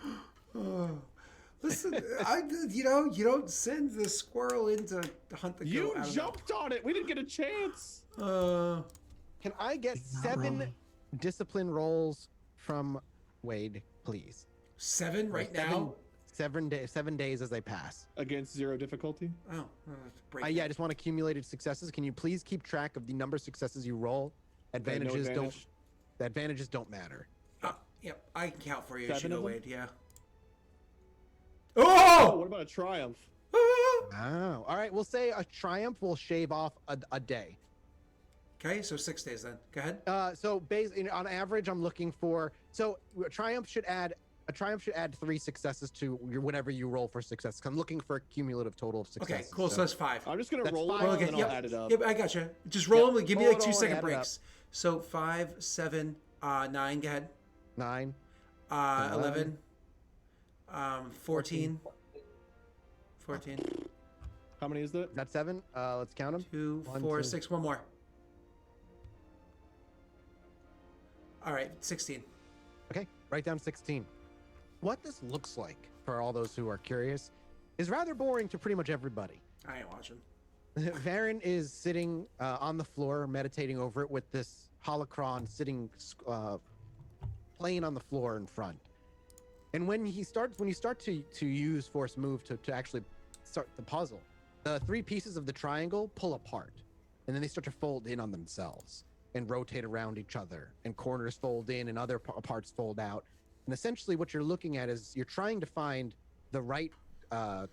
Listen, you don't send the squirrel in to hunt the You goat. I don't know. jumped on it. We didn't get a chance. Can I get 7 discipline rolls from Wade, please? 7 right Seven- now. 7 days as they pass. Against 0 difficulty. Oh, break Yeah, I just want accumulated successes. Can you please keep track of the number of successes you roll? Okay, no Advantages advantage. The advantages don't matter. Yep, I can count for you. 7 Shido of them? Wade, yeah. Oh, Oh! what about a triumph? Oh, all right. We'll say a triumph will shave off a day. Okay, so 6 days then. Go ahead. So on average, I'm looking for a triumph should add 3 successes to whatever you roll for success. I'm looking for a cumulative total of Okay, successes. cool. So that's 5. I'm just gonna That's roll fine. it all Roll and again. then I'll Yep. add it up. Yep, I gotcha. Just roll them. Give me roll like it 2 all and second add it breaks. So 5, 7, 9. Go ahead. 9. 11. 14. 14. How many is that? Is that 7? Let's count them. 2, 1, 4, 2. 6. One more. All right, 16. Okay, write down 16. What this looks like, for all those who are curious, is rather boring to pretty much everybody. I ain't watching. Varen is sitting on the floor, meditating over it with this holocron sitting, playing on the floor in front. And when you start to use force move to actually start the puzzle, the 3 pieces of the triangle pull apart, and then they start to fold in on themselves and rotate around each other, and corners fold in and other parts fold out. And essentially what you're looking at is you're trying to find the right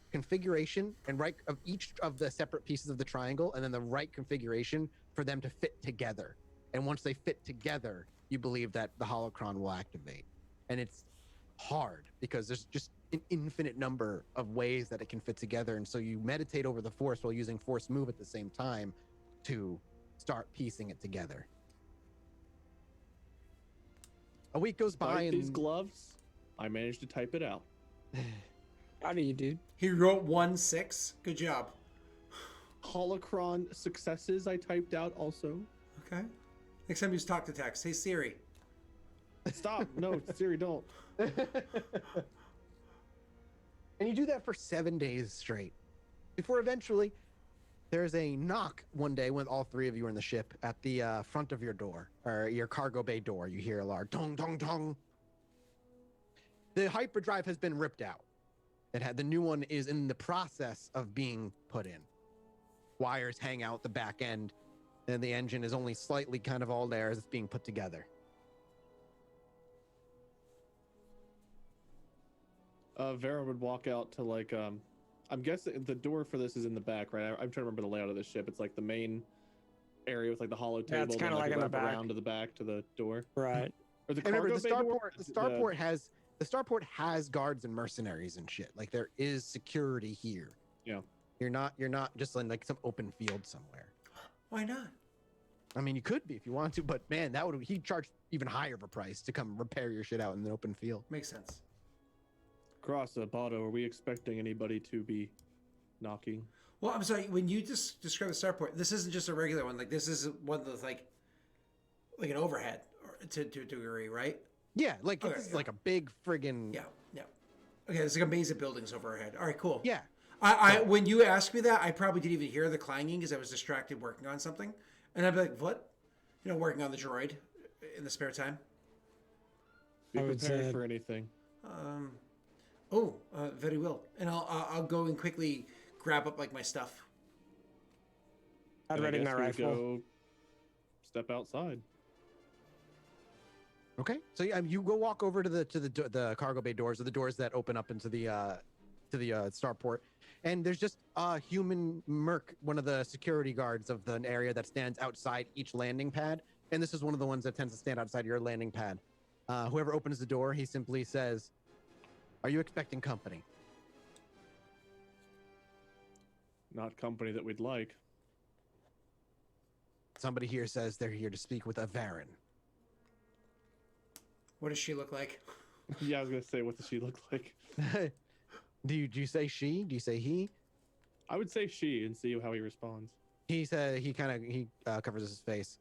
configuration and right of each of the separate pieces of the triangle, and then the right configuration for them to fit together. And once they fit together, you believe that the holocron will activate. And it's hard because there's just an infinite number of ways that it can fit together. And so you meditate over the force while using force move at the same time to start piecing it together. A week goes by Despite these and gloves, I managed to type it out. How do you, dude? He wrote 1, 6. Good job. Holocron successes I typed out also. Okay. Next time you just talk to text. Hey, Siri. Stop. No, Siri, don't. and you do that for 7 days straight before eventually there's a knock one day when all 3 of you are in the ship at the front of your door, or your cargo bay door. You hear a large tong tong tong. The hyperdrive has been ripped out. The new one is in the process of being put in. Wires hang out the back end, and the engine is only slightly kind of all there as it's being put together. Vera would walk out to like I'm guessing the door for this is in the back, right? I'm trying to remember the layout of this ship. It's like the main area with like the hollow table. Yeah, it's then, kinda like a in the wrap back. around to the back to the door. Right. Or the And remember, cargo the bay door? starport has guards and mercenaries and shit. Like there is security here. Yeah. You're not just in like some open field somewhere. Why not? I mean, you could be if you want to, but man, he'd charge even higher of a price to come repair your shit out in the open field. Makes sense. Cross Bato, are we expecting anybody to be knocking? Well, I'm sorry. When you just describe the starport, this isn't just a regular one. Like this is one that's like an overhead to a degree, right? Yeah, like Okay, this is yeah. like a big friggin' Yeah. Okay, there's like a maze of buildings overhead. All right, cool. yeah. I when you asked me that, I probably didn't even hear the clanging because I was distracted working on something, and I'd be like, "What?" You know, working on the droid in the spare time. Be I would prepared say- for anything. Very well. And I'll go and quickly grab up like my stuff. I'd And I ready my guess we rifle. Go step outside. Okay, so yeah, you go walk over to the cargo bay doors, or the doors that open up into the to the starport, and there's just a human merc, one of the security guards of the area that stands outside each landing pad. And this is one of the ones that tends to stand outside your landing pad. Whoever opens the door, he simply says, "Are you expecting company?" Not company that we'd like. Somebody here says they're here to speak with a Varen. What does she look like? Yeah, I was gonna say, what does she look like? Do you say she? Do you say he? I would say she and see how he responds. He said he covers his face.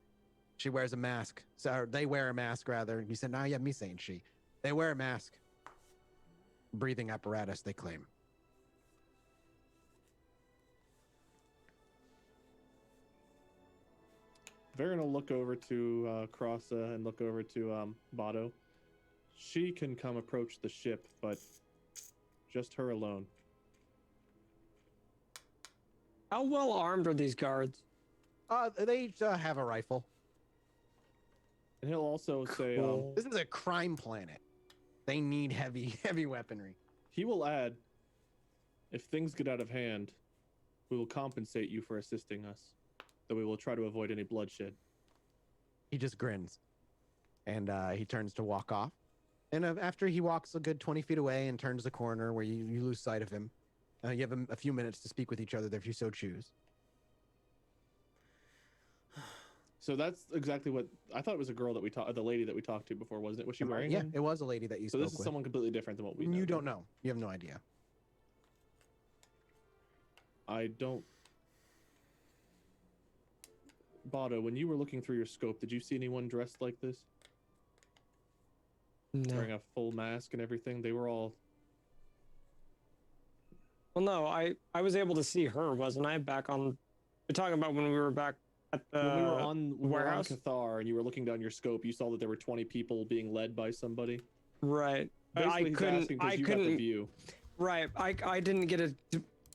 She wears a mask. So they wear a mask rather. He said, "Nah, yeah, me saying she. They wear a mask. Breathing apparatus, they claim." Varen will look over to Crossa and look over to Bado. She can come approach the ship, but just her alone. How well armed are these guards? They each have a rifle. And he'll also say, Cool. This is a crime planet. They need heavy weaponry. he will add, if things get out of hand, we will compensate you for assisting us, though we will try to avoid any bloodshed. He just grins, and he turns to walk off. And after he walks a good 20 feet away and turns the corner where you lose sight of him, you have a few minutes to speak with each other if you so choose. So that's exactly what I thought. It was a girl that we talked, the lady that we talked to before, wasn't it? Was she wearing Yeah, them? it was a lady that you So spoke this is with. someone completely different than what we know. You then. don't know. You have no idea. I don't. Bado, when you were looking through your scope, did you see anyone dressed like this? Wearing No. a full mask and everything? They were all. Well, no, I was able to see her, wasn't I? Back on. You're talking about when we were back at the When we were on warehouse? Cathar and you were looking down your scope, you saw that there were 20 people being led by somebody. Right. Basically, I he's couldn't. asking 'cause I you got the couldn't. view. Right. I didn't get a.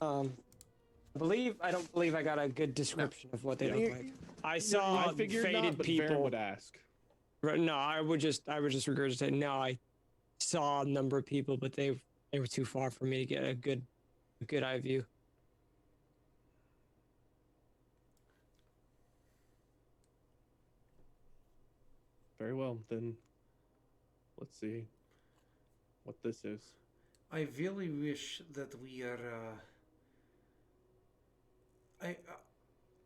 I don't believe I got a good description of what they look like. I saw I figured faded not, but Varen people. would ask. Right, no, I would just regurgitate. No, I saw a number of people, but they were too far for me to get a good eye view. Very well, then let's see what this is. I really wish that we are.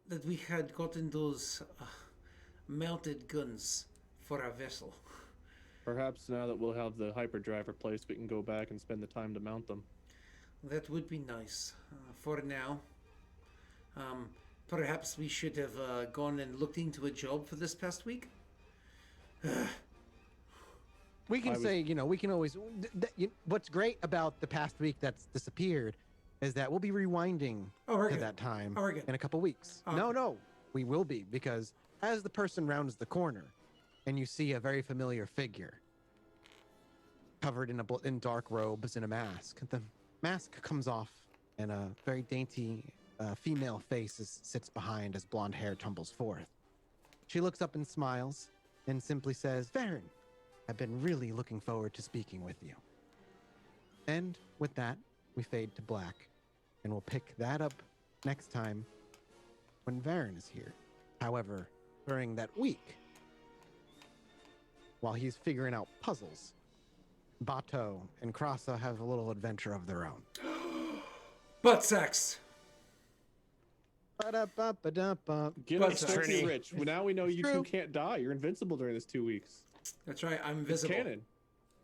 That we had gotten those mounted guns for our vessel. Perhaps now that we'll have the hyperdrive replaced, we can go back and spend the time to mount them. That would be nice. For now, perhaps we should have gone and looked into a job for this past week. We can I was- say, we can always. What's great about the past week that's disappeared is that we'll be rewinding Oh, we're to good. that time Oh, we're good. in a couple weeks. Oh, No, okay. no, we will be, because as the person rounds the corner and you see a very familiar figure covered in dark robes and a mask, the mask comes off and a very dainty female face sits behind as blonde hair tumbles forth. She looks up and smiles and simply says, "Varen, I've been really looking forward to speaking with you." And with that, we fade to black, and we'll pick that up next time when Varen is here. However, during that week, while he's figuring out puzzles, Bato and Krasa have a little adventure of their own. Butt sex. Ba-da-ba-ba-da-ba. Get But us it's filthy true. rich. Well, now we know you true. two can't die. You're invincible during this 2 weeks. That's right. I'm It's invisible. canon.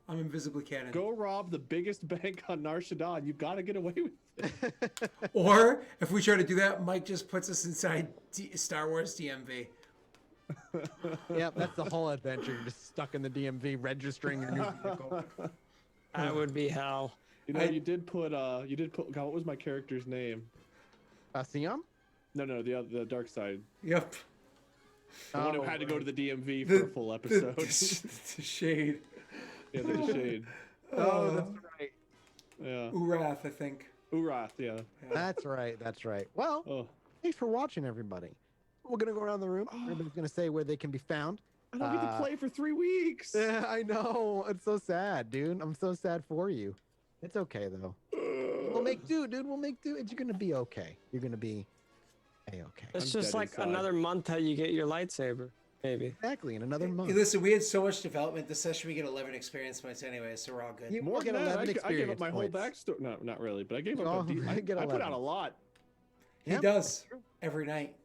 I'm invisibly canon. Go rob the biggest bank on Nar Shaddaa, and you gotta get away with it. Or if we try to do that, Mike just puts us inside Star Wars DMV. Yep, that's the whole adventure. You're just stuck in the DMV registering your new vehicle. That would be hell. You know, I- you did put. God, what was my character's name? Siam? No, the dark side. Yep. The one who Oh, had to go to the DMV The- for a full episode. The shade. Yeah, the shade. Oh, that's right. Yeah. Urath, I think. Urath, yeah. That's right. That's right. Well, Oh, thanks for watching, everybody. We're gonna go around the room. Everybody's gonna say where they can be found. I don't get to play for 3 weeks. Yeah, I know. It's so sad, dude. I'm so sad for you. It's okay though. We'll make do, dude. We'll make do. You're gonna be okay. You're gonna be okay. It's I'm just dead like inside. another month how you get your lightsaber, maybe. Exactly. In another Hey, month. listen, we had so much development this session. We get 11 experience points anyway, so we're all good. You More will get than that, 11 I gave up experience my whole points. backstory. No, not really, but I gave Oh, up. you get I put 11. out a lot. He Yep, does true. every night.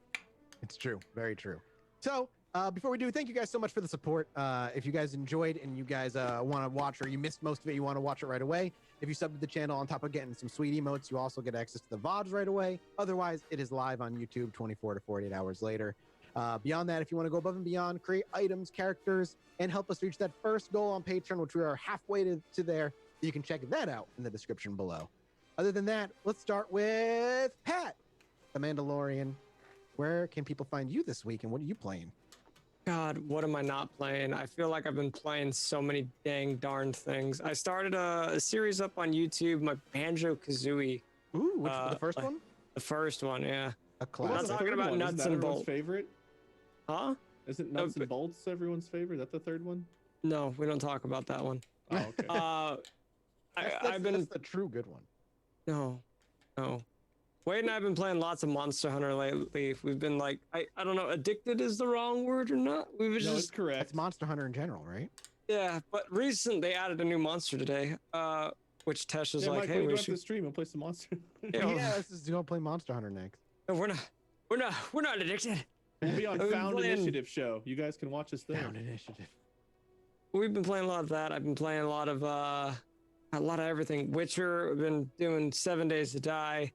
It's true. Very true. So, before we do, thank you guys so much for the support. If you guys enjoyed and you guys want to watch, or you missed most of it, you want to watch it right away. If you sub to the channel, on top of getting some sweet emotes, you also get access to the VODs right away. Otherwise, it is live on YouTube 24 to 48 hours later. Beyond that, if you want to go above and beyond, create items, characters, and help us reach that first goal on Patreon, which we are halfway to there, you can check that out in the description below. Other than that, let's start with Pat, the Mandalorian. Where can people find you this week, and what are you playing? God, what am I not playing? I feel like I've been playing so many dang darn things. I started a series up on YouTube, my Banjo-Kazooie. Ooh, which the first like- one? The first one, yeah. A What's classic. the talking third about one? nuts Isn't that and everyone's bolts. favorite? Huh? Isn't nuts but- and bolts everyone's favorite? Is that the third one? No, we don't talk about that one. Oh, okay. I've been That's the true good one. no. Wade and I've been playing lots of Monster Hunter lately. We've been like, I don't know, addicted is the wrong word or not. We've no, it's just correct. That's Monster Hunter in general, right? yeah. But recent they added a new monster today. Which Tesh was Yeah, like, Mike, hey, when you we go after the should. stream and play some monster. Yeah, This is gonna play Monster Hunter next. no, we're not addicted. We'll be on I've been Found playing- Initiative show. You guys can watch us there. Down initiative. We've been playing a lot of that. I've been playing a lot of everything. Witcher. We've been doing 7 Days to Die.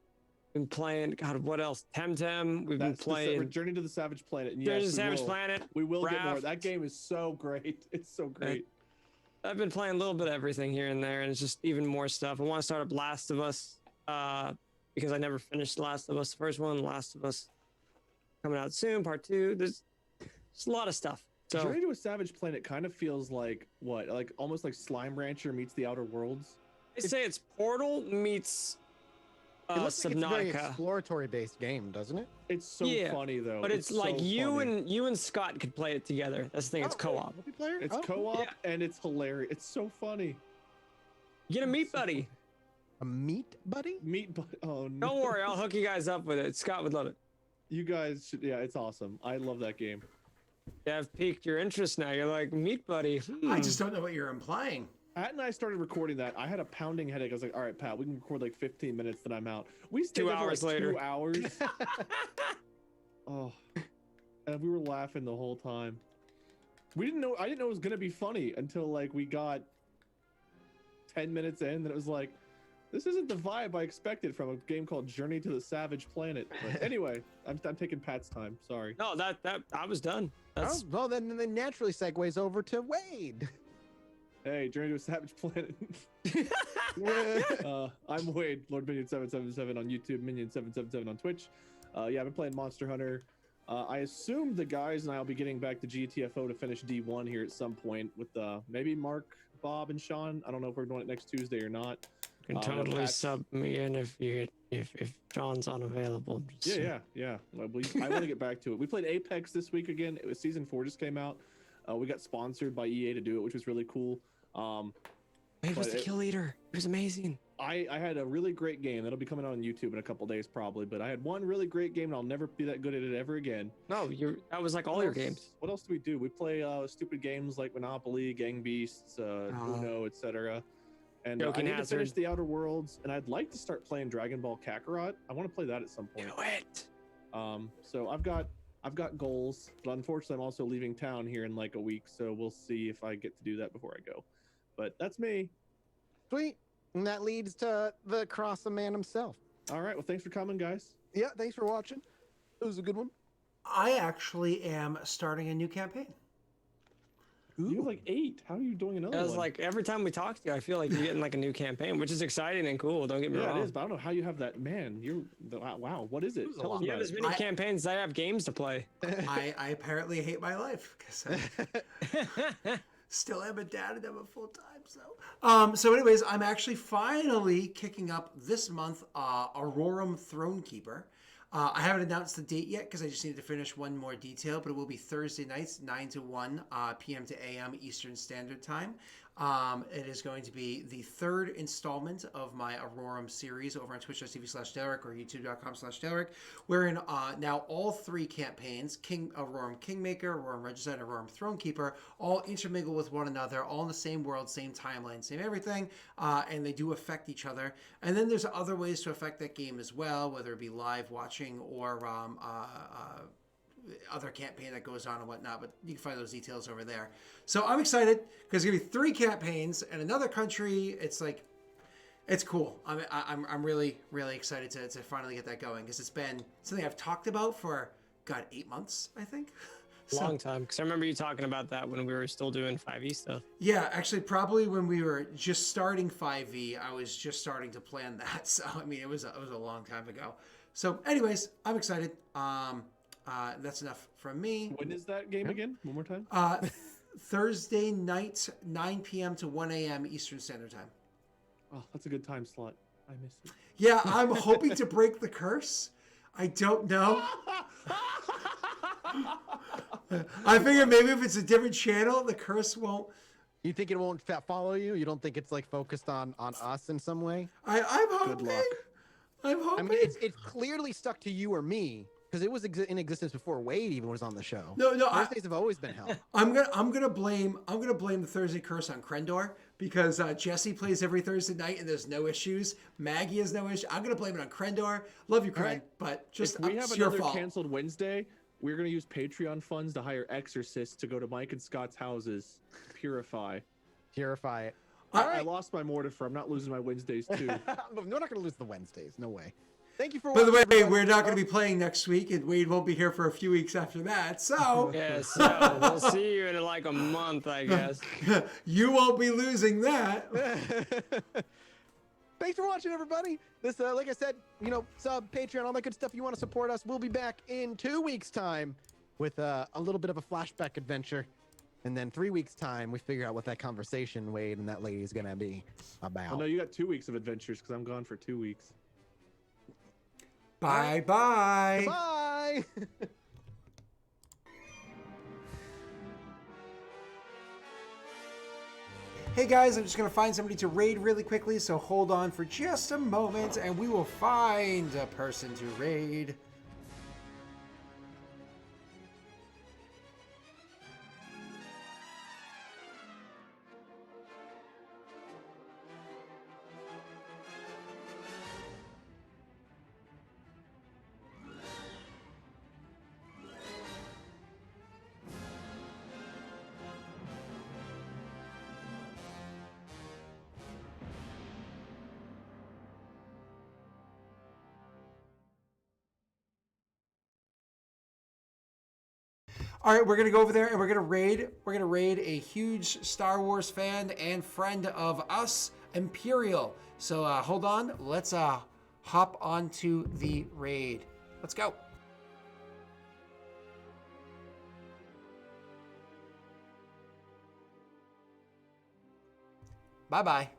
Been playing God, what else? Temtem. We've been That's playing Journey to the Savage Planet. And There's yes, a we Savage will. Planet. We will get more. Raft. That game is so great. It's so great. I've been playing a little bit of everything here and there, and it's just even more stuff. I want to start up Last of Us because I never finished Last of Us. The first one, Last of Us, coming out soon. Part 2. There's a lot of stuff. So Journey to a Savage Planet kind of feels like what? Like almost like Slime Rancher meets the Outer Worlds. they say it's Portal meets It looks like it's a very Subnautica. exploratory based game, doesn't it? It's so Yeah, funny though. But it's like so you funny. and Scott could play it together. That's the thing. It's co-op. Multiplayer? It's Oh, co-op Yeah. and it's hilarious. It's so funny. Get a meat buddy. A meat buddy? Oh no. Don't worry, I'll hook you guys up with it. Scott would love it. You guys should. Yeah, it's awesome. I love that game. Yeah, I've piqued your interest now. You're like meat buddy. I just don't know what you're implying. Pat and I started recording that. I had a pounding headache. I was like, all right, Pat, we can record like 15 minutes, then I'm out. We stayed 2 there for hours like later. 2 hours. Oh, and we were laughing the whole time. I didn't know it was gonna be funny until like we got 10 minutes in, and it was like, this isn't the vibe I expected from a game called Journey to the Savage Planet. But anyway, I'm taking Pat's time. Sorry. No, that I was done. That's Oh, well, then naturally segues over to Wade. Hey, Journey to a Savage Planet. I'm Wade, Lord Minion 777 on YouTube, Minion 777 on Twitch. Yeah, I've been playing Monster Hunter. I assume the guys and I will be getting back to GTFO to finish D1 here at some point with maybe Mark, Bob, and Sean. I don't know if we're doing it next Tuesday or not. you can totally Pat's- sub me in if John's unavailable. Just Yeah. Well, I want to get back to it. We played Apex this week again. It was season 4 just came out. We got sponsored by EA to do it, which was really cool. Wade was but the it- kill leader. He was amazing. I had a really great game that'll be coming out on YouTube in a couple days probably, but I had one really great game and I'll never be that good at it ever again. No, that was like all What your else- games. What else do we do? We play stupid games like Monopoly, Gang Beasts, Uno, etc. And I Joking need to finish Hazard. the Outer Worlds, and I'd like to start playing Dragon Ball Kakarot. I want to play that at some point. Do it. So I've got goals, but unfortunately I'm also leaving town here in like a week, so we'll see if I get to do that before I go. But that's me. Sweet. And that leads to the Cross Man himself. All right, well, thanks for coming, guys. Yeah, thanks for watching. It was a good one. I actually am starting a new campaign. You have like 8. How are you doing another I was one? like, every time we talk to you, I feel like you're getting like a new campaign, which is exciting and cool. Don't get me Yeah, wrong. it is, but I don't know how you have that. Man, wow, what is it? was a Tell us lot. You have about as it. many campaigns as I have games to play. I apparently hate my life because I still am a dad and I'm a full time. So anyways, I'm actually finally kicking up this month Aurorum Thronekeeper. I haven't announced the date yet because I just need to finish one more detail, but it will be Thursday nights, 9 to 1 p.m. to a.m. Eastern Standard Time. It is going to be the third installment of my Aurorum series over on twitch.tv/Derek or youtube.com/Derek, wherein now all three campaigns, Aurorum Kingmaker, Aurorum Regicide, and Aurorum Thronekeeper, all intermingle with one another, all in the same world, same timeline, same everything, and they do affect each other. And then there's other ways to affect that game as well, whether it be live watching or other campaign that goes on and whatnot, but you can find those details over there. So I'm excited because it's gonna be 3 campaigns and another country. It's like, it's cool. I'm really excited to finally get that going because it's been something I've talked about for 8 months, I think. Long time, because I remember you talking about that when we were still doing 5e stuff. Yeah, actually, probably when we were just starting 5e, I was just starting to plan that. So I mean, it was a long time ago. So, anyways, I'm excited. That's enough from me. When is that game again? One more time. Thursday night, 9 p.m. to 1 a.m. Eastern Standard Time. Oh, that's a good time slot. I missed it. Yeah, I'm hoping to break the curse. I don't know. I figure maybe if it's a different channel, the curse won't. You think it won't follow you? You don't think it's like focused on us in some way? I'm hoping. Good luck. I'm hoping. I mean, it's clearly stuck to you or me because it was in existence before Wade even was on the show. No, Thursdays have always been hell. I'm gonna blame the Thursday curse on Krendor because Jesse plays every Thursday night and there's no issues. Maggie has no issue. I'm gonna blame it on Krendor. Love you, Kren, Right. but just If we have it's your another fault. canceled Wednesday, we're gonna use Patreon funds to hire exorcists to go to Mike and Scott's houses, purify. Purify it. I lost my mortifer. I'm not losing my Wednesdays too. We're not going to lose the Wednesdays. No way. Thank you for By the watching. way, everybody. we're not going to be playing next week, and Wade won't be here for a few weeks after that. So Yeah, so we'll see you in like a month, I guess. you won't be losing that. Thanks for watching, everybody. This, like I said, sub, Patreon, all that good stuff. You want to support us? We'll be back in 2 weeks' time with a little bit of a flashback adventure. And then 3 weeks' time, we figure out what that conversation, Wade, and that lady is going to be about. Oh no, you got 2 weeks of adventures because I'm gone for 2 weeks. Bye. Bye. Hey guys, I'm just going to find somebody to raid really quickly, so hold on for just a moment, and we will find a person to raid. All right, we're gonna go over there and we're gonna raid. We're gonna raid a huge Star Wars fan and friend of us, Imperial. So hold on, let's hop onto the raid. Let's go. Bye bye.